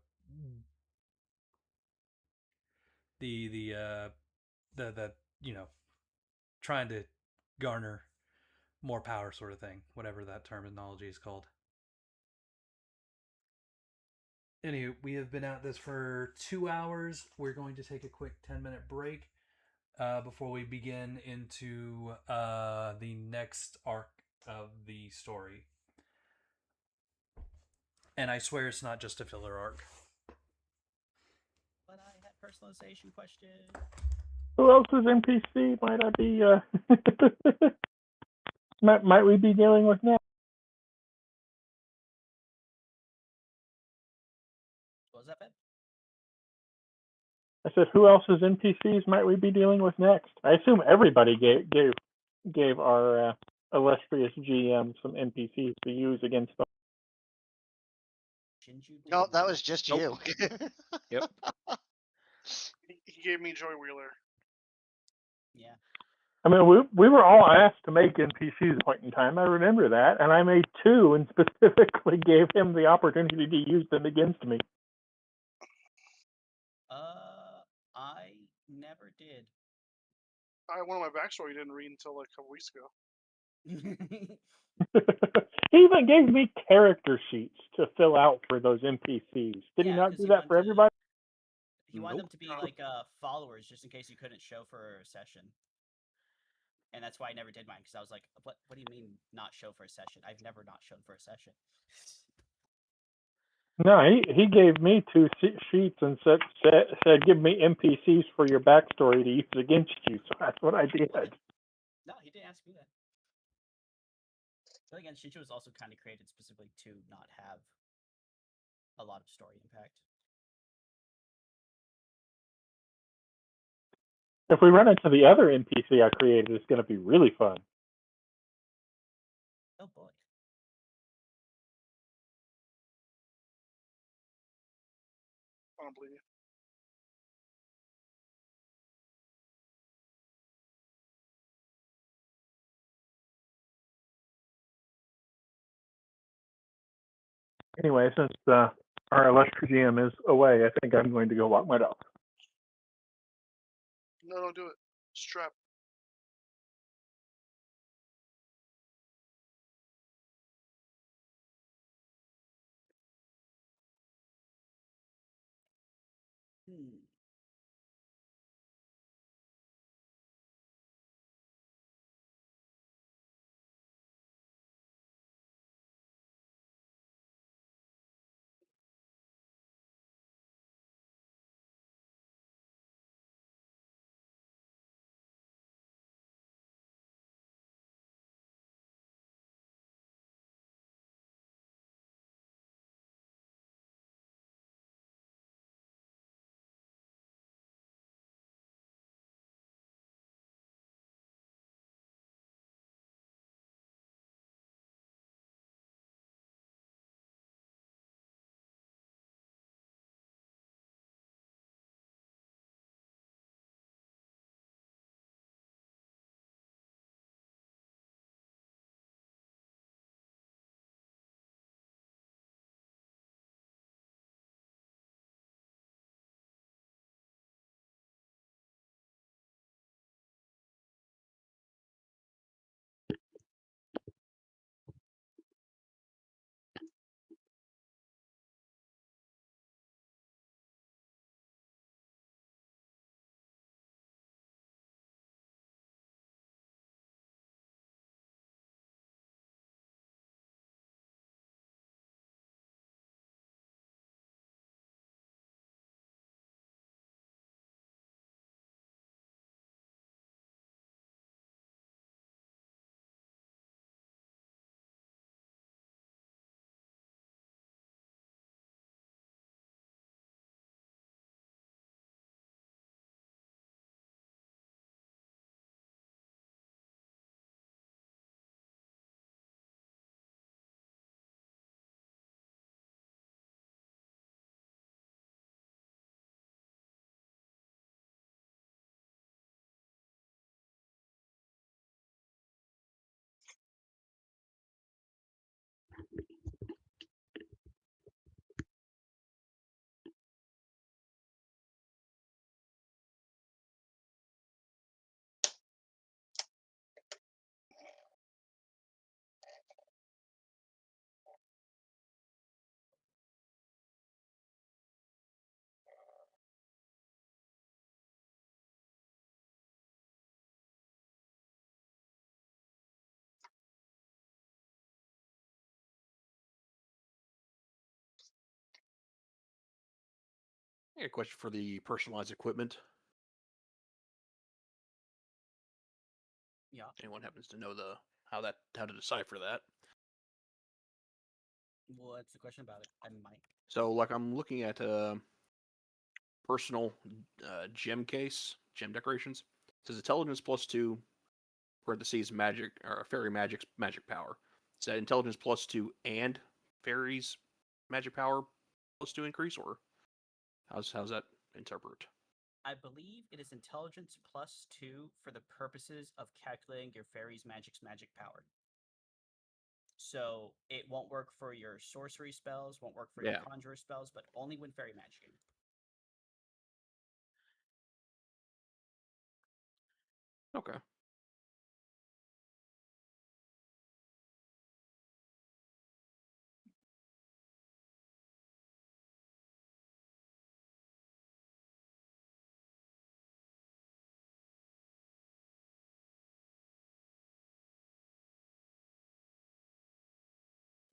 you know, trying to garner more power sort of thing, whatever that terminology is called. Anywho, we have been at this for 2 hours. We're going to take a quick 10-minute break before we begin into the next arc of the story. And I swear it's not just a filler arc. But I had personalization question. Who else is NPC? Might I be? Might we be dealing with now? What was that, Ben? I said, who else's NPCs might we be dealing with next? I assume everybody gave our illustrious GM some NPCs to use against them. No, that was just Nope. you. Yep. He gave me Joy Wheeler. Yeah. I mean, we were all asked to make NPCs at a point in time. I remember that, and I made 2 and specifically gave him the opportunity to use them against me. I never did. One of my backstory you didn't read until like a couple weeks ago. He even gave me character sheets to fill out for those NPCs. Did he Yeah, not 'cause do he that for wanted to- everybody? He wanted them Nope. to be like followers, just in case you couldn't show for a session. And that's why I never did mine, because I was like, "What? What do you mean not show for a session? I've never not shown for a session." No, he gave me 2 sheets and said give me NPCs for your backstory to use against you. So that's what I did. No, he didn't ask me that. But again, Shichu was also kind of created specifically to not have a lot of story impact. If we run into the other NPC I created, it's going to be really fun. Oh boy. I don't believe you. Anyway, since our illustrious GM is away, I think I'm going to go walk my dog. No, don't do it. Strap. Hmm. I got a question for the personalized equipment. Yeah. Anyone happens to know how to decipher that? What's the question about it? I might. So, like, I'm looking at personal gem decorations. It says intelligence +2, parentheses magic or fairy magic power. Is that intelligence +2 and fairies magic power +2 increase, or how's that interpret? I believe it is intelligence +2 for the purposes of calculating your fairy's magic power. So it won't work for your sorcery spells, won't work for your conjurer spells, but only when fairy magicking. Okay.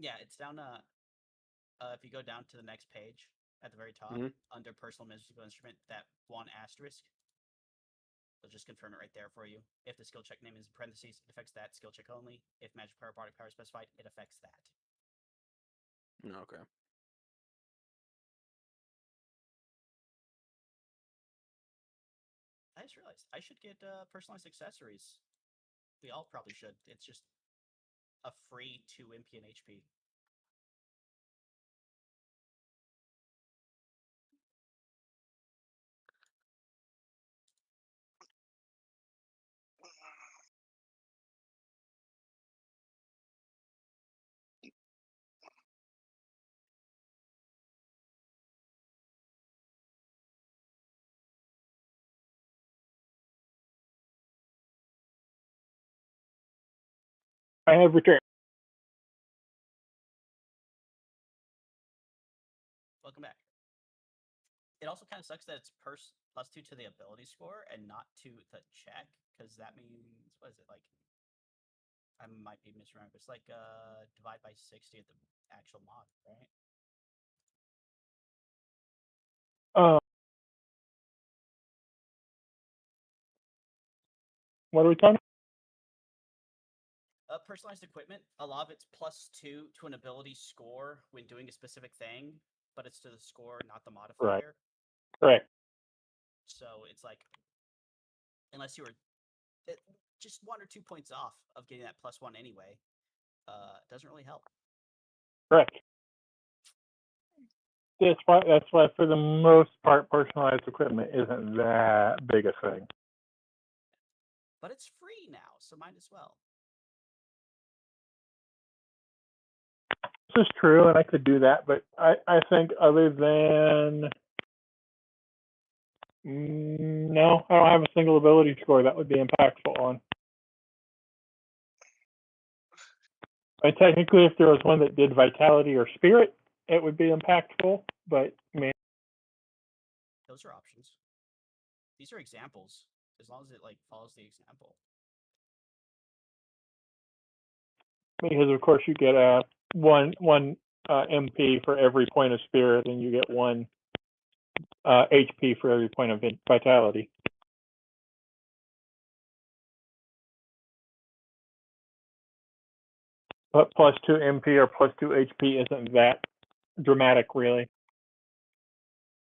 Yeah, it's down. If you go down to the next page at the very top, under personal musical instrument, that one asterisk. They'll just confirm it right there for you. If the skill check name is in parentheses, it affects that skill check only. If magic power, body power specified, it affects that. Okay. I just realized I should get personalized accessories. We all probably should. It's just a free 2 MP and HP. I have returned. Welcome back. It also kind of sucks that it's +2 to the ability score and not to the check, because that means, what is it, like, I might be misremembering, it's like divide by 60 at the actual mod, right? What are we talking Personalized equipment, a lot of it's +2 to an ability score when doing a specific thing, but it's to the score, not the modifier. Correct. So it's like, unless you were just 1 or 2 points off of getting that +1 anyway, it doesn't really help. Correct. That's why for the most part, personalized equipment isn't that big a thing. But it's free now, so might as well. This is true, and I could do that, but I think other than no, I don't have a single ability score that would be impactful on. And technically, if there was one that did vitality or spirit, it would be impactful. But man, Those are options. These are examples, as long as it like follows the example. because of course you get one MP for every point of spirit, and you get 1 HP for every point of vitality. But +2 MP or +2 HP isn't that dramatic, really.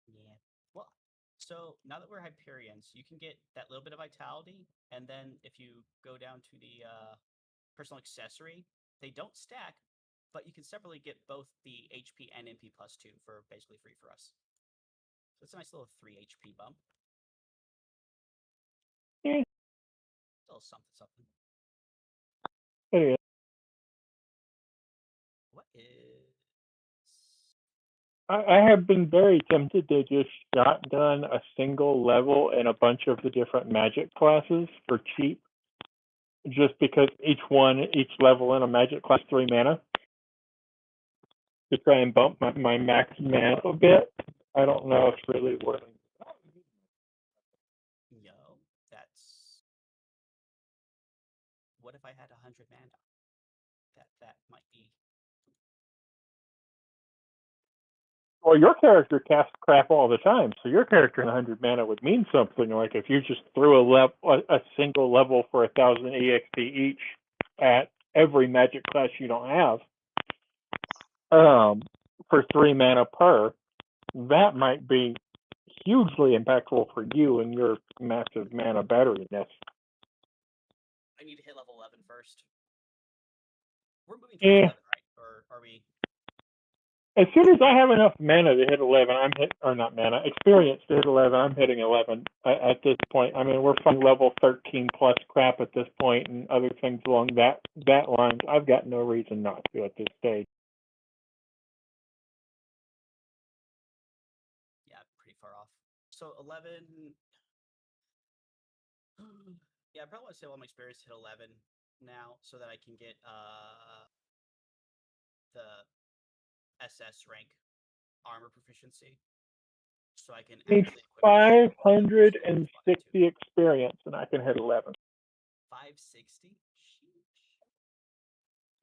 Yeah. Well, so now that we're Hyperions, you can get that little bit of vitality, and then if you go down to the personal accessory, they don't stack, but you can separately get both the HP and MP +2 for basically free for us. So it's a nice little 3 HP bump. Yeah. Still something. It is. What is? I have been very tempted to just shotgun a single level in a bunch of the different magic classes for cheap, just because each level in a magic class 3 mana, to try and bump my max mana a bit. I don't know if it's really worth it. Yo, that's. What if I had 100 mana? That might be. Well, your character casts crap all the time, so your character in 100 mana would mean something. Like if you just threw a single level for 1,000 EXP each at every magic class you don't have, for 3 mana per, that might be hugely impactful for you and your massive mana batteryness. I need to hit level 11 first. We're moving towards 11, right? Or are we? As soon as I have enough mana to hit 11, not mana, experience to hit 11, I'm hitting 11 at this point. I mean, we're fighting level 13 plus crap at this point and other things along that line. I've got no reason not to at this stage. Yeah, pretty far off. So 11. Yeah, I probably want to say all my experience hit 11 now so that I can get the SS rank armor proficiency. So I can I need actually equip my shield. 560 experience and I can hit 11. 560? Sheesh.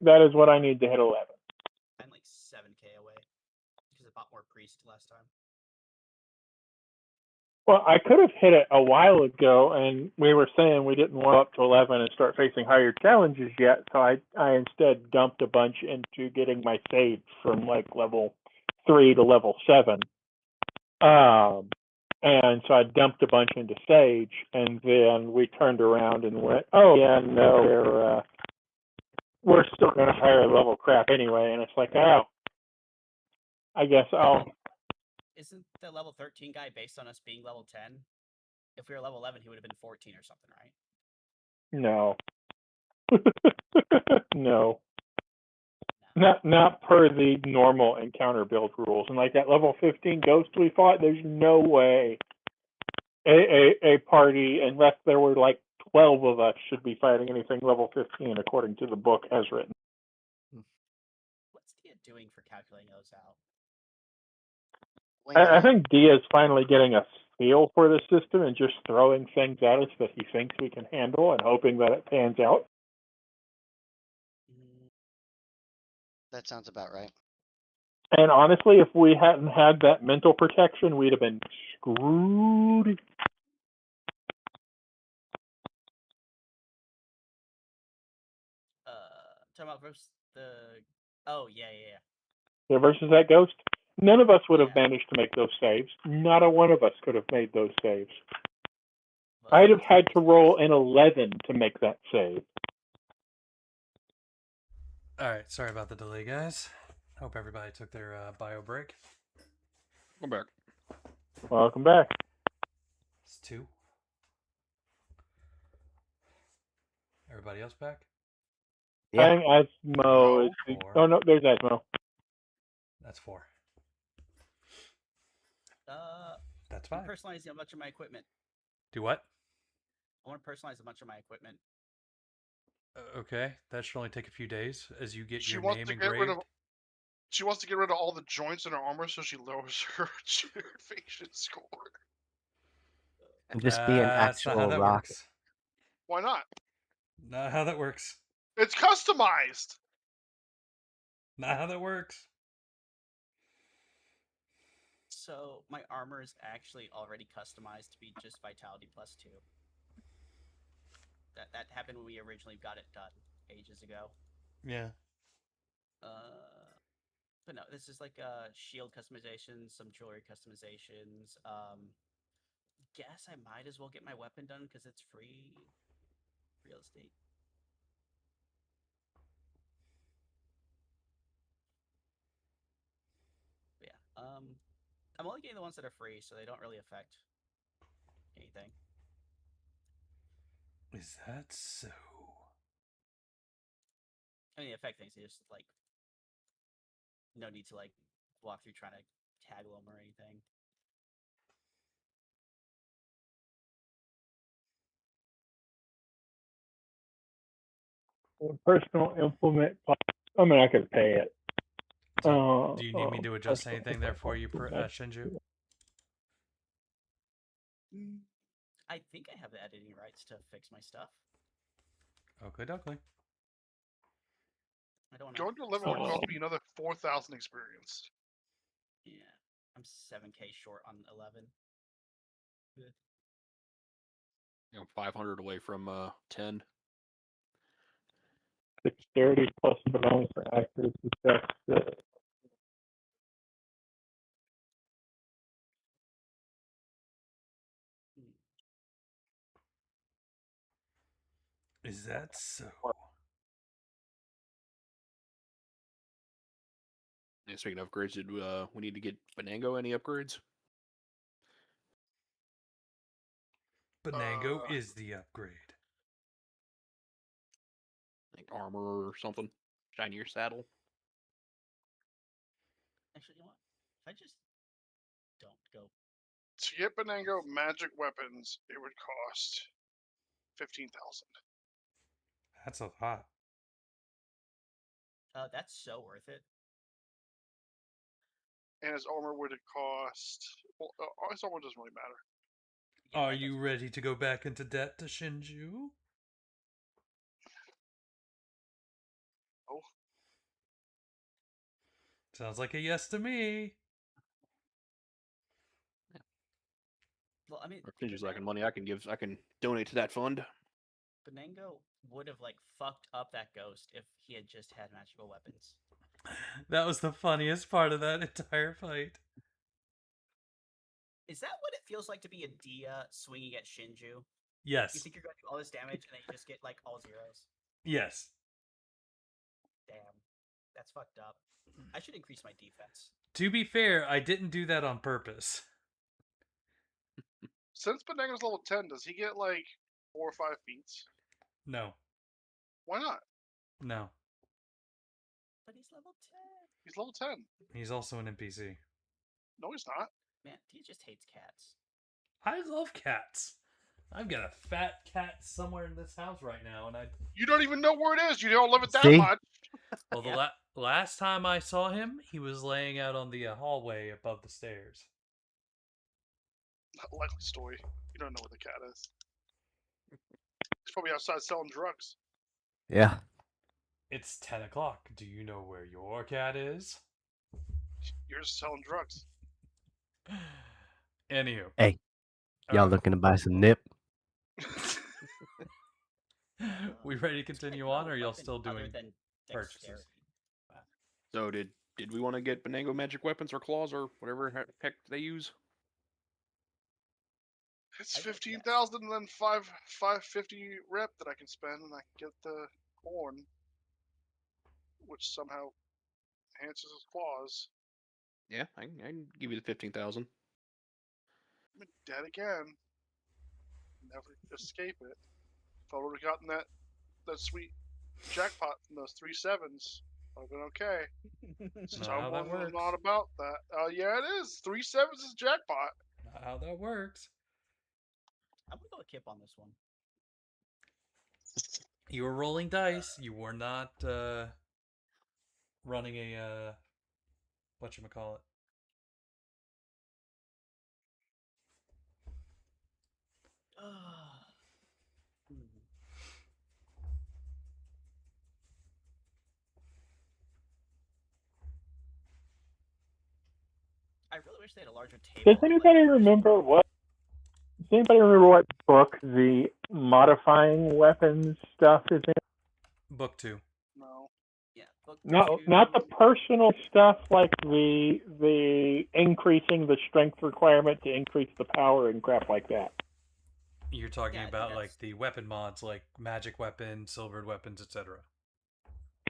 That is what I need to hit 11. I'm like 7k away because I bought more priest last time. Well, I could have hit it a while ago, and we were saying we didn't want up to 11 and start facing higher challenges yet, so I instead dumped a bunch into getting my save from like level 3 to level 7. And so I dumped a bunch into Sage, and then we turned around and went, oh yeah, no, we're still going to higher level crap anyway, and it's like, oh, I guess I'll... Isn't the level 13 guy based on us being level 10? If we were level 11, he would have been 14 or something, right? No. No. Not per the normal encounter build rules. And like that level 15 ghost we fought, there's no way a party, unless there were like 12 of us, should be fighting anything level 15 according to the book as written. What's Dia doing for calculating those out? I think Dia's finally getting a feel for the system and just throwing things at us that he thinks we can handle and hoping that it pans out. That sounds about right. And honestly, if we hadn't had that mental protection, we'd have been screwed. Talking about versus the... Oh, yeah. Yeah, versus that ghost, none of us would have Yeah. managed to make those saves. Not a one of us could have made those saves. Well, I'd have had to roll an 11 to make that save. Alright, sorry about the delay, guys. Hope everybody took their bio break. Come back. Welcome back. It's 2. Everybody else back? Yeah. I think Asmo is... Oh, no, there's Asmo. That's 4. That's I'm 5. personalizing a bunch of my equipment. Do what? I want to personalize a bunch of my equipment. Okay, that should only take a few days as you get She your wants name to get engraved. rid of. She wants to get rid of all the joints in her armor, so she lowers her evasion score. And just be an That's not how actual that rock. works. Why not? Not how that works. It's customized. Not how that works. So my armor is actually already customized to be just vitality +2. That happened when we originally got it done ages ago. Yeah. But no, this is like shield customizations, some jewelry customizations. Guess I might as well get my weapon done because it's free real estate. But yeah, I'm only getting the ones that are free, so they don't really affect anything. Is that so? I mean, they affect things. They just like no need to like walk through trying to tag them or anything. Personal implement. I mean, I could pay it. Do you need me to adjust anything there for you, Shinju? I think I have the editing rights to fix my stuff. Okay, dokie. I don't Going to 11 would cost me another 4,000 experience. Yeah. I'm 7K short on 11. You know, 500 away from 10. Dexterity plus bonus for accuracy checks. Is that so? And speaking of upgrades, did we need to get Benango any upgrades? Benango is the upgrade. Like armor or something? Shinier saddle? Actually, you know what? If I just don't go. To get Benango magic weapons, it would cost 15,000. That's a lot. That's so worth it. And his armor would cost. Well, his armor doesn't really matter. Yeah, Are that you doesn't- ready to go back into debt to Shinju? Oh, Sounds like a yes to me. Well, I mean, Or if Ninja's lacking money, I can donate to that fund. Benango would have like fucked up that ghost if he had just had magical weapons. That was the funniest part of that entire fight. Is that what it feels like to be a Dia swinging at Shinju? You Yes. think you're going to do all this damage and then you just get like all zeros? Yes. Damn, that's fucked up. I should increase my defense. To be fair, I didn't do that on purpose. since Benango's level 10, does he get like 4 or 5 feats? No. Why not? No. But he's level 10. He's level 10. He's also an NPC. No, he's not. Man, he just hates cats. I love cats. I've got a fat cat somewhere in this house right now, and You don't even know where it is. You don't love it that See? much. well, the last time I saw him, he was laying out on the hallway above the stairs. Likely story. You don't know where the cat is. He's probably outside selling drugs. Yeah. It's 10 o'clock. Do you know where your cat is? You're just selling drugs. Anywho. Hey, y'all looking to buy some nip? We ready to continue on, or are y'all still Other doing than purchases? dexterity. So did we want to get Benango magic weapons or claws or whatever heck they use? It's I vote 15,000 and then 550 rep that I can spend, and I can get the horn, which somehow enhances his claws. Yeah, I can give you the 15,000. I'm dead again. Never escape it. If I would have gotten that sweet jackpot from those 3 sevens, I've been okay. Since Not how that I'm works. not about that. Yeah, it is. 3 sevens is jackpot. Not how that works. I'm gonna go with Kip on this one. You were rolling dice. You were not running a whatchamacallit. I really wish they had a larger table. Does anybody remember what? Does anybody remember what book the modifying weapons stuff is in? Book 2. No. Yeah, book Not the personal stuff like the increasing the strength requirement to increase the power and crap like that. You're talking Yeah, I think about that's- like the weapon mods, like magic weapons, silvered weapons, etc.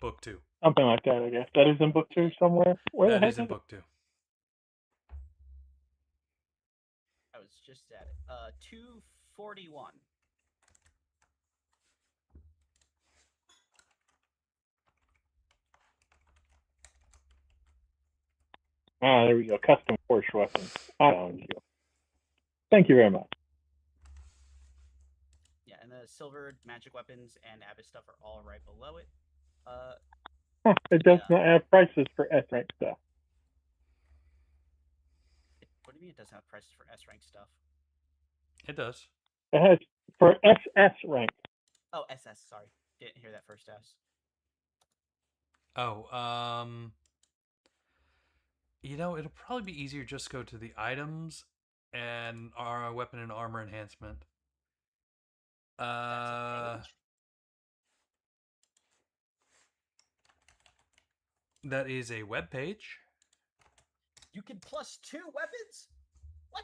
Book 2. Something like that, I guess. That is in book 2 somewhere. Where That the is heck in book 2. I was just at it. 241. Ah, there we go. Custom force weapons. Thank you very much. Yeah, and the silver magic weapons and abyss stuff are all right below it. It does Yeah. not have prices for S rank stuff. What do you mean it doesn't have prices for S rank stuff? It does. It has for SS rank. Oh, SS. Sorry, didn't hear that first S. Oh, You know, it'll probably be easier just go to the items and our weapon and armor enhancement. That's a page. That is a web page. You can +2 weapons? What?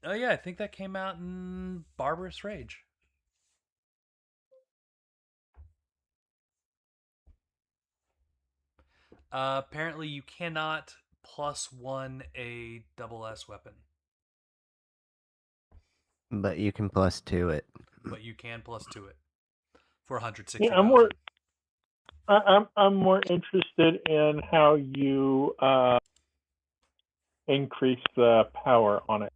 Oh yeah, I think that came out in Barbarous Rage. Apparently, you cannot +1 a double S weapon, But you can +2 it. but you can +2 it for 160. Yeah, I'm more interested in how you increase the power on it,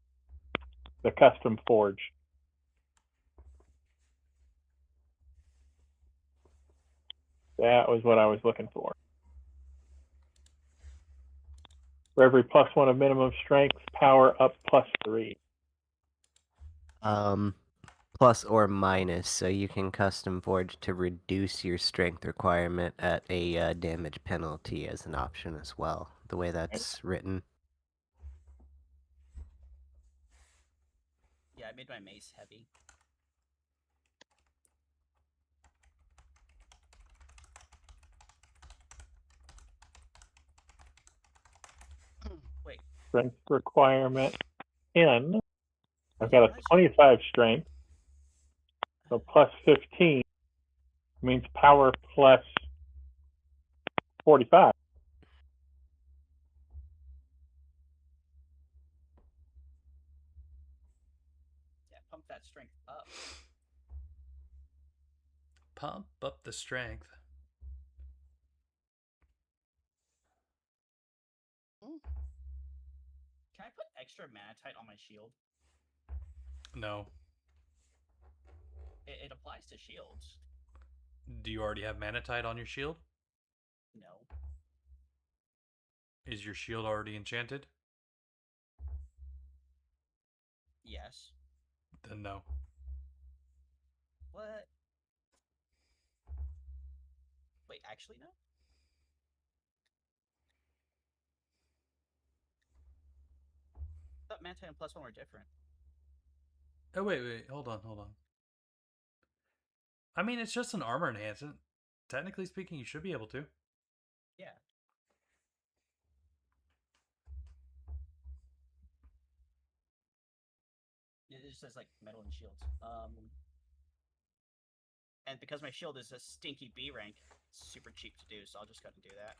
the custom forge. That was what I was looking for. For every +1 of minimum strength, power up +3. Plus or minus, so you can custom forge to reduce your strength requirement at a damage penalty as an option as well. The way that's written. Yeah, I made my mace heavy. Wait. Strength requirement 10. I've got a 25 strength. So +15 means power +45. Yeah, pump that strength up. Pump up the strength. Can I put extra manatite on my shield? No. It applies to shields. Do you already have manatite on your shield? No. Is your shield already enchanted? Yes. Then no. What? Wait, actually no? I thought manatite and +1 were different. Oh wait, hold on. I mean, it's just an armor enhancement. Technically speaking, you should be able to. Yeah. It just says like metal and shields. And because my shield is a stinky B rank, it's super cheap to do, so I'll just go ahead and do that.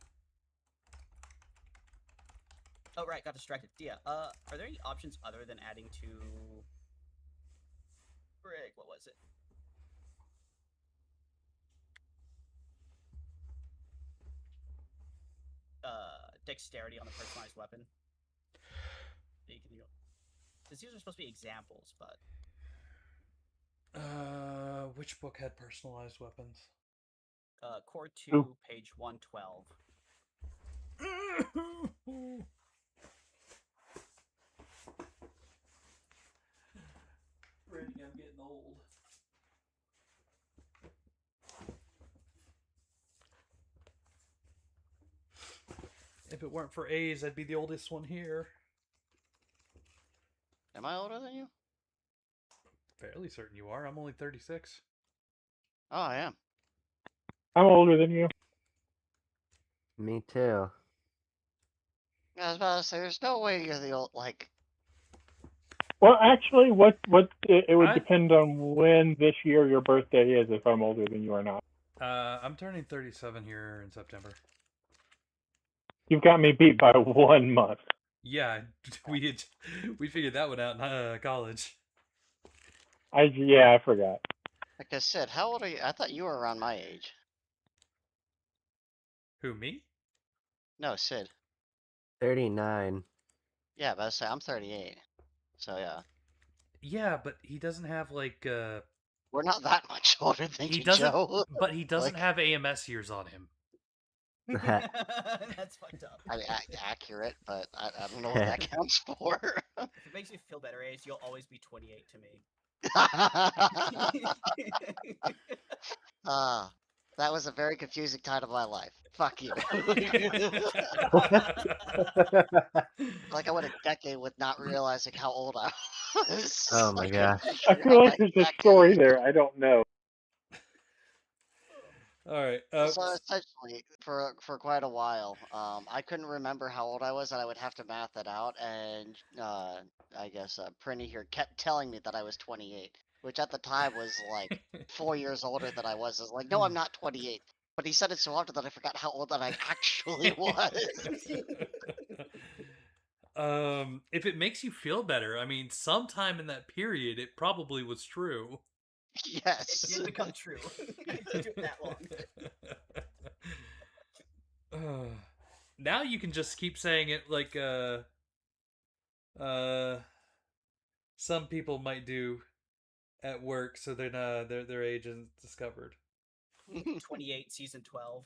Oh right, got distracted. Dia, are there any options other than adding to Frick, what was it? Dexterity on the personalized weapon. Because these are supposed to be examples, but Which book had personalized weapons? Core 2, page 112. Randy, I'm getting old. If it weren't for A's, I'd be the oldest one here. Am I older than you? Fairly certain you are. I'm only 36. Oh, I am. I'm older than you. Me too. I was about to say, there's no way you're the old, like... Well, actually, it would depend on when this year your birthday is, if I'm older than you or not. I'm turning 37 here in September. You've got me beat by 1 month. Yeah, we figured that one out in college. I forgot. Like I said, how old are you? I thought you were around my age. Who, me? No, Sid. 39. Yeah, but I say I'm 38. So yeah. Yeah, but he doesn't have like We're not that much older than he you, doesn't, Joe. but he doesn't Like- have AMS years on him. That's fucked up. I mean, accurate, but I don't know what that counts for. If it makes you feel better, Ace, you'll always be 28 to me. That was a very confusing time of my life. Fuck you. Like I went a decade with not realizing how old I was. Oh my gosh. I feel like there's a Exact story age. there. I don't know. All right. So essentially, for quite a while, I couldn't remember how old I was, and I would have to math it out. And I guess Prinny here kept telling me that I was 28, which at the time was like 4 years older than I was. I was like, no, I'm not 28. But he said it so often that I forgot how old that I actually was. If it makes you feel better, I mean, sometime in that period, it probably was true. It Yes. did become true. It took that long. Now you can just keep saying it like some people might do at work, so they're not their age isn't discovered. 28, season 12.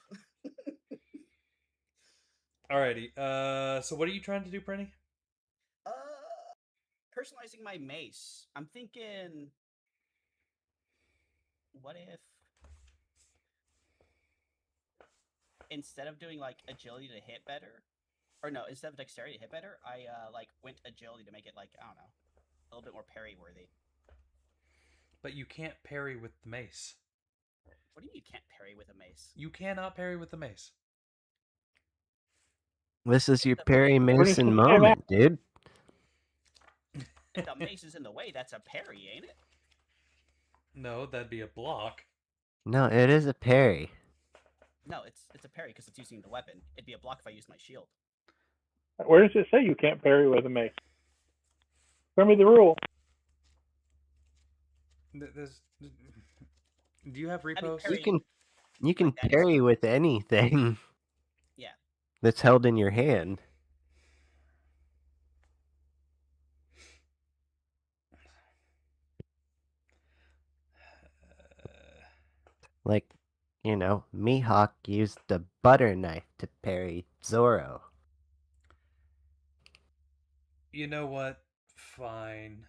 Alrighty. So what are you trying to do, Brenny? Personalizing my mace. I'm thinking, what if instead of doing like agility to hit better, or no, instead of dexterity to hit better, I like went agility to make it like, I don't know, a little bit more parry worthy. But you can't parry with the mace. What do you mean you can't parry with a mace? You cannot parry with the mace. This is your The Perry Where does Mason it say that? moment, dude. If the mace is in the way, that's a parry, ain't it? No, that'd be a block. No, it is a parry. No, it's a parry because it's using the weapon. It'd be a block if I used my shield. Where does it say you can't parry with a mace? Show me the rule. There's. Do you have I mean, repos? parry- You can Like that is- parry with anything Yeah. that's held in your hand. Like, you know, Mihawk used the butter knife to parry Zoro. You know what? Fine.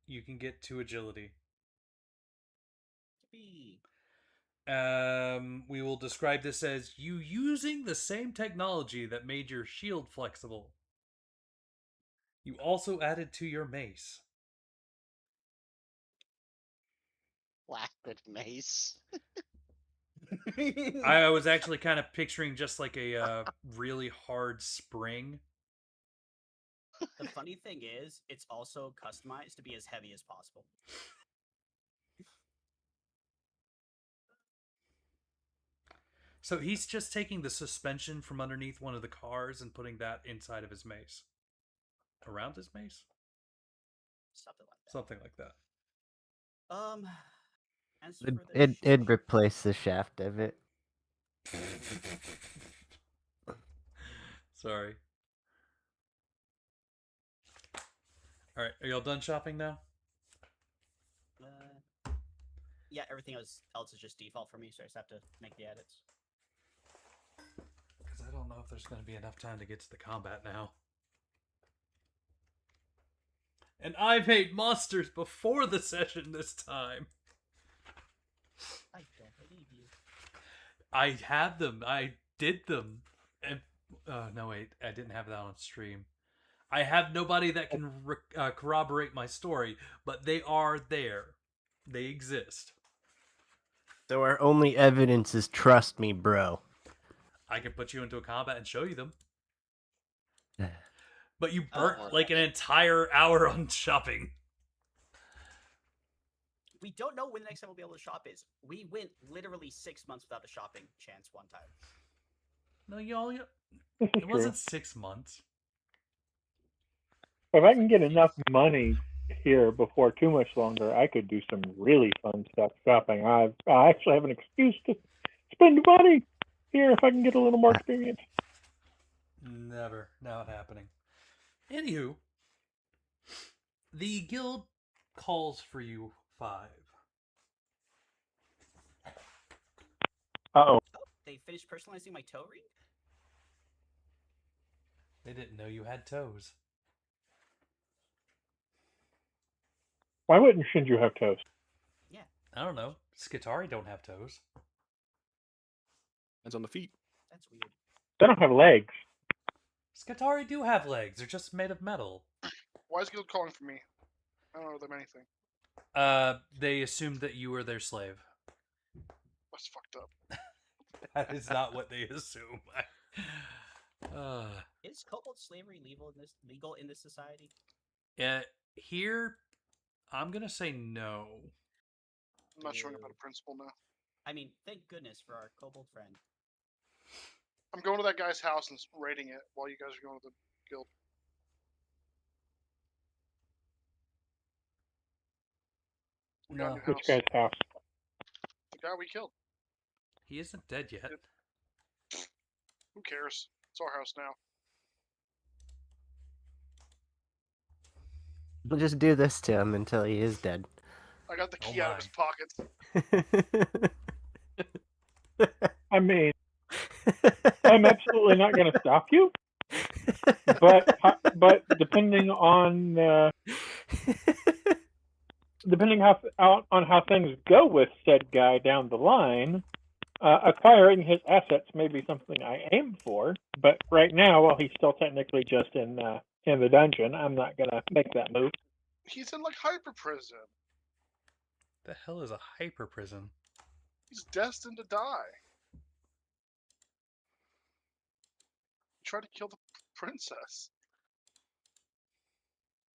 You can get 2 agility. Yippee. We will describe this as you using the same technology that made your shield flexible. You also added to your mace. Blasted mace. I was actually kind of picturing just like a really hard spring. The funny thing is, it's also customized to be as heavy as possible. So he's just taking the suspension from underneath one of the cars and putting that inside of his mace. Around his mace? Something like that. Something like that. As for the It'd replace the shaft of it. Sorry. Alright, are y'all done shopping now? Yeah, everything else is just default for me, so I just have to make the edits. Because I don't know if there's going to be enough time to get to the combat now. And I made monsters before the session this time. I don't believe you. I have them. I did them. And no, wait. I didn't have that on stream. I have nobody that can corroborate my story, but they are there. They exist. So our only evidence is trust me, bro. I can put you into a combat and show you them. But you burnt Oh, like an entire hour on shopping. We don't know when the next time we'll be able to shop is. We went literally 6 months without a shopping chance one time. No, y'all. This is It true. wasn't 6 months. If I can get enough money here before too much longer, I could do some really fun stuff shopping. I actually have an excuse to spend money here if I can get a little more experience. Never. Not happening. Anywho, the guild calls for you 5. Uh-oh. Oh, they finished personalizing my toe ring? They didn't know you had toes. Why wouldn't Shinju have toes? I don't know. Skitari don't have toes. Depends on the feet. That's weird. They don't have legs. Skatari do have legs. They're just made of metal. Why is Guild calling for me? I don't know them anything. They assumed that you were their slave. That's fucked up. That is not what they assume. Is kobold slavery legal in this society? Here, I'm gonna say no. I'm not showing up at a principal now. I mean, thank goodness for our kobold friend. I'm going to that guy's house and raiding it while you guys are going to the guild. We got a No, new Which house. guy's house? The guy we killed. he isn't dead yet. Yep. Who cares? It's our house now. We'll just do this to him until he is dead. I got the Oh key out of his pockets. I mean, I'm absolutely not going to stop you. But depending on on how things go with said guy down the line, acquiring his assets may be something I aim for. But right now, while he's still technically just in the dungeon, I'm not going to make that move. He's in like hyper prison. The hell is a hyper prison? He's destined to die. He tried to kill the princess.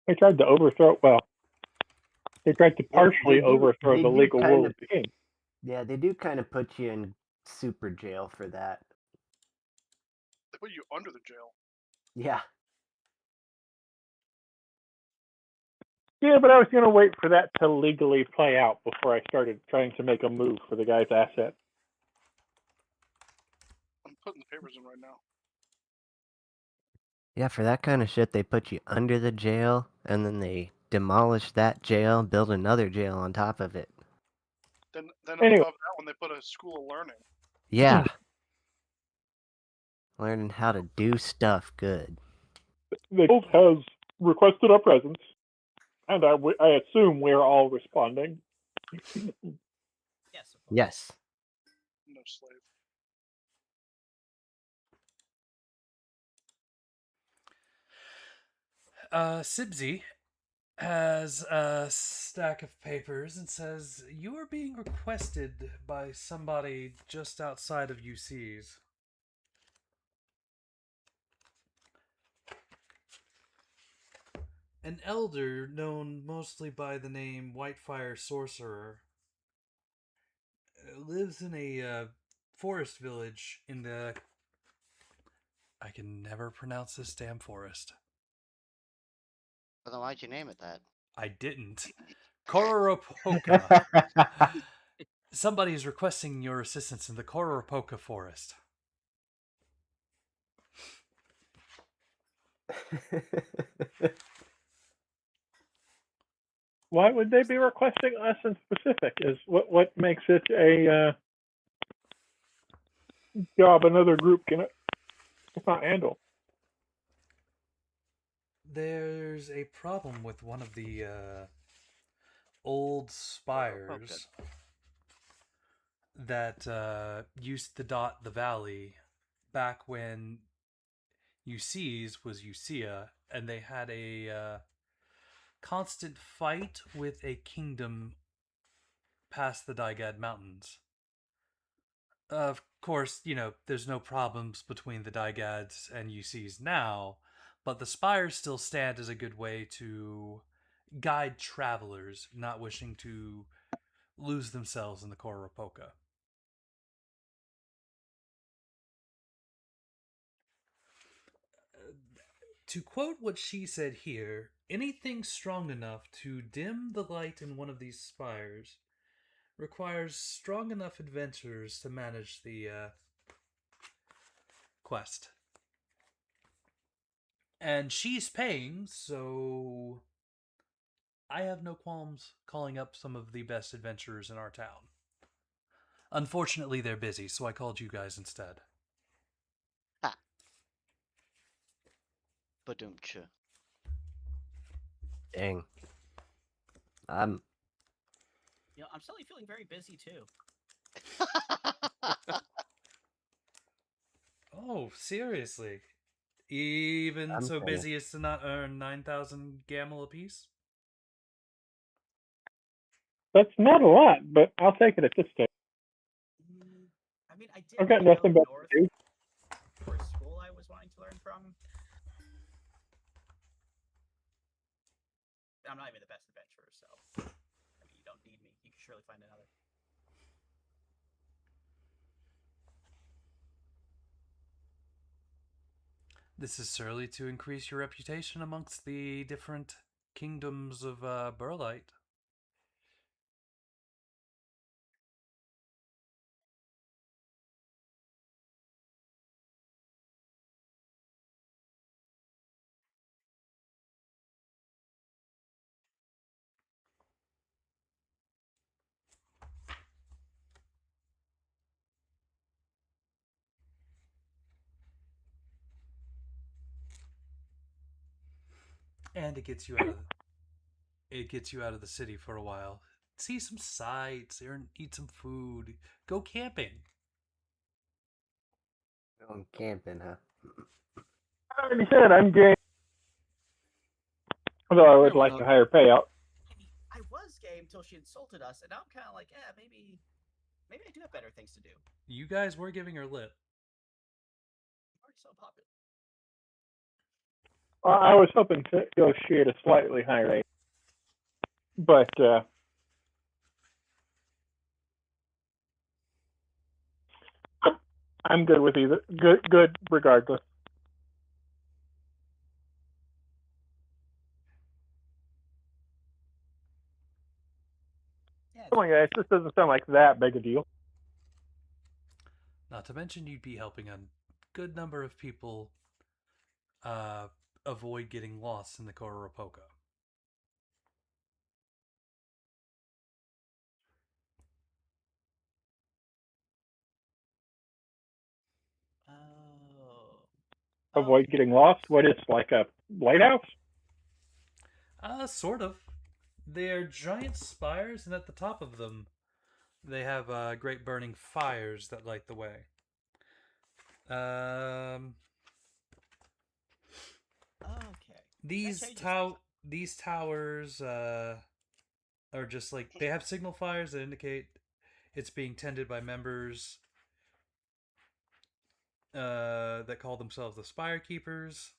They tried to overthrow. Well, they tried to partially overthrow they the do legal kind will of- of the king. Yeah, they do kind of put you in super jail for that. They put you under the jail. Yeah. Yeah, but I was going to wait for that to legally play out before I started trying to make a move for the guy's asset. I'm putting the papers in right now. Yeah, for that kind of shit, they put you under the jail, and then they demolish that jail, build another jail on top of it. Then Anyway. above that one, they put a school of learning. Yeah. Learning how to do stuff good. The guild has requested our presence, and I assume we're all responding. Yes. Of course. Yes. No slave. Sibsy has a stack of papers and says, you are being requested by somebody just outside of UC's. An elder known mostly by the name Whitefire Sorcerer lives in a forest village in the... I can never pronounce this damn forest. Well, then why'd you name it that? I didn't. Kororopoka. Somebody is requesting your assistance in the Kororopoka forest. Why would they be requesting us in specific? Is what makes it a job another group can not handle? There's a problem with one of the old spires that used to dot the valley back when UC's was Ucia, and they had a constant fight with a kingdom past the Daigad Mountains. Of course, there's no problems between the Daigads and UC's now, but the spires still stand as a good way to guide travelers not wishing to lose themselves in the Kororopoka. To quote what she said here, anything strong enough to dim the light in one of these spires requires strong enough adventurers to manage the quest. And she's paying, so I have no qualms calling up some of the best adventurers in our town. Unfortunately, they're busy, so I called you guys instead. Ah. Badumcha. Dang. I'm suddenly feeling very busy too. seriously. Even I'm so kinda- busy as to not earn 9,000 gamel apiece? That's not a lot, but I'll take it at this stage. I mean, I did I've got want to nothing go better north to do. for a school I was wanting to learn from. I'm not even the best adventurer, so I mean, you don't need me. You can surely find another. This is surely to increase your reputation amongst the different kingdoms of Burlight. And it gets you out of the city for a while. See some sights, eat some food, go camping. Going camping, huh? I already said I'm game. Although I would Yeah, why like not? a higher payout. I mean, I was game till she insulted us, and now I'm kind of like, yeah, maybe I do have better things to do. You guys were giving her lip. I'm already so popular. I was hoping to negotiate a slightly higher rate, but I'm good with either. Good regardless. Yeah, Come on, guys. This doesn't sound like that big a deal. Not to mention, you'd be helping a good number of people avoid getting lost in the Kororopoka. Oh. Avoid getting lost. What is like a lighthouse? Sort of. They're giant spires, and at the top of them, they have great burning fires that light the way. Okay. These changes things up. these towers are just like they have signal fires that indicate it's being tended by members that call themselves the Spire Keepers.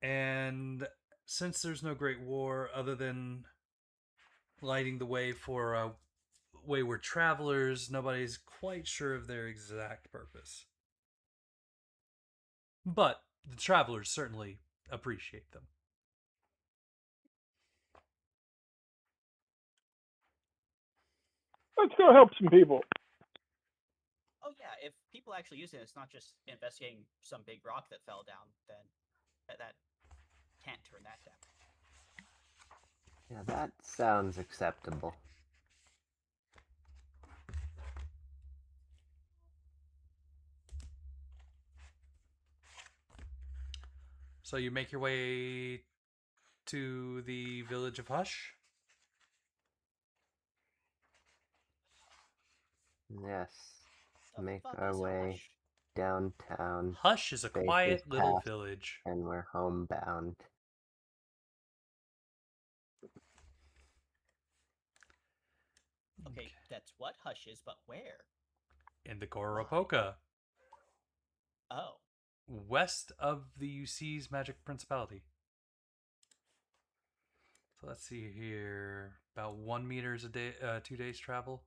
And since there's no great war other than lighting the way for wayward travelers, nobody's quite sure of their exact purpose. But the travelers certainly appreciate them. Let's go help some people. Oh yeah, if people actually use it, it's not just investigating some big rock that fell down. Then that can't turn that down. Yeah, that sounds acceptable. So you make your way to the village of Hush. Yes. The Make fuck our is way Hush? downtown, Hush is a Faith quiet is little past. village. and we're homebound. Okay, that's what Hush is, but where? In the Kororopoka, Oh, west of the UC's Magic Principality. So let's see here. About 1 meters a day, 2 days travel.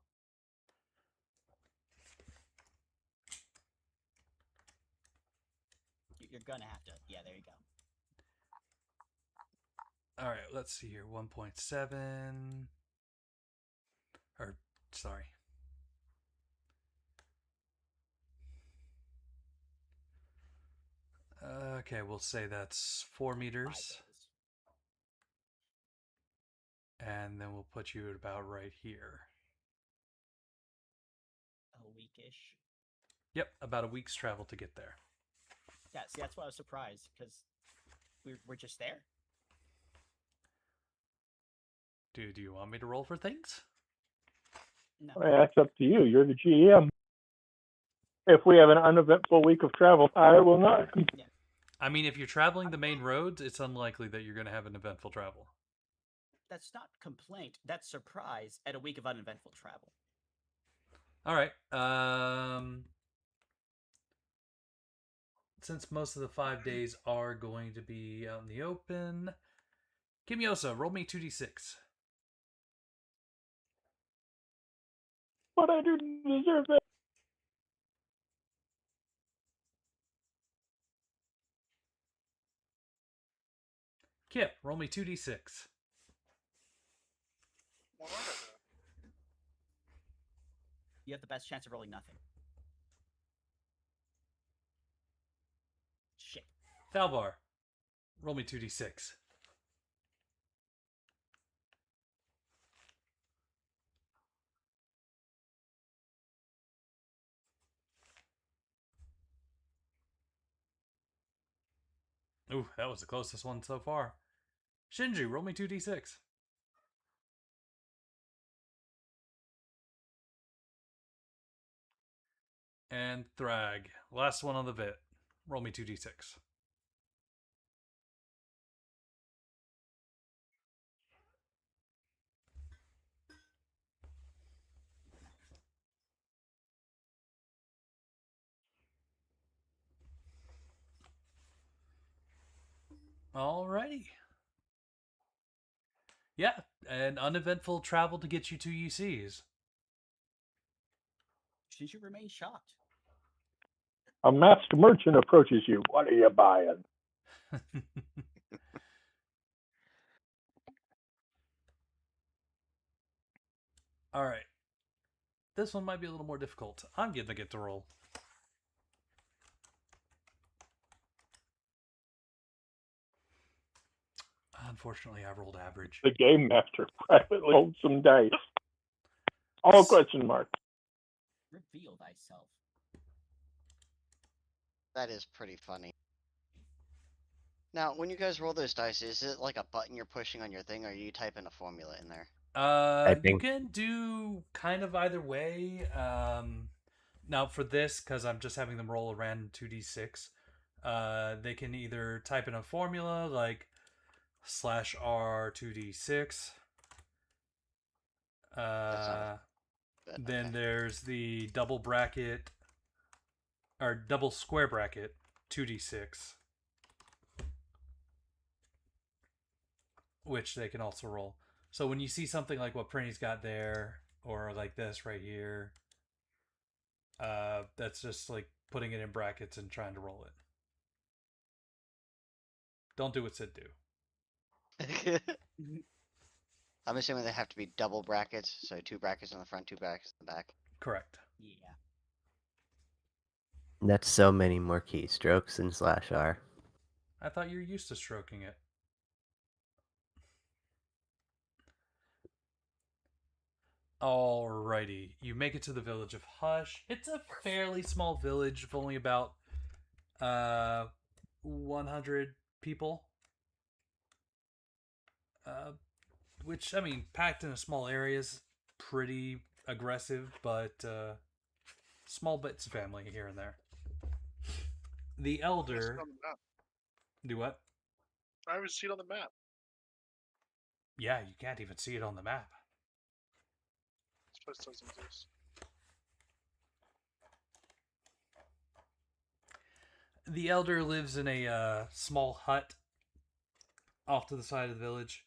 you're gonna have to. Yeah, there you go. All right, let's see here. 1.7. Or, sorry. Okay, we'll say that's 4 meters. 5 days. And then we'll put you at about right here. A weekish. Yep, about a week's travel to get there. Yeah, see, that's why I was surprised because we're just there. Do you want me to roll for things? No. That's up to you. You're the GM. If we have an uneventful week of travel, I will not. I mean, if you're traveling the main roads, it's unlikely that you're going to have an eventful travel. That's not complaint. That's surprise at a week of uneventful travel. All right. Since most of the 5 days are going to be out in the open, Kimiosa, roll me 2d6. But I didn't deserve that. Kip, roll me 2d6. What are You have the best chance of rolling nothing. Shit. Thalvar, roll me 2d6. Ooh, that was the closest one so far. Shinji, roll me 2d6. And Thrag, last one on the bit. Roll me 2d6. Alrighty. Yeah, an uneventful travel to get you to UCs. Should you remain shocked? A masked merchant approaches you. What are you buying? Alright. This one might be a little more difficult. I'm going to get to roll. Unfortunately, I rolled average. The game master privately holds some dice. All question marks. Reveal thyself. That is pretty funny. Now, when you guys roll those dice, is it like a button you're pushing on your thing, or are you typing a formula in there? You can do kind of either way. Now for this, because I'm just having them roll a random 2d6, they can either type in a formula like /r 2d6. Then Okay. there's the double bracket or double square bracket 2d6, which they can also roll. So when you see something like what Prinny's got there, or like this right here, that's just like putting it in brackets and trying to roll it. Don't do what Sid do. I'm assuming they have to be double brackets, so 2 brackets in the front, 2 brackets in the back. Correct. Yeah. That's so many more keystrokes than /r. I thought you were used to stroking it. Alrighty, you make it to the village of Hush. It's a fairly small village of only about 100 people. Which, I mean, packed in a small area is pretty aggressive, but small bits of family here and there. The elder... Do what? I haven't seen it on the map. Yeah, you can't even see it on the map. This place doesn't exist. The elder lives in a small hut off to the side of the village.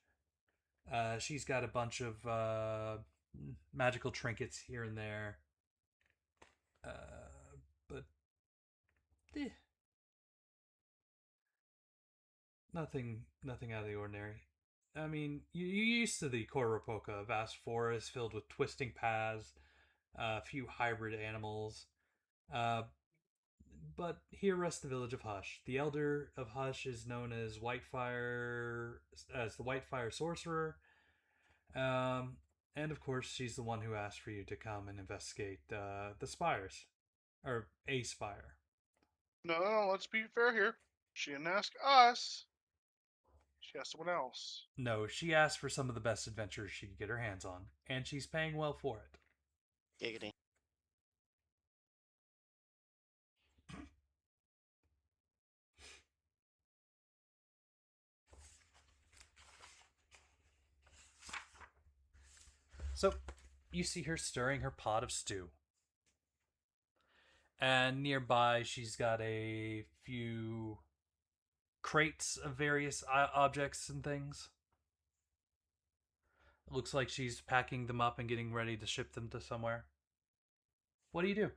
She's got a bunch of magical trinkets here and there. But nothing out of the ordinary. I mean, you're used to the Koropoka, a vast forest filled with twisting paths, a few hybrid animals. But here rests the village of Hush. The elder of Hush is known as Whitefire, as the Whitefire Sorcerer. And of course, she's the one who asked for you to come and investigate the spires, or a spire. No, let's be fair here. She didn't ask us. She asked someone else. No, she asked for some of the best adventures she could get her hands on, and she's paying well for it. Giggity. So, you see her stirring her pot of stew. And nearby, she's got a few crates of various objects and things. It looks like she's packing them up and getting ready to ship them to somewhere. What do you do?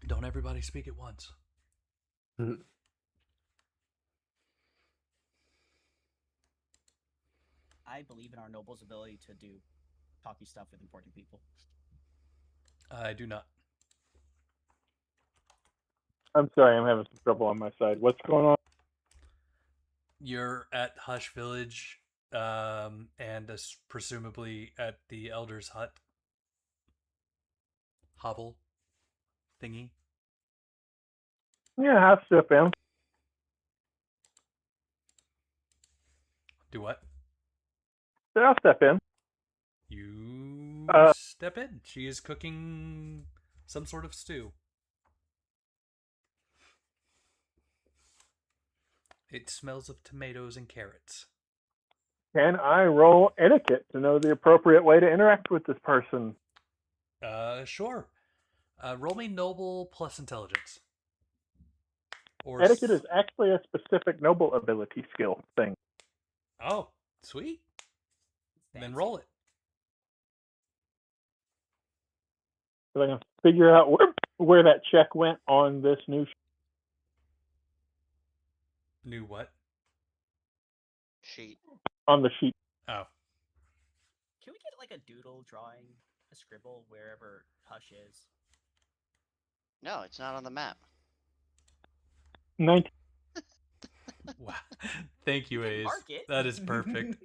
Don't everybody speak at once. I believe in our noble's ability to do talky stuff with important people. I do not. I'm sorry, I'm having some trouble on my side. What's going on? You're at Hush Village, and presumably at the Elder's hut. Hovel thingy. Yeah, I'll step in. Do what? I'll step in. You Uh, step in. She is cooking some sort of stew. It smells of tomatoes and carrots. Can I roll etiquette to know the appropriate way to interact with this person? Sure. Roll me noble plus intelligence. Or Etiquette is actually a specific noble ability skill thing. Oh, sweet. Then Fancy. roll it. So I can figure out where that check went on this new New what? Sheet. on the sheet. Oh. Can we get like a doodle drawing, a scribble wherever Hush is? No, it's not on the map. 19. Wow. Thank you, can Ace. mark it. That is perfect.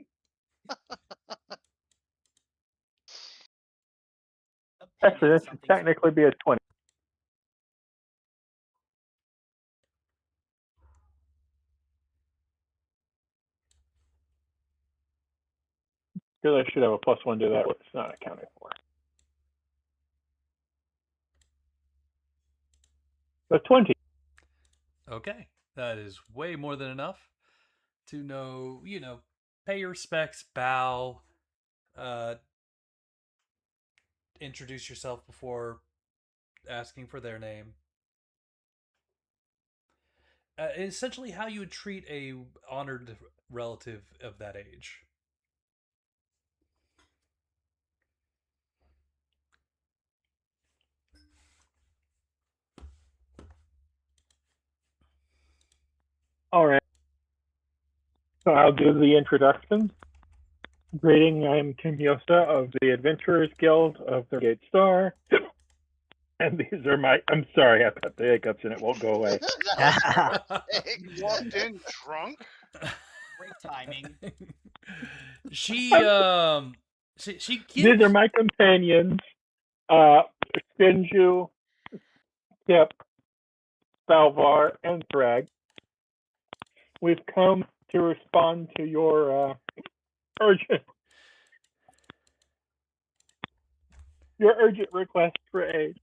Actually, that should technically be a 20. Because I should have a +1 to that, which it's not accounted for. So 20. Okay. That is way more than enough to know, pay your respects, bow, introduce yourself before asking for their name. Essentially how you would treat a honored relative of that age. All right. So I'll do the introduction. Greeting, I'm Tim Yosta of the Adventurers Guild of the Gate Star. And these are my... I'm sorry, I've got the hiccups and it won't go away. You walked in drunk? Great timing. she gives... These are my companions, Shinju, Kip, Salvar, and Thrag. We've come to respond to your urgent request for aid.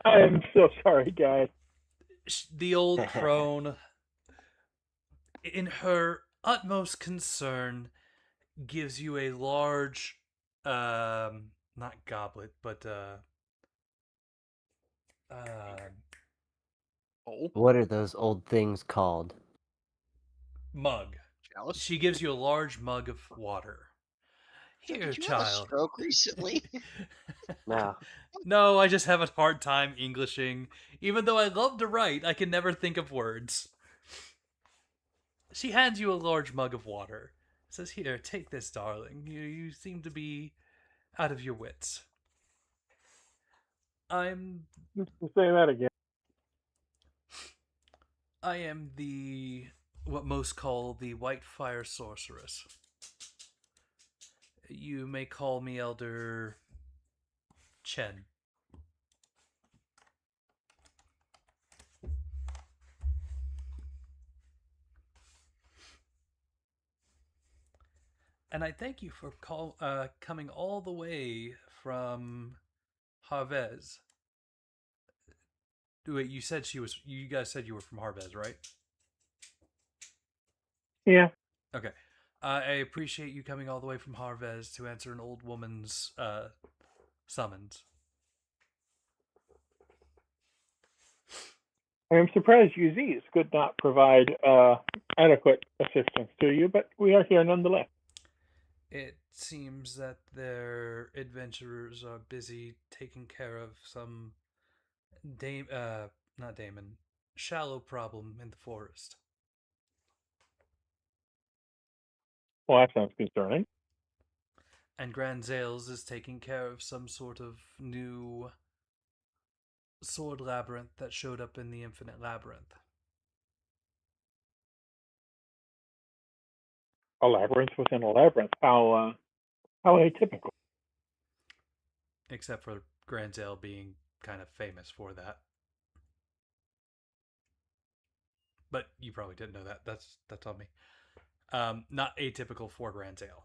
I am so sorry, guys. The old crone, in her utmost concern, gives you a large, not goblet, but What are those old things called? mug. Chalice? She gives you a large mug of water. So Here, did you have a child. stroke recently? No. No, I just have a hard time Englishing. Even though I love to write, I can never think of words. She hands you a large mug of water. Says, "Here, take this, darling. You seem to be out of your wits." I'm Just to say that again. I am what most call the Whitefire sorceress. You may call me Elder Chen. And I thank you for coming all the way from Harvez. Wait, you said she was. You guys said you were from Harvez, right? Yeah. Okay. I appreciate you coming all the way from Harvez to answer an old woman's summons. I am surprised UZs could not provide adequate assistance to you, but we are here nonetheless. It seems that their adventurers are busy taking care of some not Damon, shallow problem in the forest. Well, that sounds concerning. And Grand Zales is taking care of some sort of new sword labyrinth that showed up in the Infinite Labyrinth. A labyrinth within a labyrinth. How atypical. Except for Grand Zale being kind of famous for that. But you probably didn't know that. That's on me. Not atypical for Grand Zale.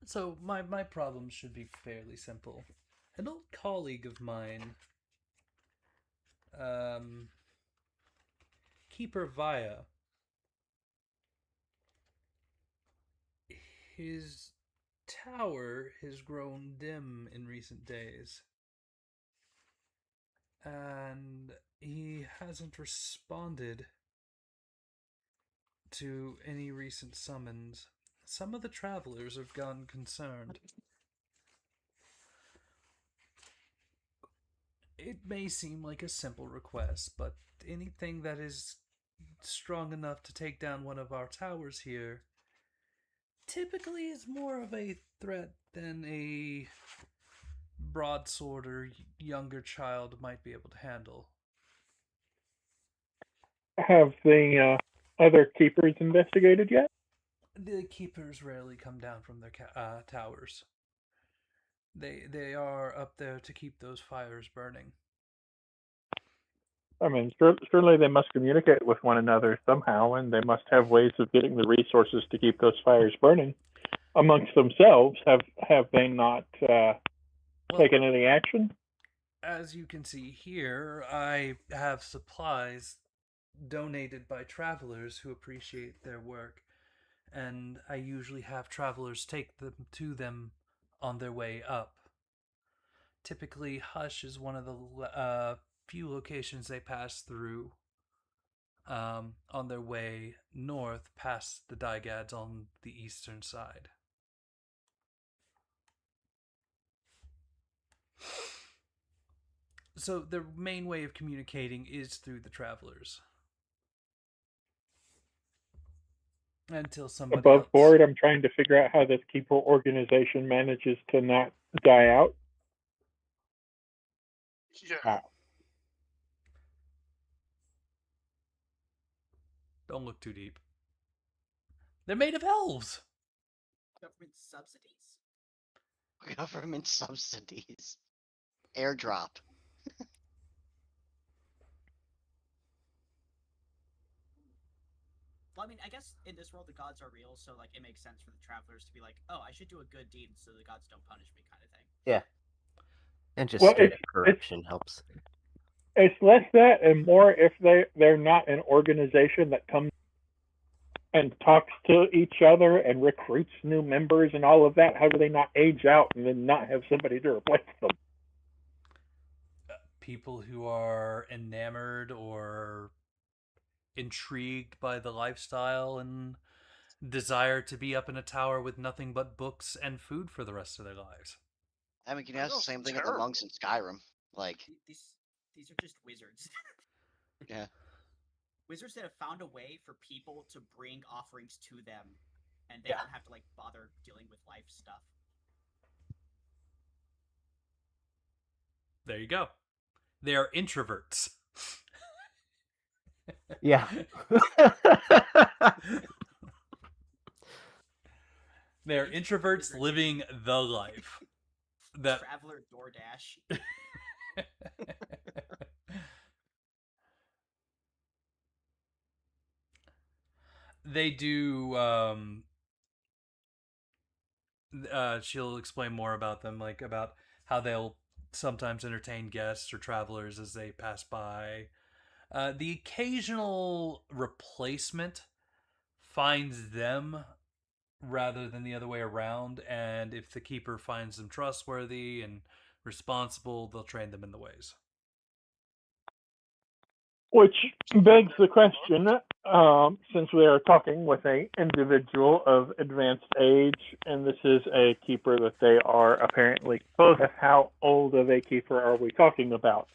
So my problem should be fairly simple. An old colleague of mine, Keeper Via, his tower has grown dim in recent days. And he hasn't responded to any recent summons. Some of the travelers have gone concerned. It may seem like a simple request, but anything that is strong enough to take down one of our towers here typically is more of a threat than a broadsword or younger child might be able to handle. Have the other keepers investigated yet? The keepers rarely come down from their towers. They are up there to keep those fires burning. I mean, certainly they must communicate with one another somehow, and they must have ways of getting the resources to keep those fires burning amongst themselves. Have they not taken any action? As you can see here, I have supplies donated by travelers who appreciate their work, and I usually have travelers take them to them on their way up. Typically, Hush is one of the few locations they pass through on their way north past the Digads on the eastern side. So the main way of communicating is through the travelers. Until somebody Above else. board, I'm trying to figure out how this keeper organization manages to not die out. Yeah. Don't look too deep. They're made of elves. Government subsidies. Government subsidies. Airdrop. Well, I mean, I guess in this world the gods are real, so like it makes sense for the travelers to be like, "Oh, I should do a good deed so the gods don't punish me," kind of thing. Yeah. And just Well, straight up corruption helps. It's less that and more if they're not an organization that comes and talks to each other and recruits new members and all of that. How do they not age out and then not have somebody to replace them? People who are enamored or intrigued by the lifestyle and desire to be up in a tower with nothing but books and food for the rest of their lives. I mean, you can ask the That's same thing of the terrible. monks in Skyrim. Like, These are just wizards. yeah. Wizards that have found a way for people to bring offerings to them, and they Yeah. don't have to like bother dealing with life stuff. There you go. They are introverts. Yeah. They are introverts living the life. That Traveler DoorDash. they do. She'll explain more about them, like about how they'll sometimes entertain guests or travelers as they pass by. The occasional replacement finds them rather than the other way around, and if the keeper finds them trustworthy and responsible, they'll train them in the ways. Which begs the question, since we are talking with an individual of advanced age, and this is a keeper that they are apparently both, how old of a keeper are we talking about?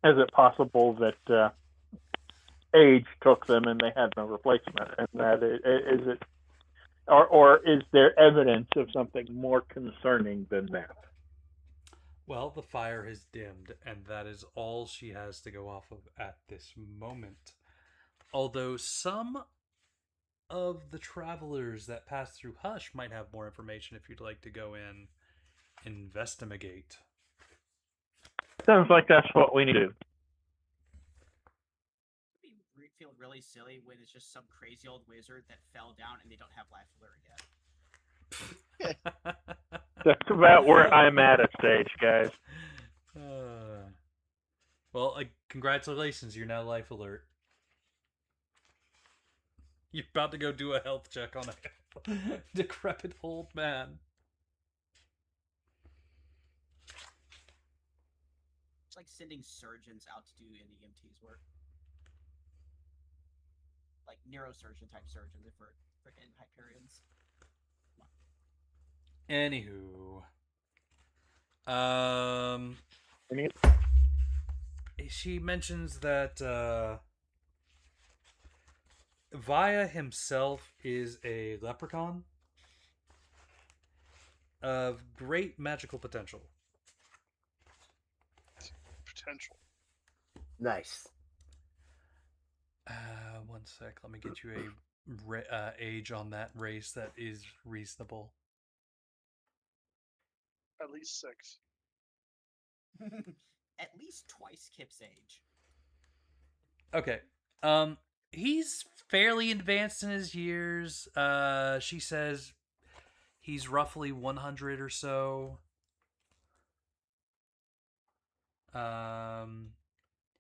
Is it possible that age took them and they had no replacement, and that is it, or is there evidence of something more concerning than that? Well, the fire has dimmed, and that is all she has to go off of at this moment. Although some of the travelers that pass through Hush might have more information if you'd like to go in investigate. Sounds like that's what we need to do. Feel really silly when it's just some crazy old wizard that fell down and they don't have life alert yet. That's about where I'm at stage, guys. Well, congratulations, you're now life alert. You're about to go do a health check on a decrepit old man. It's like sending surgeons out to do an EMT's work. Like neurosurgeon type surgeons if we're freaking Hyperions. Anywho. She mentions that Vaya himself is a leprechaun of great magical potential. Potential. Nice. One sec. Let me get you a age on that race that is reasonable. At least 6. At least twice Kip's age. Okay. He's fairly advanced in his years. She says he's roughly 100 or so.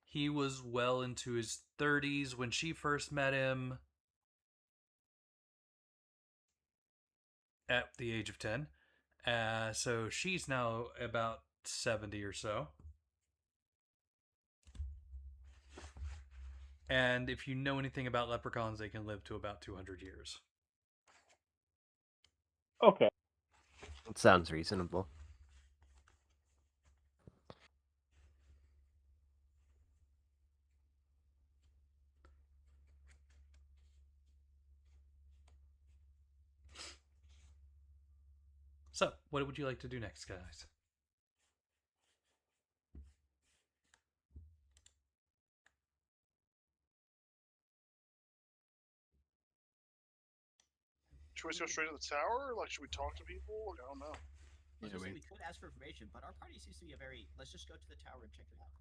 He was well into his 30s when she first met him at the age of 10. So she's now about 70 or so. And if you know anything about leprechauns, they can live to about 200 years. Okay. That sounds reasonable. So, what would you like to do next, guys? Should we go straight to the tower? Like, should we talk to people? Like, I don't know. We could ask for information, but our party seems to be let's just go to the tower and check it out.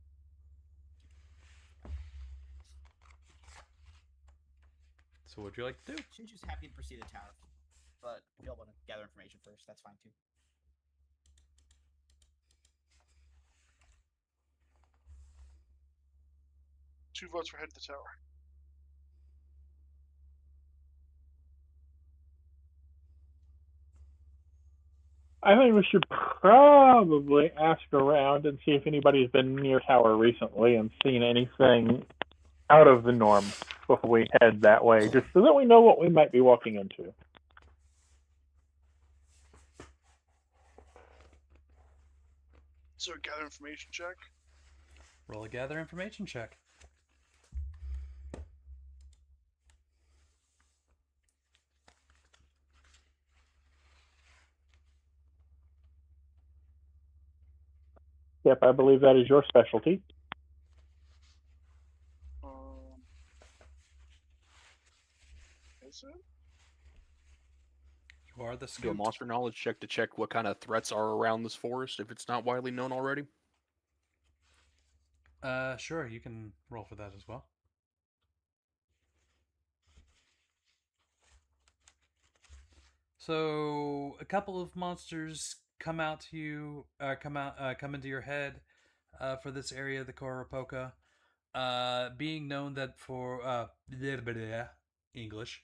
So what would you like to do? She's just happy to proceed to the tower. But if y'all want to gather information first, that's fine too. Two votes for head to the tower. I think we should probably ask around and see if anybody's been near tower recently and seen anything out of the norm before we head that way, just so that we know what we might be walking into. So gather information check. Roll a gather information check. Yep, I believe that is your specialty. Is it? You are the Do a scoop. monster knowledge check to check what kind of threats are around this forest if it's not widely known already. Sure, you can roll for that as well. So a couple of monsters come out to you, come into your head for this area of the Koropoka. Being known that for English,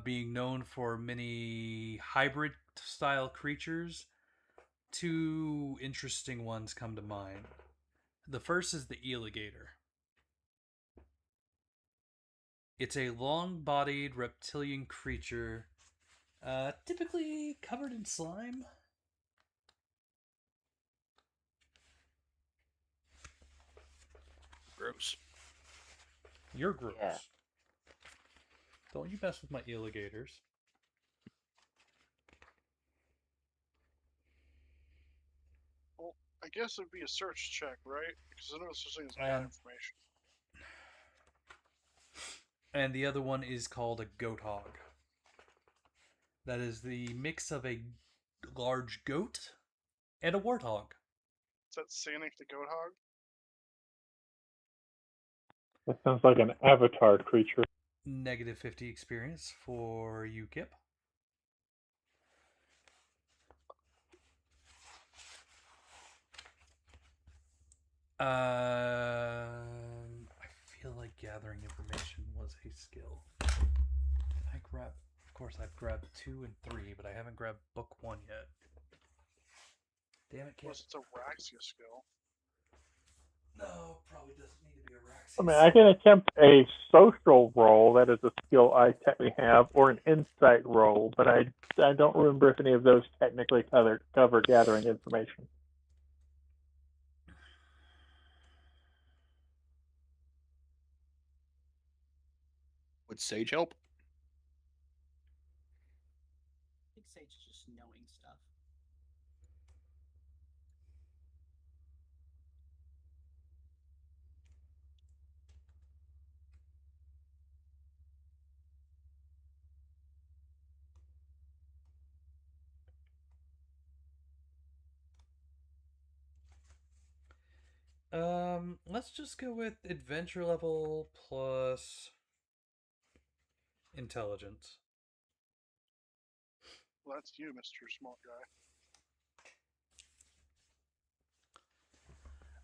being known for many hybrid style creatures, two interesting ones come to mind. The first is the alligator. It's a long-bodied reptilian creature, typically covered in slime. Gross. You're gross. Yeah. Don't you mess with my alligators. Well, I guess it'd be a search check, right? Because none of us are seeing bad And- information. And the other one is called a goat hog. That is the mix of a large goat and a warthog. Is that Sanic the Goat Hog? That sounds like an avatar creature. Negative 50 experience for you, Kip. I feel like gathering information was a skill. I grab, of course, I've grabbed 2 and 3, but I haven't grabbed book 1 yet. Damn it, Kip. Unless it's a Raxia skill. No, probably doesn't need to be a Raxia. I mean, I can attempt a social roll, that is a skill I technically have, or an insight roll, but I don't remember if any of those technically cover gathering information. Would Sage help? I think Sage is just knowing stuff. Let's just go with adventure level plus intelligence. Well, that's you, Mr. Smart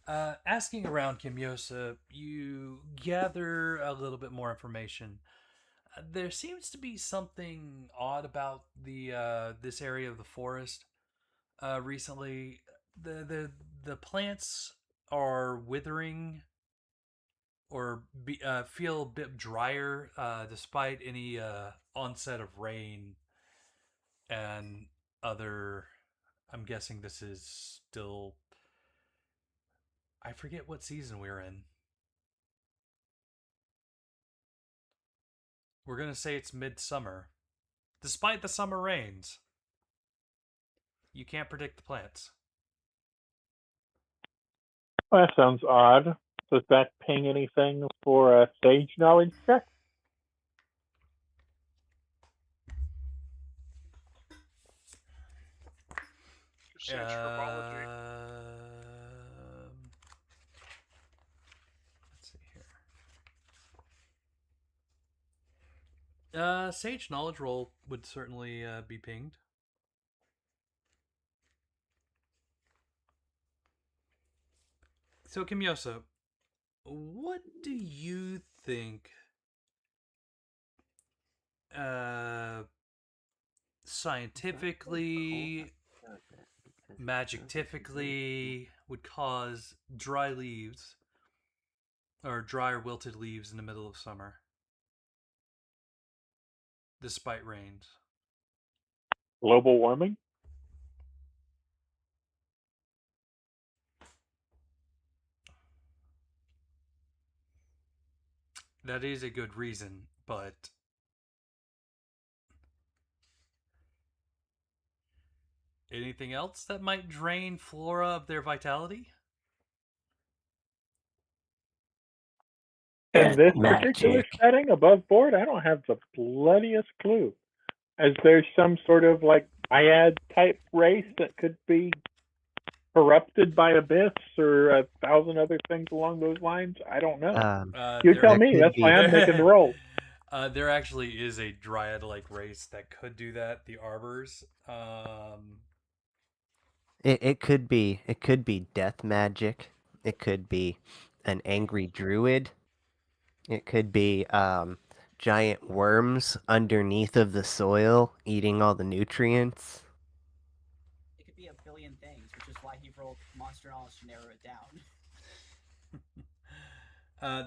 Guy. Asking around Kimyosa, you gather a little bit more information. There seems to be something odd about the this area of the forest. Recently, the plants are withering or feel a bit drier despite any onset of rain and other. I'm guessing this is still. I forget what season we're in. We're going to say it's midsummer. Despite the summer rains, you can't predict the plants. Well, that sounds odd. Does that ping anything for a sage knowledge check? Sage herbology. Let's see here. Sage knowledge roll would certainly be pinged. So, Kimyosa, what do you think scientifically, magic-tifically would cause dry leaves or dry or wilted leaves in the middle of summer despite rains? Global warming? That is a good reason, but anything else that might drain flora of their vitality? In this Magic. particular setting, above board, I don't have the bloodiest clue. Is there some sort of like Iad type race that could be corrupted by abyss or 1,000 other things along those lines? I don't know. You There- tell me. could That's why be. I'm making the roll. There actually is a dryad-like race that could do that. The arbors. It could be death magic. It could be an angry druid. It could be giant worms underneath of the soil eating all the nutrients. It could be a billion things, which is why he rolled monster knowledge to narrow it down.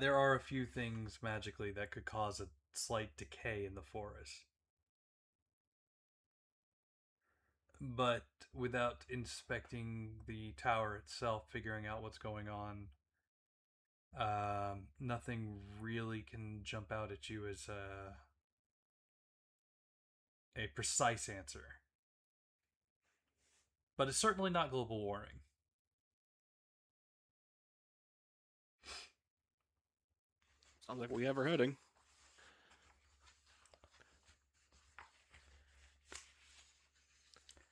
There are a few things magically that could cause a slight decay in the forest. But without inspecting the tower itself, figuring out what's going on, nothing really can jump out at you as a precise answer. But it's certainly not global warming. Sounds like we have her heading.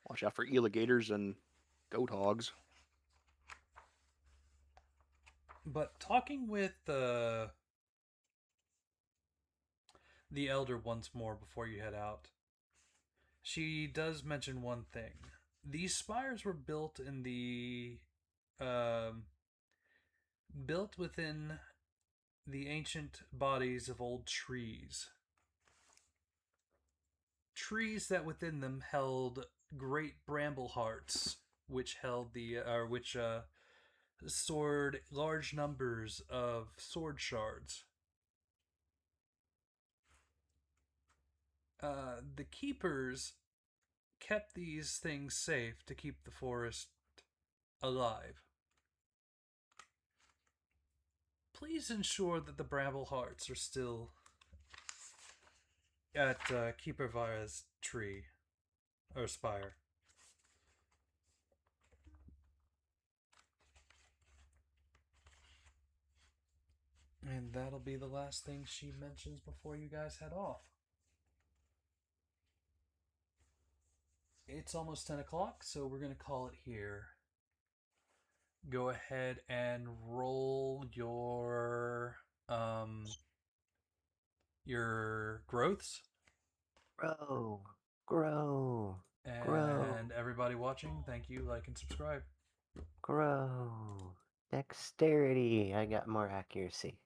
Watch out for alligators and goat hogs. But talking with the elder once more before you head out, she does mention one thing. These spires were built in the built within the ancient bodies of old trees. Trees that within them held great bramble hearts, which held which stored large numbers of sword shards. The keepers kept these things safe to keep the forest alive. Please ensure that the bramble hearts are still at Keeper Vara's tree or spire. And that'll be the last thing she mentions before you guys head off. It's almost 10 o'clock, so we're going to call it here. Go ahead and roll your growths. Grow, grow, grow, And everybody watching, thank you, like and subscribe. grow. Dexterity. I got more accuracy.